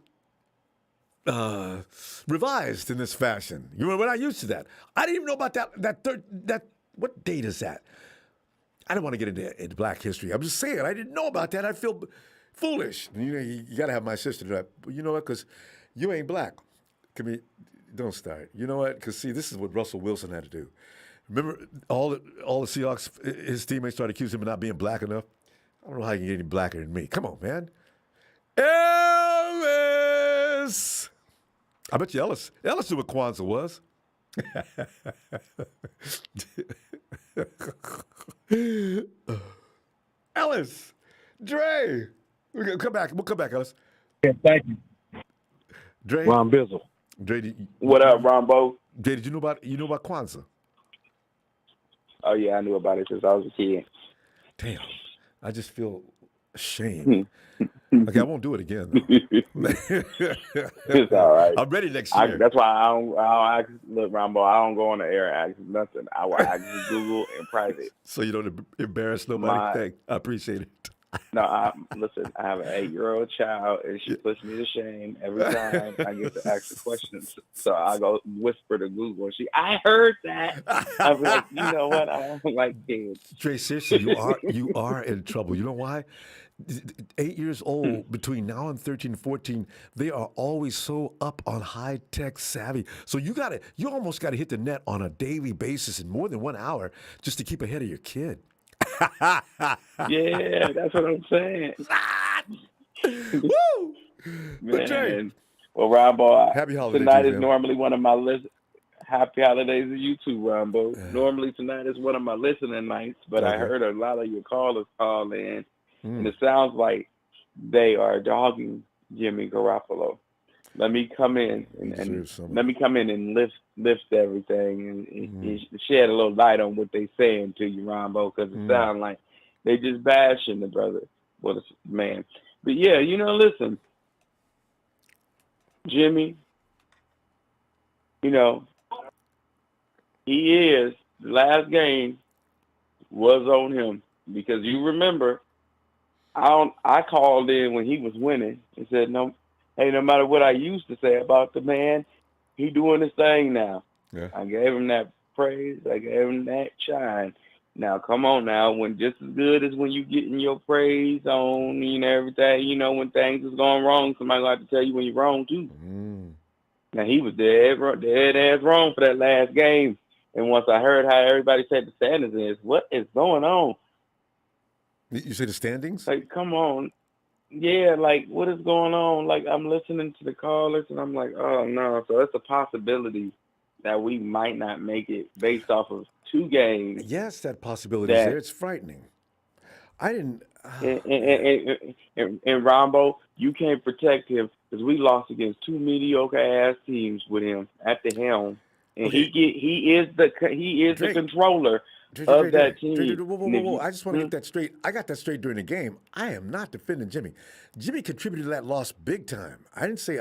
revised in this fashion. You know, we're not used to that. I didn't even know about that. What date is that? I don't want to get into Black history. I'm just saying, I didn't know about that. I feel foolish. You got to have my sister do that. You know what? Because you ain't black. Don't start. You know what? Because, see, this is what Russell Wilson had to do. Remember, all the Seahawks, his teammates started accusing him of not being black enough? I don't know how you can get any blacker than me. Come on, man. Ellis! I bet you Ellis knew what Kwanzaa was. Ellis! Dre! We'll come back, Ellis. Yeah, thank you. Dre? Ron Bizzle. Dre, What up, Ronbo? Dre, did you know about Kwanzaa? Oh, yeah, I knew about it since I was a kid. Damn. I just feel ashamed. Okay, I won't do it again, though. It's all right. I'm ready next year. That's why I don't ask, look, Ronbo, I don't go on the air and ask nothing. I will ask Google in private. So you don't embarrass nobody? I appreciate it. No, listen, I have an 8-year-old child, and she puts me to shame every time I get to ask the questions. So I go whisper to Google, and I heard that. I'm like, you know what? I don't like kids. Dre, seriously, you are in trouble. You know why? 8 years old, between now and 13, 14, they are always so up on high-tech savvy. So you almost got to hit the net on a daily basis in more than 1 hour just to keep ahead of your kid. Yeah, that's what I'm saying. Woo! Man. Well, Ronbo, happy holidays tonight is normally one of my list. Happy holidays to you too, Ronbo. Normally tonight is one of my listening nights, but I heard a lot of your callers call in, and it sounds like they are dogging Jimmy Garoppolo. Let me come in and lift everything and shed a little light on what they saying to you, Ronbo, because it sounds like they just bashing the brother. Well, man. But yeah, listen, Jimmy, the last game was on him, because you remember, I called in when he was winning and said, no matter what I used to say about the man, he doing his thing now. Yeah. I gave him that praise. I gave him that shine. Now, come on now, when just as good as when you getting your praise on, everything, when things is going wrong, somebody going to have to tell you when you're wrong, too. Now, he was dead ass wrong for that last game. And once I heard how everybody said the standings is, what is going on? You say the standings? Like, come on. Yeah, like, what is going on? Like, I'm listening to the callers, and I'm like, oh, no. So it's a possibility that we might not make it based off of 2 games. Yes, that possibility is there. It's frightening. I didn't... And Ronbo, you can't protect him because we lost against 2 mediocre-ass teams with him at the helm. and he is the controller of that team. Whoa. I just want to get that straight. I got that straight during the game. I am not defending Jimmy. Jimmy contributed to that loss big time. I didn't say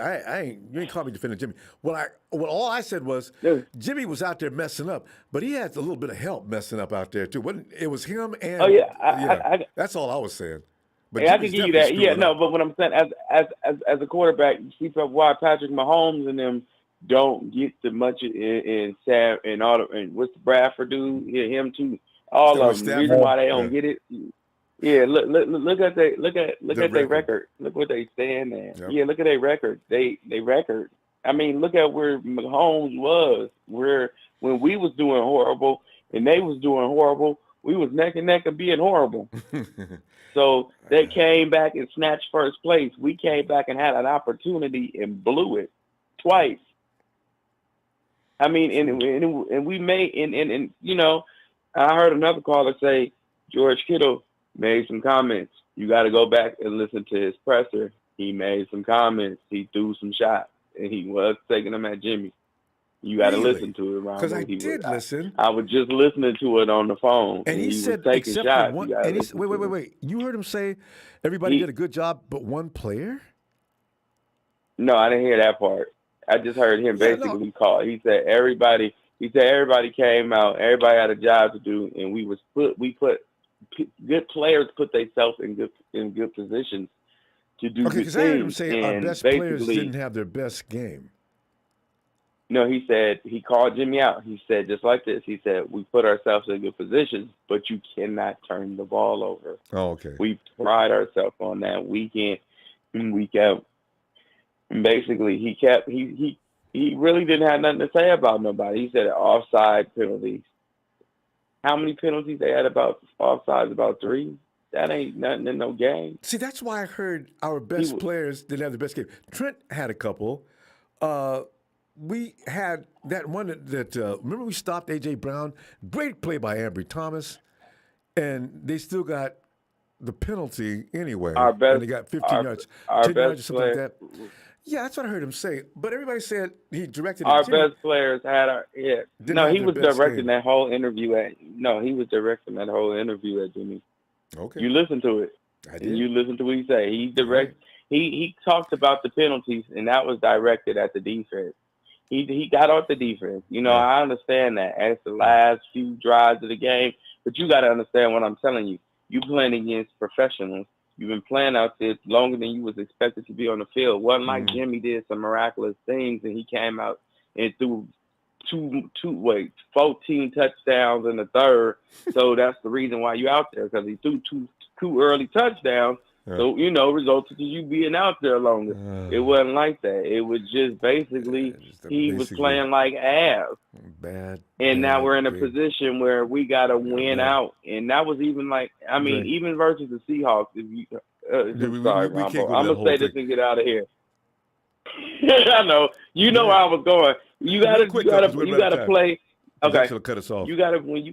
you ain't call me defending Jimmy. All I said was Jimmy was out there messing up, but he had a little bit of help messing up out there too. It was him and that's all I was saying. But I can give you that. Yeah, no, but what I'm saying as a quarterback, you see why Patrick Mahomes and them don't get the much in Sam and all and what's Bradford do? Yeah, him too. All of them. The reason why they don't get it. Yeah, look at their record. Look what they stand there. Yep. Yeah, look at their record. They record. I mean, look at where Mahomes was. When we was doing horrible and they was doing horrible, we was neck and neck of being horrible. So they came back and snatched first place. We came back and had an opportunity and blew it twice. I mean, and we made and you know, I heard another caller say George Kittle made some comments. You got to go back and listen to his presser. He made some comments. He threw some shots, and he was taking them at Jimmy. You got to listen to it, Ron. Because I did listen. I was just listening to it on the phone, and he said, was taking shots. Wait. You heard him say everybody did a good job, but one player. No, I didn't hear that part. I just heard him basically call. He said everybody came out. Everybody had a job to do, and we put good players put themselves in good positions to do good things. Because I heard him say our best players didn't have their best game. No, he said he called Jimmy out. He said just like this. He said we put ourselves in good positions, but you cannot turn the ball over. Oh, okay. We pride ourselves on that week in and week out. And basically, he really didn't have nothing to say about nobody. He said offside penalties. How many penalties they had about offsides? About 3. That ain't nothing in no game. See, that's why I heard our best players didn't have the best game. Trent had a couple. We had that one that remember we stopped A.J. Brown? Great play by Ambry Thomas. And they still got the penalty anyway. Our best, and they got 15 yards. Our 10 best yards or something like that. Yeah, that's what I heard him say. But everybody said he directed our best players had our No, he was directing that whole interview at he was directing that whole interview at Jimmy. Okay. You listen to it. I did. You listen to what he said. He talked about the penalties, and that was directed at the defense. He got off the defense. You know, I understand that. As the last few drives of the game, but you got to understand what I'm telling you. You playing against professionals. You've been playing out there longer than you was expected to be on the field. Wasn't like Jimmy did some miraculous things, and he came out and threw 14 touchdowns in the third. So that's the reason why you out there, because he threw two early touchdowns. Yeah. So, resulted to you being out there longer. It wasn't like that. It was just basically he was playing like ass. And now we're in a position where we got to win out. And that was even even versus the Seahawks. If you, sorry, Ronbo. I'm going to say this and get out of here. I know. You know where I was going. You got to play. Okay. Cut us off. You got to when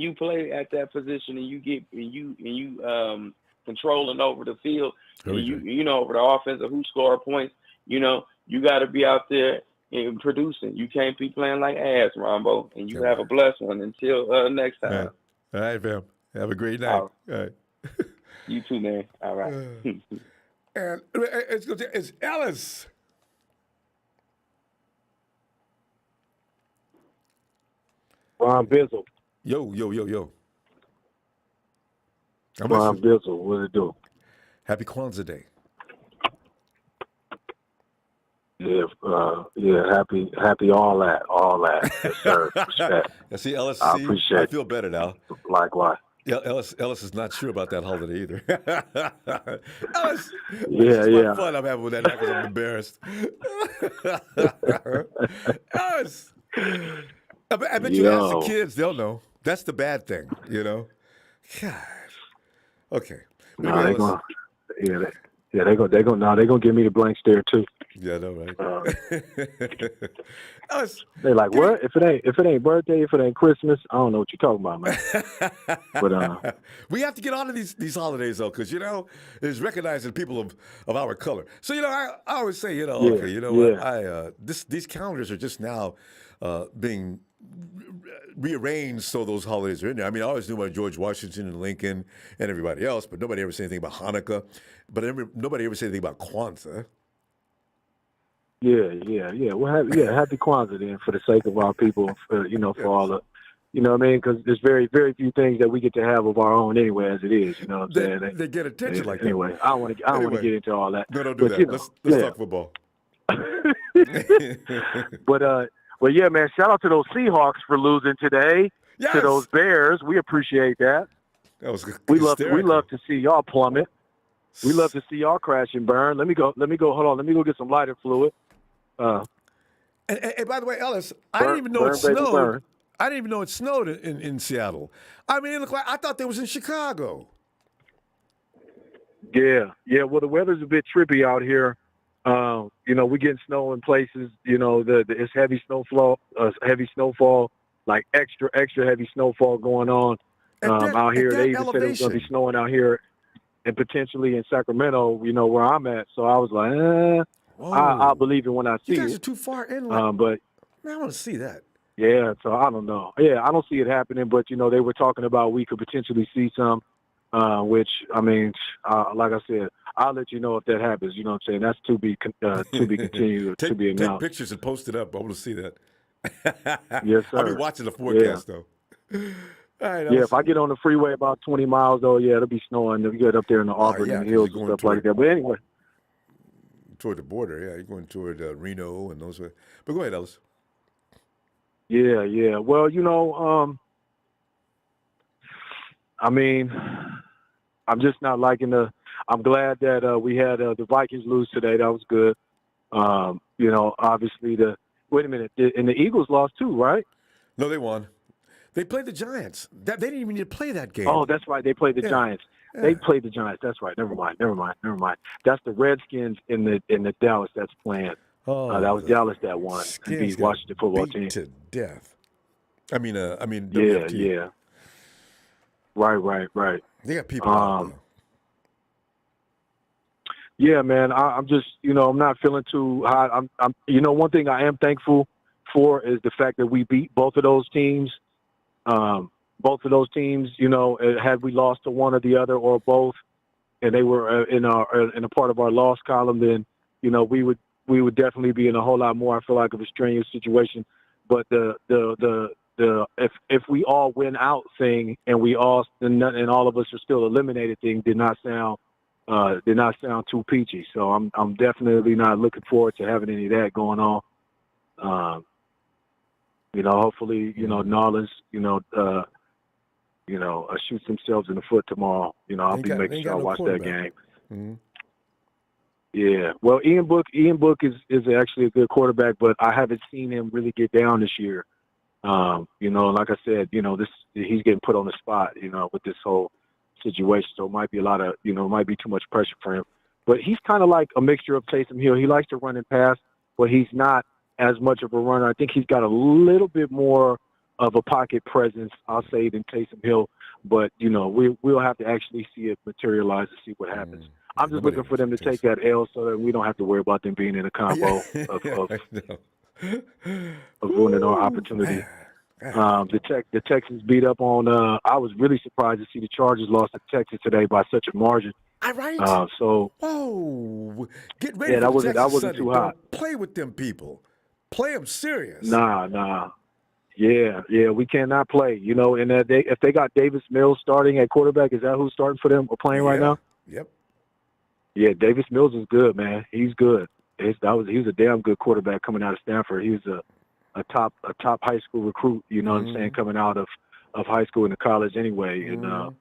you play at that position and you controlling over the field, and you over the offense or who score points, you got to be out there and producing. You can't be playing like ass, Ronbo, and you have a blessed one until next time. All right, fam. Have a great night. All right. You too, man. All right. And it's Ellis. Ron Bizzle. Yo. Ron Bizzle, what it do? Happy Kwanzaa Day. Yeah, happy all that. Yes, sir. Respect. See, Ellis, I appreciate it. I feel better now. Likewise. Yeah, Ellis is not sure about that holiday either. Ellis, yeah. Fun I'm having with that because I'm embarrassed. Ellis, I bet you ask the kids, they'll know. That's the bad thing, God. Okay. Yeah, they're gonna give me the blank stare too. Yeah, I know, right? They're like, what? If it ain't birthday, if it ain't Christmas, I don't know what you're talking about, man. But we have to get on to these holidays though, because it's recognizing people of our color. So I always say, okay, what? These calendars are just now being rearranged so those holidays are in there. I mean, I always knew about George Washington and Lincoln and everybody else, but nobody ever said anything about Hanukkah. But nobody ever said anything about Kwanzaa. Yeah. Well, happy Kwanzaa then, for the sake of our people, for all the, what I mean? Because there's very, very few things that we get to have of our own anyway, as it is. You know what I'm saying? They get attention like that. Anyway, I don't want to get into all that. No, don't do that. Let's talk football. But yeah, man, shout out to those Seahawks for losing today. Yes. To those Bears, we appreciate that. That was we love to see y'all plummet. We love to see y'all crash and burn. Let me go. Hold on. Let me go get some lighter fluid. And by the way, Ellis, I didn't even know it snowed. I didn't even know it snowed in Seattle. I mean, it looked like I thought they was in Chicago. Yeah. Well, the weather's a bit trippy out here. We're getting snow in places. It's heavy snowfall, like extra heavy snowfall going on out here. They even said it was going to be snowing out here and potentially in Sacramento, where I'm at. So I was like, I'll believe it when I see it. You guys are too far in. But man, I want to see that. Yeah, so I don't know. Yeah, I don't see it happening, but they were talking about we could potentially see some, which I mean, like I said, I'll let you know if that happens. You know what I'm saying? That's to be continued, to be announced. Take pictures and post it up. I want to see that. Yes, sir. I'll be watching the forecast though. All right, if I get on the freeway about 20 miles though, it'll be snowing. We get up there in the Auburn and the hills and stuff like that. But anyway, toward the border, you're going toward Reno and those. But go ahead, Ellis. Yeah. Well, I mean, I'm just not liking I'm glad that we had the Vikings lose today. That was good. Obviously wait a minute, and the Eagles lost too, right? No, they won. They played the Giants. They didn't even need to play that game. Oh, that's right. They played the Giants. Yeah. They played the Giants. That's right. Never mind. That's the Redskins in the Dallas that's playing. Oh, that was Dallas that won and beat Washington football team to death. I mean, yeah. Right. They got people out there. Yeah, man. I'm just, I'm not feeling too hot. I'm. One thing I am thankful for is the fact that we beat both of those teams. Both of those teams, had we lost to one or the other or both, and they were in a part of our loss column, then we would definitely be in a whole lot more, I feel like, of a strenuous situation. But if we all win out thing and all of us are still eliminated thing did not sound too peachy. So I'm definitely not looking forward to having any of that going on. Hopefully, Nolans, shoots themselves in the foot tomorrow. I'll be making sure I watch that game. Mm-hmm. Yeah. Well, Ian Book is actually a good quarterback, but I haven't seen him really get down this year. Like I said, he's getting put on the spot, with this whole situation. So it might be might be too much pressure for him. But he's kind of like a mixture of Taysom Hill. He likes to run and pass, but he's not as much of a runner. I think he's got a little bit more of a pocket presence, I'll say, than Taysom Hill. But, we'll have to actually see it materialize to see what happens. I'm just looking for them to take that L so that we don't have to worry about them being in a combo of ruining our opportunity. The Texans beat up on I was really surprised to see the Chargers lost to Texas today by such a margin. All right. Whoa. Get ready. Yeah, that wasn't too hot. Don't play with them people. Play them serious. Nah. Yeah, we cannot play. And if they got Davis Mills starting at quarterback, is that who's starting for them or playing right now? Yep. Yeah, Davis Mills is good, man. He's good. He was a damn good quarterback coming out of Stanford. He was a top high school recruit. You know what I'm saying, coming out of high school into college anyway, and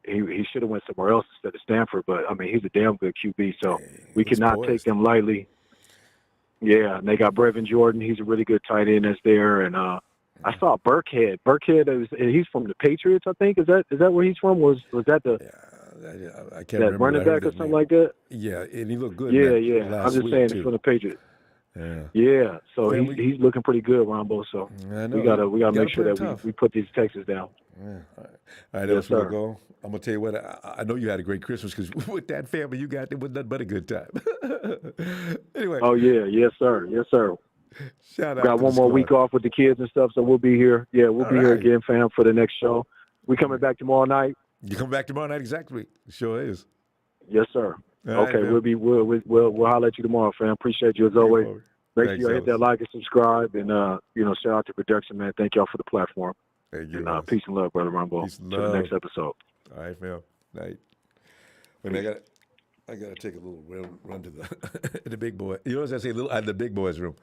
he should have went somewhere else instead of Stanford. But I mean, he's a damn good QB. So we cannot take them lightly. Yeah, and they got Brevin Jordan. He's a really good tight end that's there, and I saw Burkhead. He's from the Patriots, I think. Is that where he's from? Was that the I can't That remember. running I heard back or that something name. like that. Yeah, and he looked good. Yeah, in that yeah. last I'm just week saying it's too. for the Patriots. Yeah. Yeah. So Man, he's looking pretty good, Rombo. So I know. we gotta make sure play him that tough. we put these Texans down. Yeah. All right, Yes, before we sir. go, I'm gonna tell you what. I know you had a great Christmas because with that family you got, it was nothing but a good time. Anyway. Oh yeah, yes sir, yes sir. Shout out Got to one the more squad. week off with the kids and stuff, so we'll be here. Yeah, we'll All be here right. again, fam, for the next show. We coming back tomorrow night. You come back tomorrow night, exactly. Sure is. Yes, sir. All right, Okay, man. we'll holler at you tomorrow, fam. Appreciate you as always. Make Thanks, sure you hit that Ellis. like and subscribe, and shout out to production, man. Thank y'all for the platform. Thank you. And peace and love, brother Rumble. Peace and To the next episode. All right, fam. Night. Wait a minute, I gotta take a little run to the the big boy. You know what I say? The big boy's room.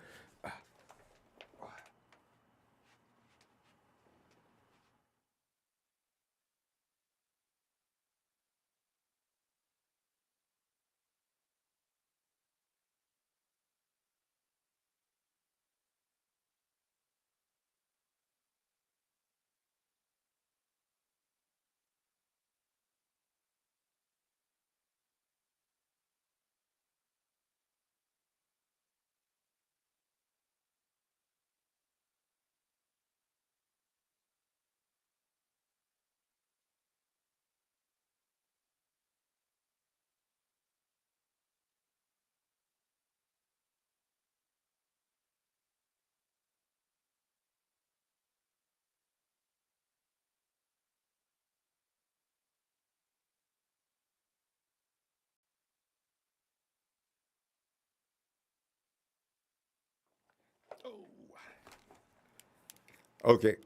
Okay.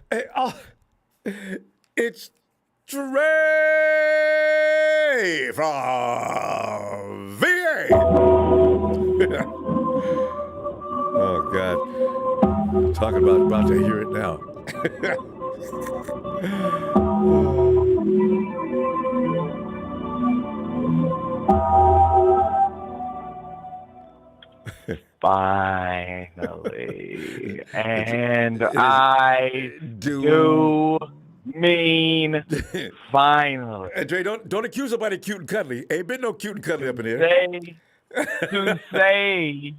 Hey, it's Trey from VA. Oh, God. Talking about to hear it now. Finally. And I do mean finally. Hey, Dre, don't accuse nobody cute and cuddly. Ain't been no cute and cuddly up in here. To say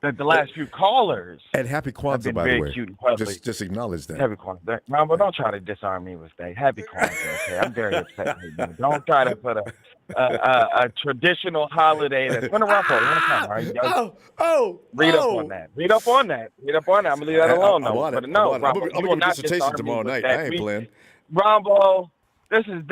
that the last few callers and happy have Kwanzaa, been by the very way. cute and cuddly. Just acknowledge that. Happy Kwanzaa. Rambo, don't try to disarm me with that. Happy Kwanzaa, okay? I'm very upset right now. Don't try to put a traditional holiday that's been around for a long time, all right? Read up on that. Read up on that. I'm going to leave that alone, though. I'm Rambo, going to give a dissertation tomorrow night. I ain't playing. Rambo, this is.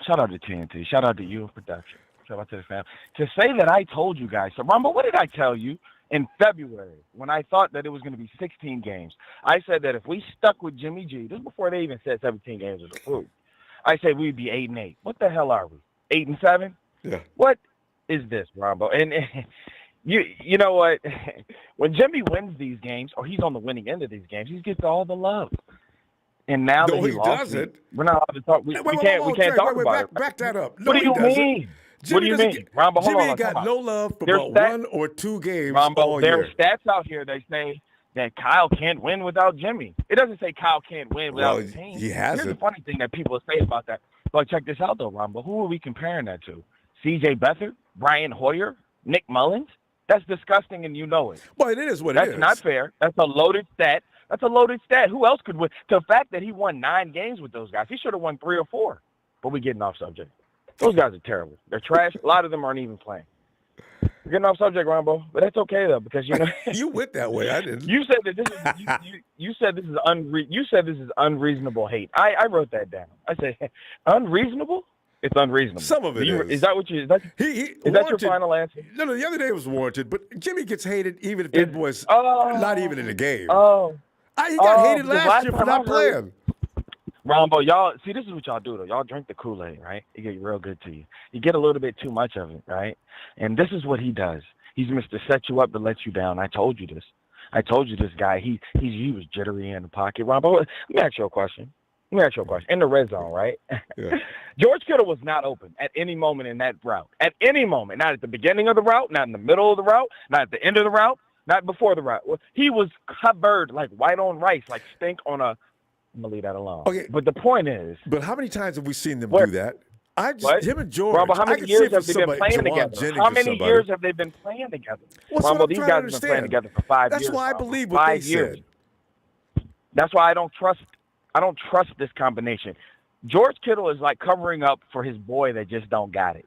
Shout out to TNT. Shout out to you in production. Shout out to the family. To say that I told you guys, so Rambo, what did I tell you in February when I thought that it was going to be 16 games? I said that if we stuck with Jimmy G, this is before they even said 17 games was approved. I said we'd be 8-8. What the hell are we? 8-7? Yeah. What is this, Rambo? And you know what? When Jimmy wins these games, or he's on the winning end of these games, he gets all the love. And now that he lost, doesn't. We're not allowed to talk. We can't talk about it. Back that up. What do you mean? What do you mean? Rambo, hold on. Jimmy got no love for There's about 1 or 2 games Rambo, all there are year. stats out here that say that Kyle can't win without Jimmy. It doesn't say Kyle can't win without the team. He hasn't. Here's the funny thing that people say about that. But check this out, though, Rambo. Who are we comparing that to? C.J. Beathard? Brian Hoyer? Nick Mullins? That's disgusting, and you know it. Well, it is what it is. That's not fair. That's a loaded stat. Who else could win? The fact that he won 9 games with those guys, he should have won 3 or 4. But we're getting off subject. Those guys are terrible. They're trash. A lot of them aren't even playing. We're getting off subject, Ronbo, but that's okay though because you know you went that way. I didn't. You said that this is you said this is unreasonable hate. I wrote that down. I said unreasonable. It's unreasonable. Some of it is. Is that what you? Is that your final answer? No. The other day was warranted, but Jimmy gets hated even if that boy's not even in the game. He got hated last year for not playing. Rombo, y'all see this is what y'all do though. Y'all drink the Kool-Aid, right? It get real good to you. You get a little bit too much of it, right? And this is what he does. He's Mr. Set you up to let you down. I told you this. I told you this guy. He was jittery in the pocket. Rombo, let me ask you a question. In the red zone, right? Yeah. George Kittle was not open at any moment in that route. At any moment. Not at the beginning of the route, not in the middle of the route, not at the end of the route, not before the route. He was covered like white on rice, like stink on a I'm gonna leave that alone. Okay. But the point is, But how many times have we seen them do that? Him and George. Rambo, how I many could years see it have for they been somebody, playing Jawan together? Jennings How or many somebody. years have they been playing together? Well, Rambo, I'm these trying guys to have been playing understand. together for 5 years. That's why I Rambo. believe what 5 they years. said. That's why I don't trust this combination. George Kittle is like covering up for his boy that just don't got it.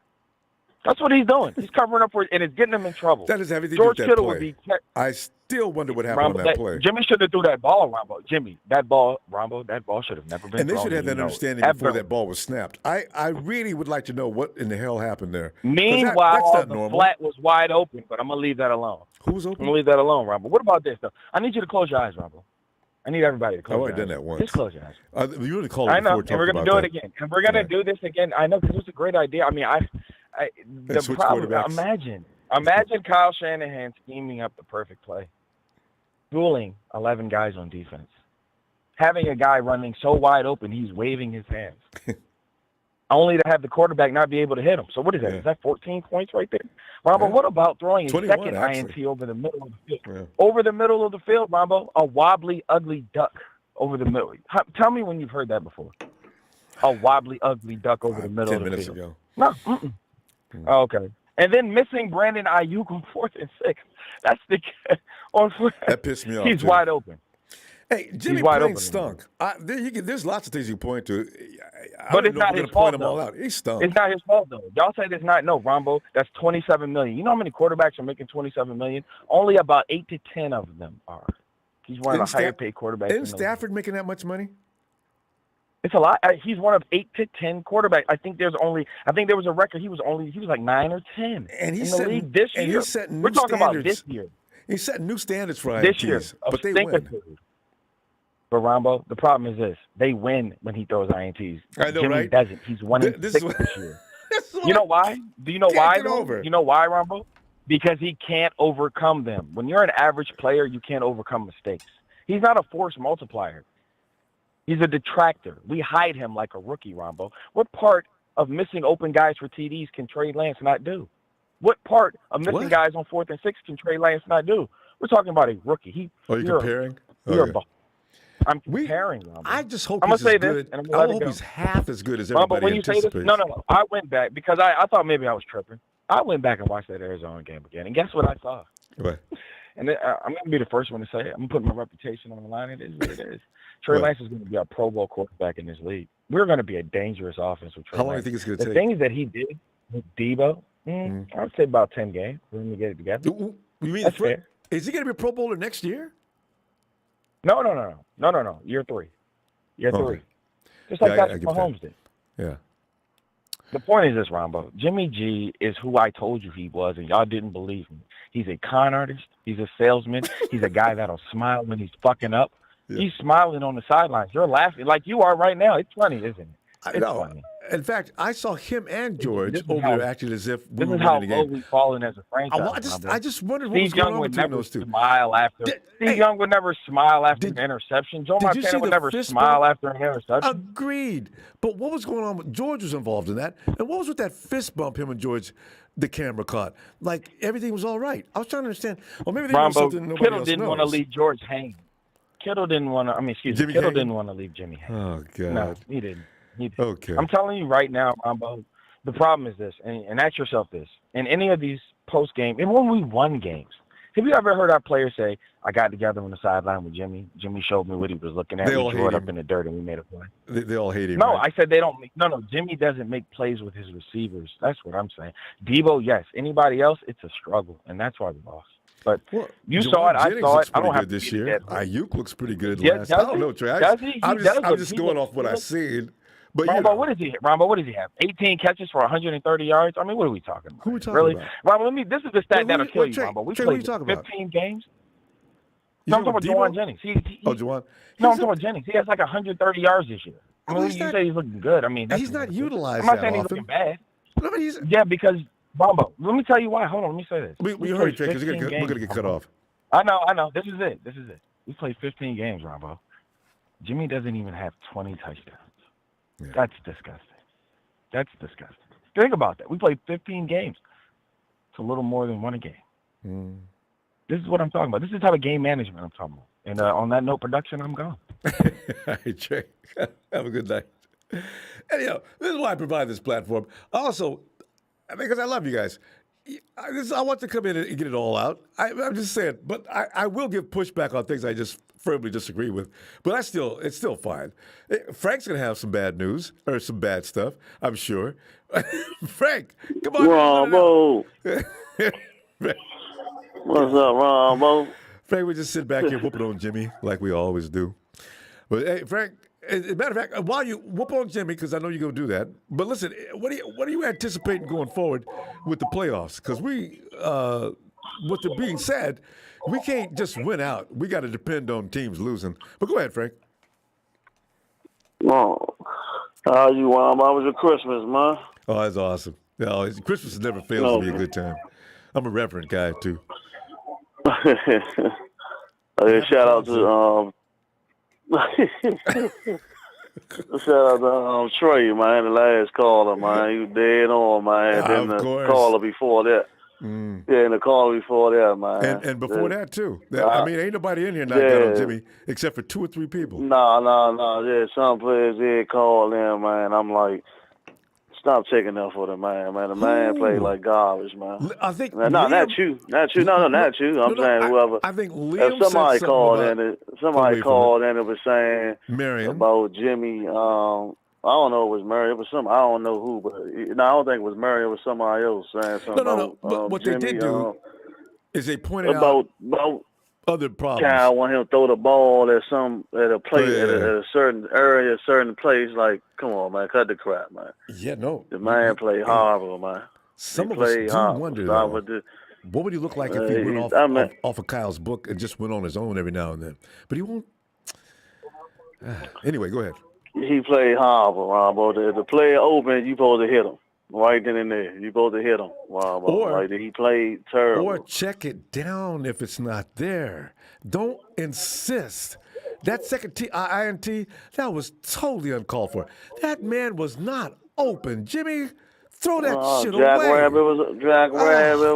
That's what he's doing. He's covering up for it, and it's getting him in trouble. That has everything George to do Kittle with would that be. play. I still wonder what happened on that play. Jimmy should have threw that ball, Rambo. Jimmy, that ball should have never been And they thrown. should have that understanding before that ball was snapped. I really would like to know what in the hell happened there. Meanwhile, that's not the normal. flat was wide open, but I'm going to leave that alone. Who's open? I'm going to leave that alone, Rambo. What about this, though? I need you to close your eyes, Rambo. I need everybody to close their eyes. I've already done that once. Just close your eyes. You really called it I know, before and we're going to do it again. And we're going to do this again. I know, because it's a great idea. I mean, the problem, imagine Kyle Shanahan scheming up the perfect play. Dueling 11 guys on defense. Having a guy running so wide open, he's waving his hands. Only to have the quarterback not be able to hit him. So what is that? Is that 14 points right there? Rambo, what about throwing a 21, second actually. INT over the middle of the field? Yeah. Over the middle of the field, Rambo, a wobbly, ugly duck over the middle. Tell me when you've heard that before. A wobbly, ugly duck over the middle of the 10 minutes field. ago. No. Okay. And then missing Brandon Ayuk on 4th and 6. That's the that pissed me off. He's too. wide open. Hey, Jimmy playing stunk. There's lots of things you can point to. But it's not his fault, them all out. He stunk. It's not his fault, though. Y'all say it's not. No, Ronbo, that's $27 million. You know how many quarterbacks are making $27 million? Only about 8 to 10 of them are. He's one of the higher-paid quarterbacks. Isn't Stafford making that much money? It's a lot. He's one of 8 to 10 quarterbacks. I think there was a record. He was like 9 or 10 and in the league this year. He's setting new We're talking standards. about this year. He's setting new standards for INTs, This year, but they win. But Ronbo, the problem is this: they win when he throws INTs. I know, Jimmy right? doesn't. He's 1-6 this year. You know why? Do you know why? You know why, Ronbo? Because he can't overcome them. When you're an average player, you can't overcome mistakes. He's not a force multiplier. He's a detractor. We hide him like a rookie, Ronbo. What part of missing open guys for TDs can Trey Lance not do? What part of missing guys on 4th and 6 can Trey Lance not do? We're talking about a rookie. Are you comparing? I'm comparing, Ronbo. I just hope I'm he's gonna say as good. this, and I'm I gonna hope let it he's go. half as good as Ronbo, everybody when you say anticipates. this, no. I went back because I thought maybe I was tripping. I went back and watched that Arizona game again, and guess what I saw? What? And I'm going to be the first one to say it. I'm putting my reputation on the line. It is what it is. Trey Lance is going to be a Pro Bowl quarterback in this league. We're going to be a dangerous offense with Trey How long Lance. do you think it's going to The take? things that he did with Debo, I would say about 10 games for him to get it together. You mean That's fair. Is he going to be a Pro Bowler next year? No. Year 3. Year 3. Just like that's what Mahomes did. Yeah. The point is this, Ronbo. Jimmy G is who I told you he was, and y'all didn't believe me. He's a con artist. He's a salesman. He's a guy that'll smile when he's fucking up. Yeah. He's smiling on the sidelines. You're laughing like you are right now. It's funny, isn't it? It's funny. In fact, I saw him and George over there acting as if we were this is how winning the low game. we've fallen as a franchise. I just wondered what was Steve going Young on would between never those two. smile after. Steve Young would never smile after an interception. Joe Montana would never smile after an interception. Agreed. But what was going on? George was involved in that. And what was with that fist bump him and George, the camera caught? Like, everything was all right. I was trying to understand. Or maybe they knew something nobody Kittle else didn't knows. want to leave George hanging. Kittle didn't want to, Kittle didn't want to leave Jimmy hanging. Oh, God. No, he didn't. Okay. I'm telling you right now, Ronbo, the problem is this, and ask yourself this. In any of these post-game, and when we won games, have you ever heard our players say, I got together on the sideline with Jimmy. Jimmy showed me what he was looking at. They all We threw it hate up him. in the dirt, and we made a play. They all hate him. No, right? I said they don't. No, Jimmy doesn't make plays with his receivers. That's what I'm saying. Debo, yes. Anybody else, it's a struggle, and that's why we lost. But you saw it. I saw it. I don't have this to year. Ayuk looks pretty good Yeah, last. does I don't he? know, Trey. Does he? I'm He just, does I'm look- just he going looks- off what he I've looks- seen. But Ronbo, you know, what is he? Ronbo, what does he have? 18 catches for 130 yards. I mean, what are we talking about? Who are we talking really? about? Ronbo, this is the stat that'll kill you, Trey, Ronbo. We Trey, what are played you talking about? 15 games. You No, I'm talking talking about about Juwan Jennings. Juwan. No, I'm talking about Jennings. He has like 130 yards this year. I mean, he's you not- say he's looking good. I mean, that's he's not utilized I'm not that saying he's often. looking bad. No, but he's, Yeah, because Ronbo, let me tell you why. Hold on, let me say this. we played hurry, Trey, because 15 we're going to games, get cut Ronbo. off. I know. This is it. We played 15 games, Ronbo. Jimmy doesn't even have 20 touchdowns. Yeah. That's disgusting. Think about that. We played 15 games. It's a little more than one a game. This is what I'm talking about. This is the type of game management I'm talking about. And on that note, production, I'm gone. All right, Trey. Have a good night. And, this is why I provide this platform. Also, because I love you guys. I want to come in and get it all out. I'm just saying, but I will give pushback on things I just firmly disagree with. But it's still fine. Frank's gonna have some bad news or some bad stuff, I'm sure. Frank, come on. Ronbo. What's up, Ronbo? Frank, we just sit back here whooping on Jimmy like we always do. But hey, Frank, as a matter of fact, while you whoop on Jimmy, because I know you're going to do that, but listen, what are you anticipating going forward with the playoffs? Because with it being said, we can't just win out. We got to depend on teams losing. But go ahead, Frank. Oh, how you, How was your Christmas, man? Oh, that's awesome. Christmas never fails to be a good time. I'm a reverent guy, too. Shout out to shout out to Trey, man, the last caller, man. You dead on, man. Then the caller before that. Yeah, and the caller before that, man. And before that, too. Ain't nobody in here not got on Jimmy except for 2 or 3 people. No. Yeah, some players call in, man. I'm like, stop taking that for the man, man. The man played like garbage, man. I think not you. Not you. No, not you. I'm saying whoever. I think Liam if somebody said called about, in, somebody called in and was saying Marion. about Jimmy. I don't know if it was Murray. It was some. I don't know who, but I don't think it was Murray. It was somebody else saying something. No. But what Jimmy, they did do is they pointed out other problems. Kyle want him to throw the ball at a place at a certain area, a certain place. Like, come on, man, cut the crap, man. Yeah, no. The man played horrible, man. Some of us do wonder, though, what would he look like if he went off of Kyle's book and just went on his own every now and then? But he won't. Anyway, go ahead. He played horrible, Ronbo. The player open, you supposed to hit him. Right then and there. You supposed to hit him. Ronbo. Or he played terrible. Or check it down if it's not there. Don't insist. That second INT, that was totally uncalled for. That man was not open. Jimmy, throw that shit Jack away. Rabbit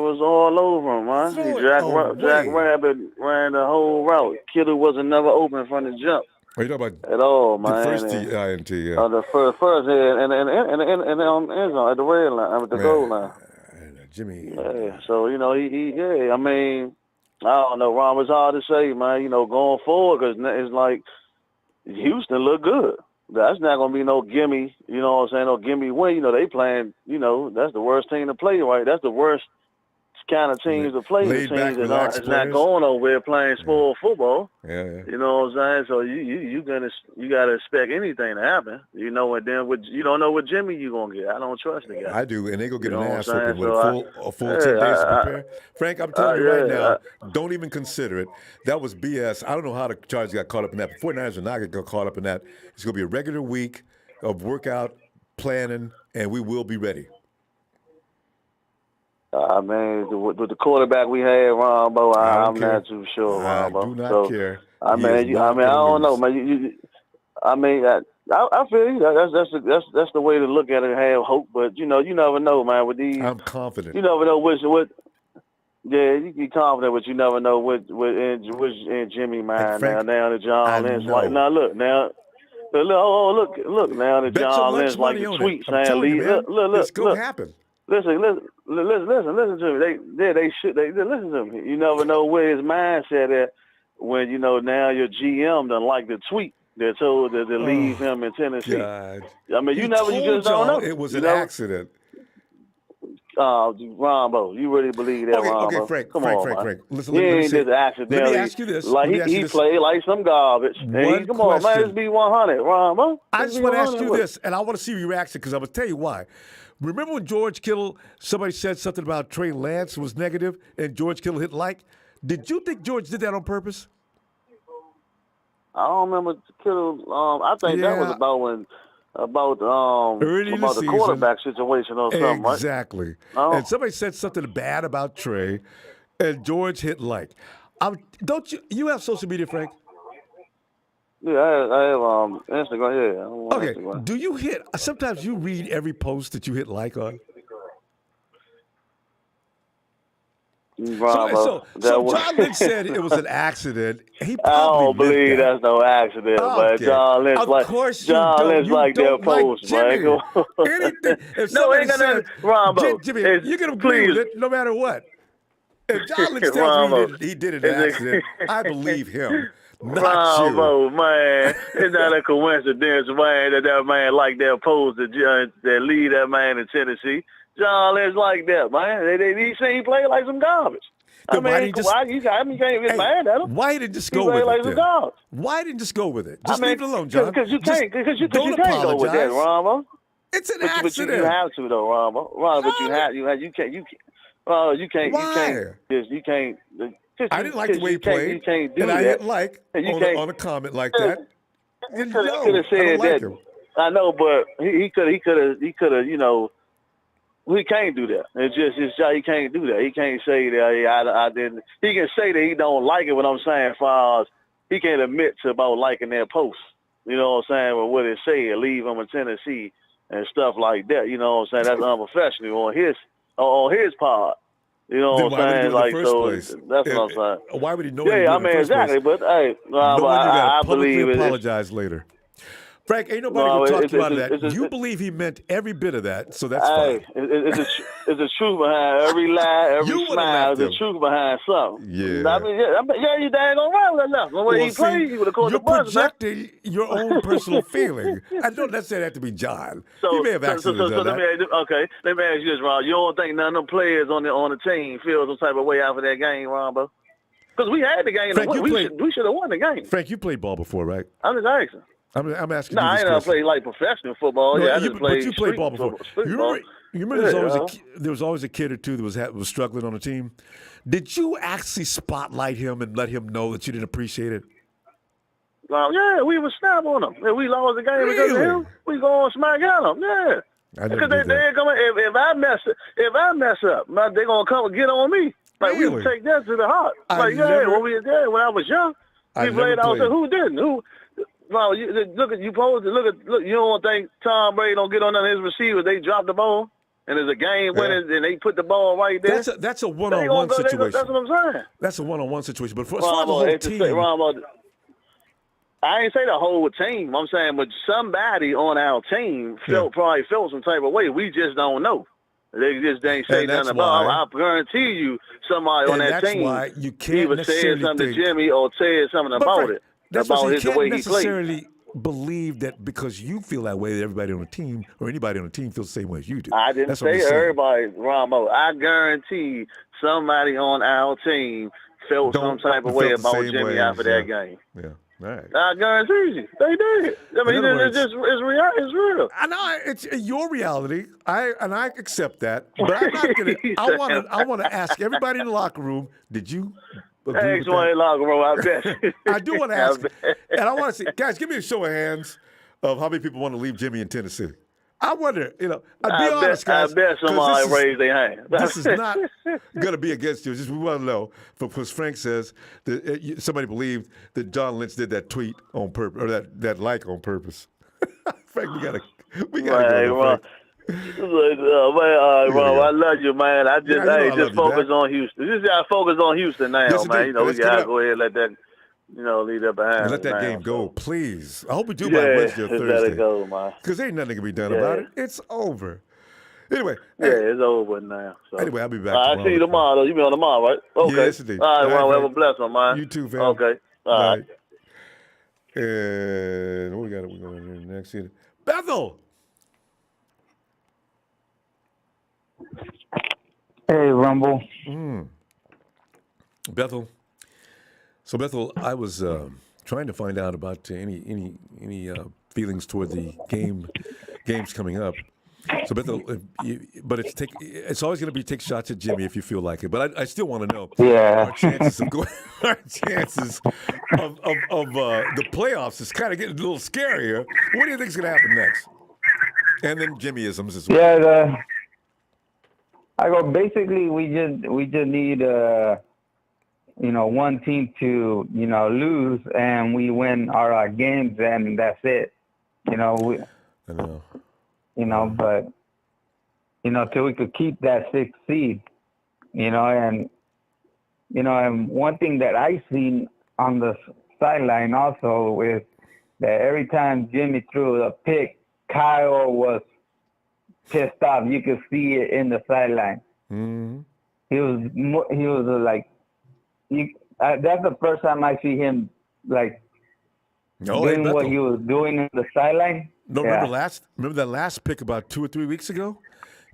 was all over him, man. Jack Rabbit ran the whole route. Kidder wasn't never open from the jump. Are you talking about at all, man? The first INT, yeah. The first and on end zone at the red line, at the goal line. Jimmy. Yeah. So he. I mean, I don't know, Ron. It's hard to say, man. Going forward, because it's like Houston look good. That's not gonna be no gimme. You know what I'm saying? No gimme win. They playing. That's the worst team to play, right? That's the worst kind of teams to play. The teams that's not going over there playing spoiled football. Yeah. You know what I'm saying? So you gotta expect anything to happen. And then you don't know what Jimmy you gonna get. I don't trust the guy. I do, and they go get an ass whooping with a full 10 days to prepare. Frank, I'm telling you right now, don't even consider it. That was BS. I don't know how the Chargers got caught up in that. 49ers are not gonna get caught up in that. It's gonna be a regular week of workout planning, and we will be ready. With the quarterback we had, Ronbo, I'm not too sure, Ronbo. I do not care. I don't know, man. I feel you. That's the way to look at it and have hope. But you never know, man. With these, I'm confident. You never know what. Yeah, you be confident, but you never know which in Jimmy mind now the John Lynch like look now now the John Lynch like the tweet saying look it's gonna happen. Listen to me. They listen to me. You never know where his mindset at when now your GM done like the tweet. They're told that they leave him in Tennessee. God. I mean, you just don't know. It was an accident. Ronbo, you really believe that, Ronbo? Okay, Frank. Listen, he ain't just accidentally. Let me ask you this. Like he played like some garbage. Come on, man, let's be 100, Ronbo. I just want to ask you this, and I want to see your reaction because I'm going to tell you why. Remember when George Kittle, somebody said something about Trey Lance was negative, and George Kittle hit like? Did you think George did that on purpose? I don't remember Kittle. I think that was about the quarterback situation or something, right? Exactly. And somebody said something bad about Trey, and George hit like. Don't you have social media, Frank? Yeah, I have Instagram. Yeah. Okay. Instagram. Do you hit? Sometimes you read every post that you hit like on. So John Lynch said it was an accident. He I probably don't believe that's no accident, man. Okay. John Lynch Of like course you John don't. Lynch You like their don't like post, Jimmy. man. Anything. If No, somebody ain't got nothing. says, Rombo, Jimmy, it's- you're gonna agree with please. it no matter what. If John Lynch tells Rombo, me he did it an accident, I believe him, not Rombo, man, it's not a coincidence, man, that man like that post that lead that man in Tennessee. John Lynch like that, man. He seen play like some garbage. Then why didn't You can't get mad at him. Why didn't just He go play with like it some then? garbage. Why didn't just go with it? Just leave it alone, John. Because you Just can't. Because you don't can't go with that, apologize. Rombo. It's an But you accident. have to though, Rombo. Rombo, but you can't. You can't. Why? You can't. I didn't like the way he played, You can't do and that. I hit like And you on a comment like that. He No, could have I said don't like that. him. I know, but he could have. You know, he can't do that. It's just he can't do that. He can't say that I didn't. He can say that he don't like it. What I'm saying, as far as he can't admit to about liking their post. You know what I'm saying? With what it said, leave him in Tennessee and stuff like that. You know what I'm saying? That's unprofessional on his part. You know Then what why would he I'm do saying? it in the Like first so, place? that's what I'm saying. Why would he know? Yeah, I mean exactly. But hey, Knowing you I got to publicly believe it. apologize later. Frank, ain't nobody gonna talk you out of that. You believe he meant every bit of that, so that's fine. It's a truth behind every lie, every smile. There's a truth behind something. Yeah. I mean, you dang on right with enough. The way he played, he would have caught the bus, man. You're projecting your own personal feeling. I don't necessarily have to be John. He may have accidentally done that. Let me ask you this, Ron. You don't think none of them players on the team feel some type of way after that game, Ronbo? Because we had the game. Frank, we should have won the game. Frank, you played ball before, right? I'm just asking. I'm asking No, you I this ain't never question. played like professional football. No, I just played. But you played ball before. You remember Yeah, there was always a kid or two that was struggling on the team. Did you actually spotlight him and let him know that you didn't appreciate it? Yeah, we would snap on them. If we lost the game because of him, we go and smack at them. Yeah. Because they come. If I mess up, they're gonna come and get on me. Like we would take that to the heart. When I was young, we played out. Who didn't? Who? No, you look. You don't think Tom Brady don't get on his receivers? They drop the ball, and there's a game winning, and they put the ball right there. That's a one-on-one situation. That's what I'm saying. That's a one-on-one situation. But as far as the whole team, I ain't say the whole team. I'm saying, but somebody on our team probably felt some type of way. We just don't know. They just ain't say nothing about it. I guarantee you, somebody on that team you can't either said something to Jimmy or said something about it. That's about what you the way can't he played. necessarily believe that because you feel that way, that everybody on the team or anybody on the team feels the same way as you do. I didn't say everybody, Ronbo. I guarantee somebody on our team felt some type of way about Jimmy after that game. Yeah. All right. I guarantee you, they did. I mean, it's real. I know it's your reality. I accept that, but I'm not gonna. I want to ask everybody in the locker room. Did you agree with that? Locker room, I bet. I do want to ask, and I want to see, guys. Give me a show of hands of how many people want to leave Jimmy in Tennessee. I wonder, be honest, guys. I bet somebody raised their hand. This is not going to be against you. It's just we want to know, because Frank says that somebody believed that John Lynch did that tweet on purpose, or that like on purpose. Frank, we gotta go. Ron. I love you, man. I just focus on Houston. Just gotta focus on Houston now, man. We gotta go ahead and let that. Leave that behind. And let that game go, please. I hope we do by Wednesday or Thursday. Let it go, man. Because ain't nothing can be done about it. It's over. Anyway. It's over now. So. Anyway, I'll be back tomorrow. I'll see you tomorrow, though. You be on tomorrow, right? Okay. Yes, indeed. All right, well, have a blessing, man. You too, fam. Okay. All right. And what we got? We're going to next here. Bethel. Hey, Rumble. Bethel. So Bethel, I was trying to find out about any feelings toward the games coming up. So Bethel, it's always going to be take shots at Jimmy if you feel like it. But I still want to know our chances of the playoffs is kind of getting a little scarier. What do you think is going to happen next? And then Jimmyisms as well. Yeah, I go. Basically, we just need one team to, lose, and we win our games, and that's it. I know. But, till we could keep that 6th seed, and and one thing that I seen on the sideline also is that every time Jimmy threw a pick, Kyle was pissed off. You could see it in the sideline. Mm-hmm. He was like, that's the first time I see him like doing what he was doing in the sideline. No, remember that last pick about 2 or 3 weeks ago?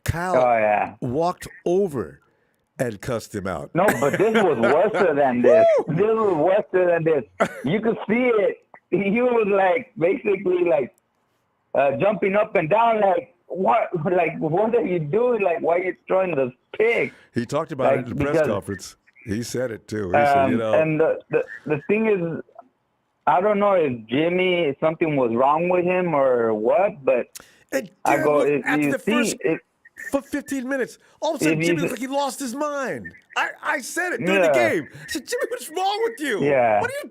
Kyle walked over and cussed him out. No, but this was worse than this. This was worse than this. You could see it. He was like basically like jumping up and down, like what are you doing? Like, why are you throwing the pick? He talked about it in the press conference. He said it too. He said, And the thing is, I don't know if Jimmy something was wrong with him or what, but I go for 15 minutes, all of a sudden Jimmy looked like he lost his mind. I said it during the game. I said, Jimmy, what's wrong with you? Yeah. What are you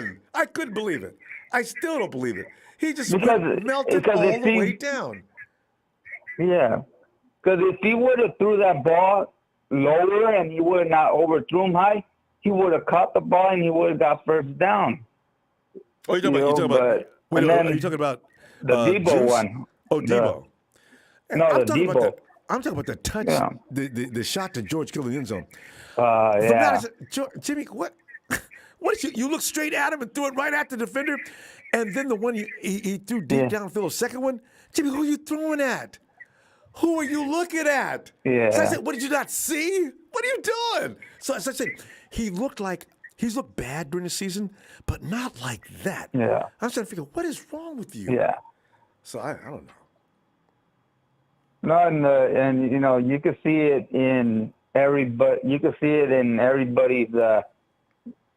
doing? I couldn't believe it. I still don't believe it. He just melted all the way down. Yeah. Because if he would have threw that ball lower and he would have not overthrew him high, he would have caught the ball and he would have got first down. Oh, you're talking about the Debo Juice? one. Oh, Debo. The Debo. I'm talking about the touch, the shot to George Kittle in the end zone. Jimmy, what? What is you look straight at him and threw it right at the defender, and then the one he threw deep downfield, the second one, Jimmy, who are you throwing at? Who are you looking at? Yeah. So I said, what did you not see? What are you doing? So as I said, he's looked bad during the season, but not like that. Yeah. I'm trying to figure what is wrong with you. Yeah. So I don't know. No, and you can see it in everybody. You can see it in everybody's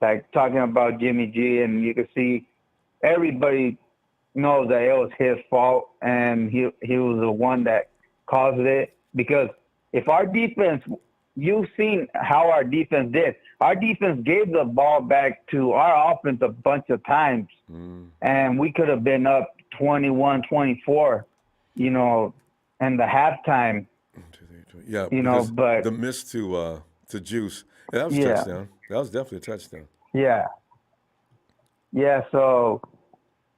like talking about Jimmy G, and you can see everybody knows that it was his fault, and he was the one that caused it. Because if our defense, you've seen how our defense did. Our defense gave the ball back to our offense a bunch of times, and we could have been up 21-24, in the halftime. Yeah, but the miss to Juice, that was a touchdown. That was definitely a touchdown. Yeah. Yeah, so,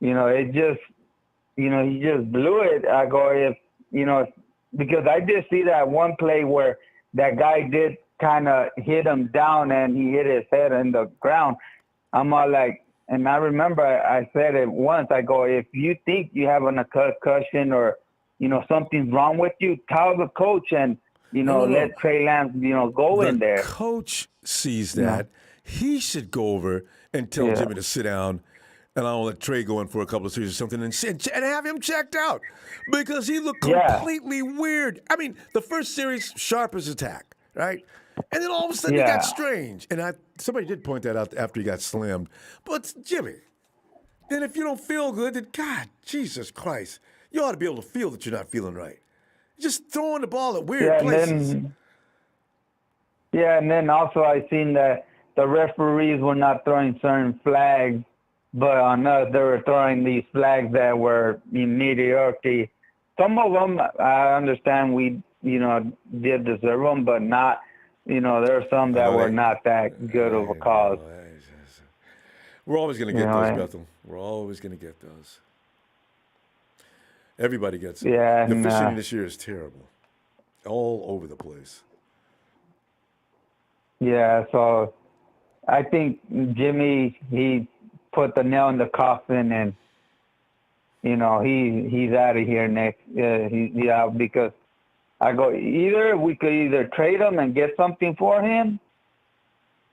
it just, he just blew it. I go, because I did see that one play where that guy did kind of hit him down and he hit his head in the ground. I'm all like, and I remember I said it once, I go, if you think you have a concussion or, something's wrong with you, tell the coach and, let Trey Lance, go in there. The coach sees that. He should go over and tell Jimmy to sit down, and I'll let Trey go in for a couple of series or something and have him checked out because he looked completely weird. I mean, the first series, sharp as attack, right? And then all of a sudden he got strange. And somebody did point that out after he got slammed. But Jimmy, then if you don't feel good, then God, Jesus Christ, you ought to be able to feel that you're not feeling right. Just throwing the ball at weird places. And then also I seen that the referees were not throwing certain flags, but on us they were throwing these flags that were mediocrity. Some of them I understand we did deserve them, but not. There are some that were not that good of a cause. We're always going to get those, Bethel. We're always going to get those. Everybody gets it. Yeah, the officiating this year is terrible. All over the place. Yeah, so I think Jimmy, he put the nail in the coffin and, he's out of here next. Because I go, we could trade him and get something for him,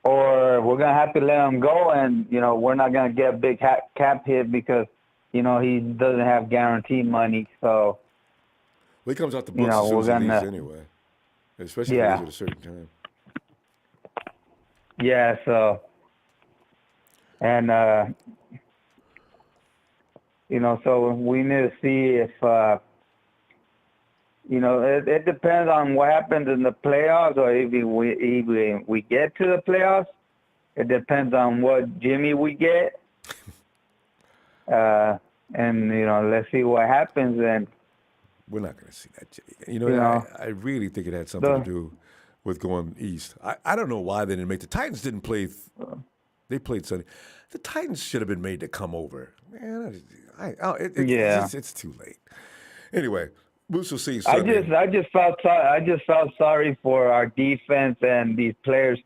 or we're going to have to let him go and, we're not going to get a big cap hit because, he doesn't have guaranteed money. So, he comes out the books as soon as he leaves anyway, especially if he leaves at a certain time. Yeah, so, and, so we need to see if, it depends on what happens in the playoffs or if we get to the playoffs. It depends on what Jimmy we get. And, let's see what happens. And we're not going to see that Jimmy. I really think it had something to do with going east. I don't know why they didn't make the Titans didn't play. They played Sunday. The Titans should have been made to come over. Man, it's too late. Anyway, we'll see Sunday. I just felt sorry for our defense and these players,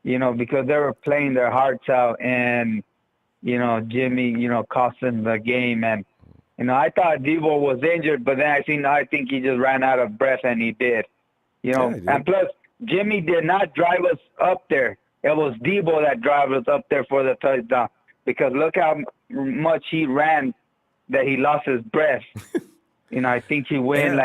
because they were playing their hearts out, and Jimmy, cost them the game. And I thought Debo was injured, but then I think he just ran out of breath, and he did. And plus Jimmy did not drive us up there. It was Debo that drove us up there for the touchdown, because look how much he ran that he lost his breath. I think he went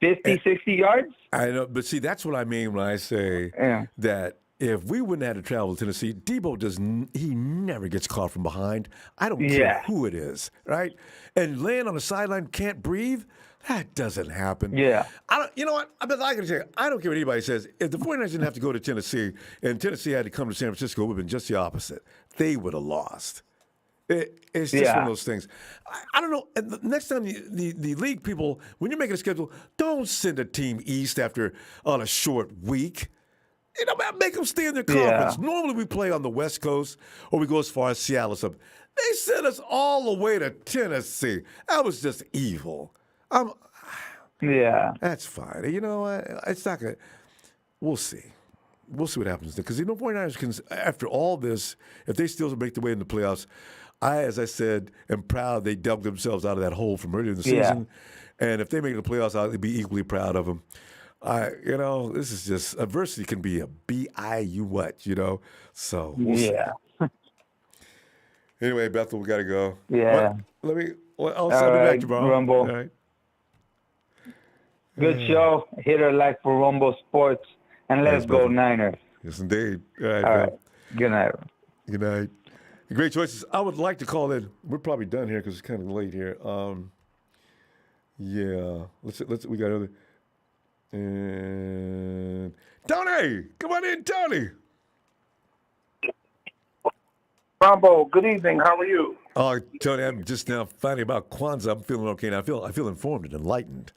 50, 60 yards? I know, but see, that's what I mean when I say that if we wouldn't have had to travel to Tennessee, Debo he never gets caught from behind. I don't care who it is, right? And laying on the sideline, can't breathe, that doesn't happen. Yeah. You know what? I can say, I don't care what anybody says. If the 49ers didn't have to go to Tennessee and Tennessee had to come to San Francisco, it would have been just the opposite. They would have lost. It's just one of those things. I don't know. And the next time the league people, when you're making a schedule, don't send a team east on a short week. Make them stay in their conference. Yeah. Normally we play on the West Coast or we go as far as Seattle or something. They sent us all the way to Tennessee. That was just evil. That's fine. It's not going to. We'll see. We'll see what happens there. Because the 49ers can, after all this, if they still make their way in the playoffs, as I said, am proud they dug themselves out of that hole from earlier in the season. And if they make the playoffs, I'll be equally proud of them. This is just, adversity can be a B-I-U what, So we'll see. Anyway, Bethel, we got to go. Yeah. I'll send it back tomorrow. Ronbo. All right. Good show. Hit her like for Ronbo Sports. And let's go Niners. Yes, indeed. All right. Good night. Good night. Great choices. I would like to call in. We're probably done here because it's kind of late here. Let's. We got another. And Tony, come on in, Tony. Ronbo, good evening. How are you? Oh, Tony, I'm just now finding about Kwanzaa. I'm feeling okay now. I feel informed and enlightened.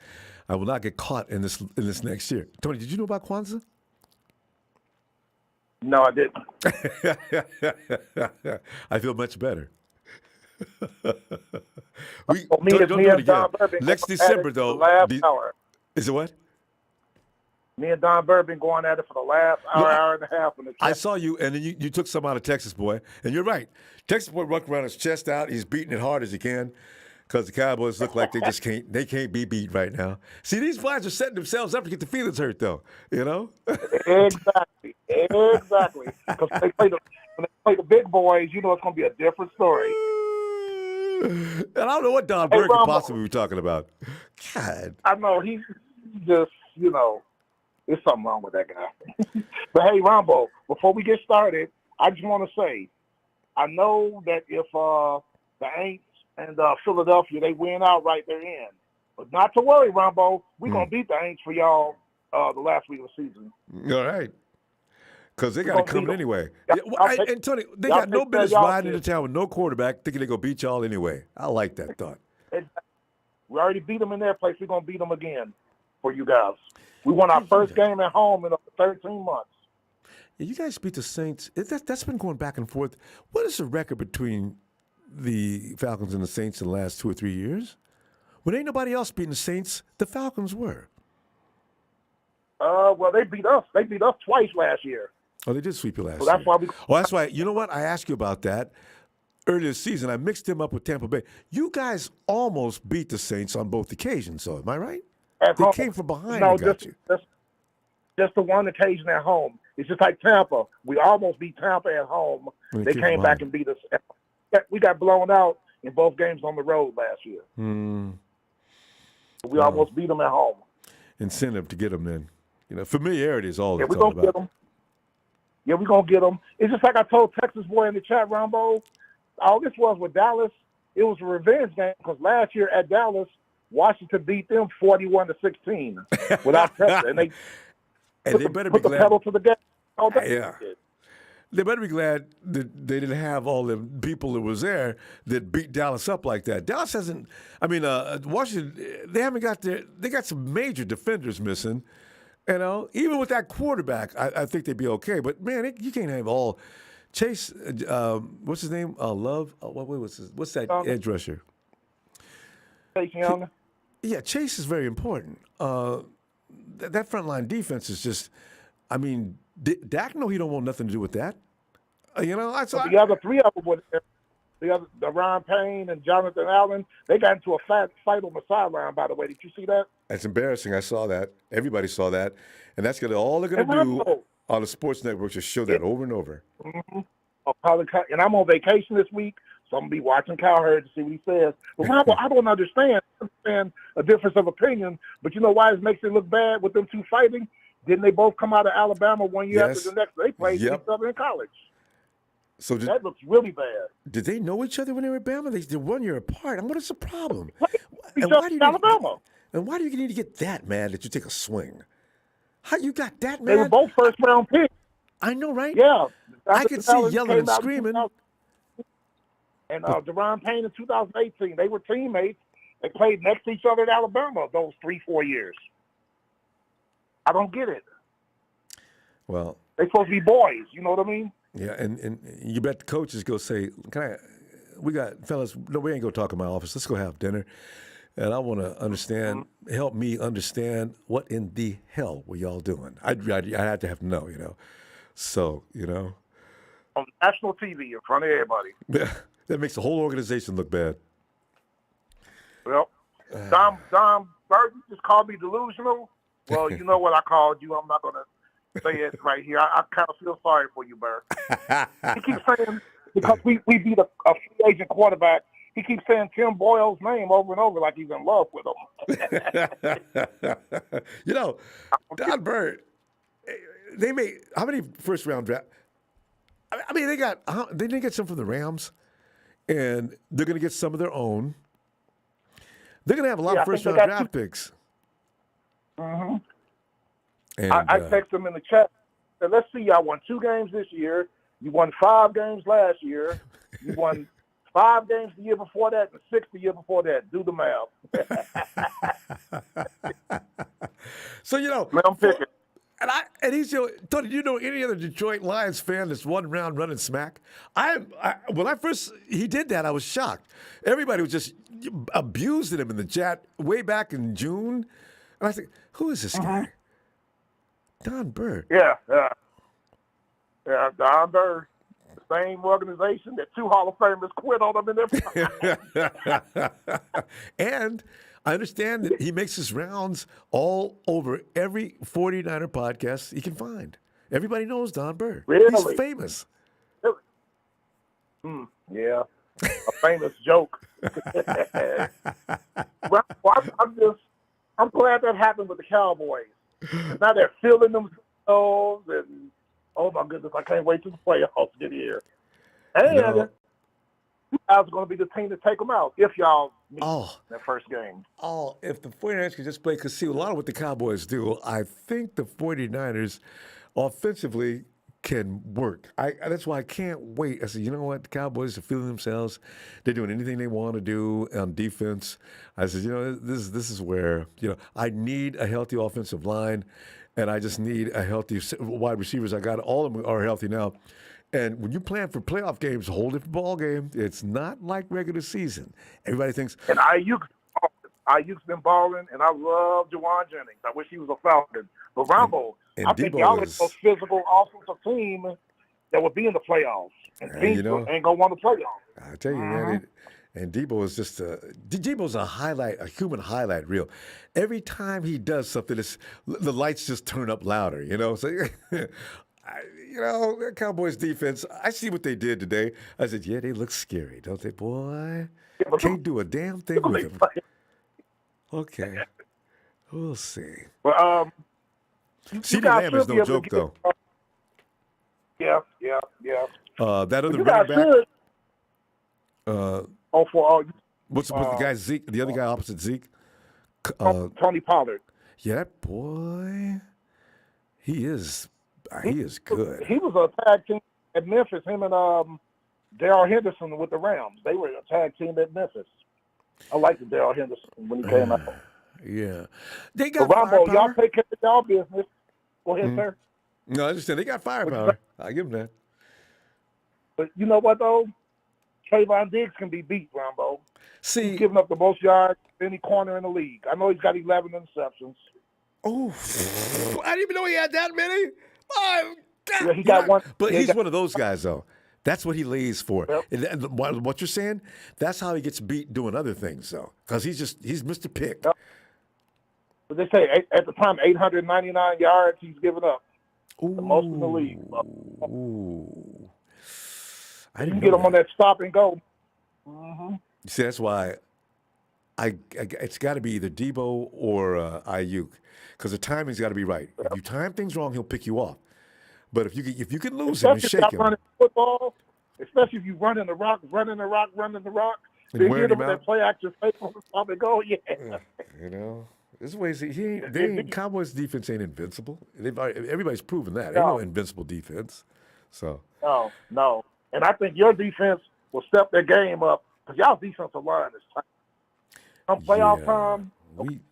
I will not get caught in this next year. Tony, did you know about Kwanzaa? No, I didn't. I feel much better. Next December, though. Is it what? Me and Don Bourbon going at it for the last hour and a half. I saw you, and then you took some out of Texas boy, and you're right. Texas boy walked around his chest out. He's beating it hard as he can because the Cowboys look like they just can't be beat right now. See, these guys are setting themselves up to get the feelings hurt, though. Exactly. Because when they play the big boys, it's going to be a different story. And I don't know what Don Burke could possibly be talking about. God. I know he's just, there's something wrong with that guy. But hey, Ronbo, before we get started, I just want to say, I know that if the Aints and Philadelphia, they win outright, they're in. But not to worry, Ronbo. We're going to beat the Aints for y'all the last week of the season. All right. Because they got to come anyway. And Tony, they got no business riding into town with no quarterback thinking they're going to beat y'all anyway. I like that thought. We already beat them in their place. We're going to beat them again for you guys. We won our first game at home in 13 months. Yeah, you guys beat the Saints. That's been going back and forth. What is the record between the Falcons and the Saints in the last 2 or 3 years? When ain't nobody else beating the Saints, the Falcons were. Well, they beat us. They beat us twice last year. Oh, they did sweep you last year. That's why that's why. You know what? I asked you about that earlier this season. I mixed them up with Tampa Bay. You guys almost beat the Saints on both occasions, so am I right? They came from behind and got you. Just the one occasion at home. It's just like Tampa. We almost beat Tampa at home. They came back and beat us. We got blown out in both games on the road last year. We almost beat them at home. Incentive to get them then. Familiarity is all we're it's all gonna about. get them. Yeah, we're going to get them. It's just like I told Texas boy in the chat, Ronbo, all this was with Dallas, it was a revenge game because last year at Dallas, Washington beat them 41-16 without Texas. And they better put be the glad. pedal to the gas. They better be glad that they didn't have all the people that was there that beat Dallas up like that. Dallas hasn't. Washington. They haven't got their. They got some major defenders missing, You know, even with that quarterback, I think they'd be okay. But man, you can't have all Chase. What's his name? Love. What's that edge rusher? Chase Young. Yeah, Chase is very important. That frontline defense is just. I mean, Dak know he don't want nothing to do with that. You know, the other three of them were there. The Ron Payne and Jonathan Allen, they got into a fight on the sideline, by the way. Did you see that? That's embarrassing. I saw that. Everybody saw that. And that's all they're going to do on the sports network, just show that over and over. Mm-hmm. And I'm on vacation this week, so I'm going to be watching Cowherd to see what he says. But I don't understand a difference of opinion, but you know why it makes it look bad with them two fighting? Didn't they both come out of Alabama one year after the next? They played each other in college. So that looks really bad. Did they know each other when they were at Bama? They're 1 year apart. And what is the problem? And why do you need to get that mad that you take a swing? How you got that mad? They were both first-round picks. I know, right? Yeah. I could see yelling and screaming. And Deron Payne in 2018, they were teammates. They played next to each other at Alabama those 3-4 years. I don't get it. Well, they're supposed to be boys. You know what I mean? Yeah, and you bet the coaches go say, we got fellas, no, we ain't going to talk in my office. Let's go have dinner. And I want to understand, help me understand what in the hell were y'all doing? I had to have to know, you know. So, you know. On national TV in front of everybody. Yeah, that makes the whole organization look bad. Well, Don Burton just called me delusional. Well, you know what I called you. I'm not going to say it right here. I kind of feel sorry for you, Burr. He keeps saying, because we beat a free agent quarterback, he keeps saying Tim Boyle's name over and over like he's in love with him. You know, Don Burr, they made how many first round draft? I mean, they didn't get some from the Rams, and they're going to get some of their own. They're going to have a lot of first round draft picks. Mm-hmm. And, I text them in the chat. Said, let's see, y'all won 2 games this year. You won 5 games last year. You won 5 games the year before that and 6 the year before that. Do the math. So, you know. I'm picking. And he's, Tony, do you know any other Detroit Lions fan that's one round running smack? When he did that, I was shocked. Everybody was just abusing him in the chat way back in June. And I think, who is this guy? Don Burr. Yeah, Don Burr. The same organization that 2 Hall of Famers quit on him in their And I understand that he makes his rounds all over every 49er podcast he can find. Everybody knows Don Burr. Really? He's famous. Yeah, a famous joke. Well, I'm glad that happened with the Cowboys. Now they're feeling themselves, and oh my goodness, I can't wait till the playoffs get here. And you guys are going to be the team to take them out if y'all meet that first game. Oh, if the 49ers could just play, because see, a lot of what the Cowboys do, I think the 49ers offensively can work. That's why I can't wait. I said, you know what? The Cowboys are feeling themselves. They're doing anything they want to do on defense. I said, you know, this is where, you know, I need a healthy offensive line, and I just need a healthy wide receivers. I got all of them are healthy now. And when you plan for playoff games, a whole different ball game. It's not like regular season. Everybody thinks. And Ayuk's been balling, and I love Jawan Jennings. I wish he was a Falcon. But Ronbo, I think y'all are the most physical offensive team that would be in the playoffs. And teams ain't going to want to play on. I tell you, man. And Debo is just Debo's a highlight, a human highlight reel. Every time he does something, the lights just turn up louder, you know? So, you know, the Cowboys defense, I see what they did today. I said, yeah, they look scary, don't they, boy? Can't do a damn thing with them. Okay. We'll see. Well, CeeDee Lamb is no joke, though. Yeah. That other running back. What's the guy, Zeke? The other guy opposite Zeke? Tony Pollard. Yeah, that boy. He is good. He was a tag team at Memphis. Him and Darrell Henderson with the Rams. They were a tag team at Memphis. I liked Darrell Henderson when he came out. Yeah. They But got Ronbo, y'all firepower. take care of y'all business. Go ahead, sir. No, I understand. They got firepower. I give them that. But you know what, though? Trayvon Diggs can be beat, Ronbo. See, he's giving up the most yards of any corner in the league. I know he's got 11 interceptions. Oh, I didn't even know he had that many. Oh, God. Yeah, he got one. But yeah, he's one of those guys, though. That's what he lays for. Yep. And what you're saying, that's how he gets beat doing other things, though. Because he's Mr. Pick. Yep. But they say at the time, 899 yards he's given up. Ooh. The most in the league. Ooh. I You didn't can get know him on that stop and go. Mm-hmm. See, that's why it's got to be either Debo or Ayuk, because the timing's got to be right. If you time things wrong, he'll pick you off. But if you can lose him and shake him, running football, especially if you running the rock, then hit him with that play action fake on the stop and go. Yeah. You know, there's ways Cowboys defense ain't invincible. Everybody's proven that. Ain't no invincible defense. So no, and I think your defense will step their game up because y'all defensive line is tight. Come playoff time,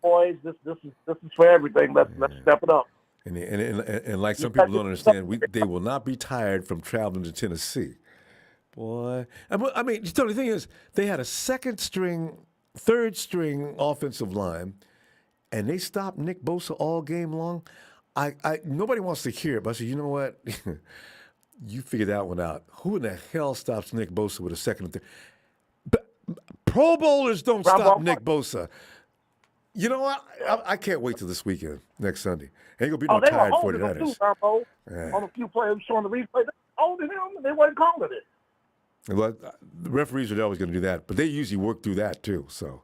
boys, this is for everything. Let's step it up. And like some people don't understand, they will not be tired from traveling to Tennessee. Boy, I mean, the thing is, they had a third string offensive line, and they stopped Nick Bosa all game long. Nobody wants to hear it, but I said, you know what? You figure that one out. Who in the hell stops Nick Bosa with a second and third? Pro Bowlers don't stop Nick Bosa. You know what? I can't wait till this weekend, next Sunday. Ain't going to be no tired 49ers. On a few players showing the replay, they holding him, and they weren't calling it. Well, the referees are always going to do that, but they usually work through that too. So,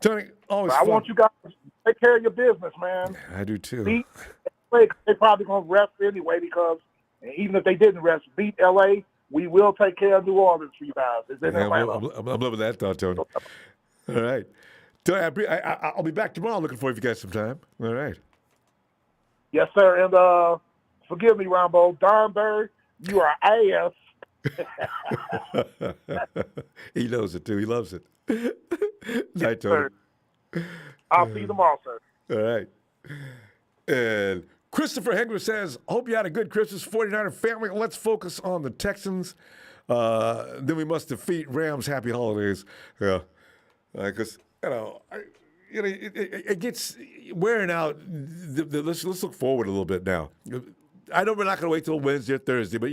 Tony, always fun. I want you guys to take care of your business, man. I do too. They probably going to rest anyway because even if they didn't rest, beat L.A., we will take care of New Orleans for you guys. I'm loving that thought, Tony. All right. Tony, I'll be back tomorrow looking for you if you got some time. All right. Yes, sir. And forgive me, Ronbo. Darnberg, you are ass. He knows it, too. He loves it. Night, Tony. I'll see you tomorrow, sir. All right. And Christopher Hengler says, hope you had a good Christmas, 49er family. Let's focus on the Texans. Then we must defeat Rams. Happy holidays. Yeah. Because, it gets wearing out. Let's look forward a little bit now. I know we're not going to wait till Wednesday or Thursday, but,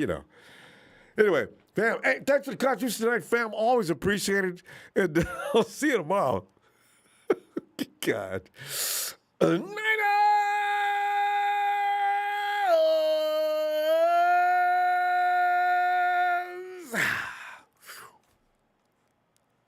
Anyway, fam, hey, thanks for the contribution tonight, fam. Always appreciated. And I'll see you tomorrow. God. Niners!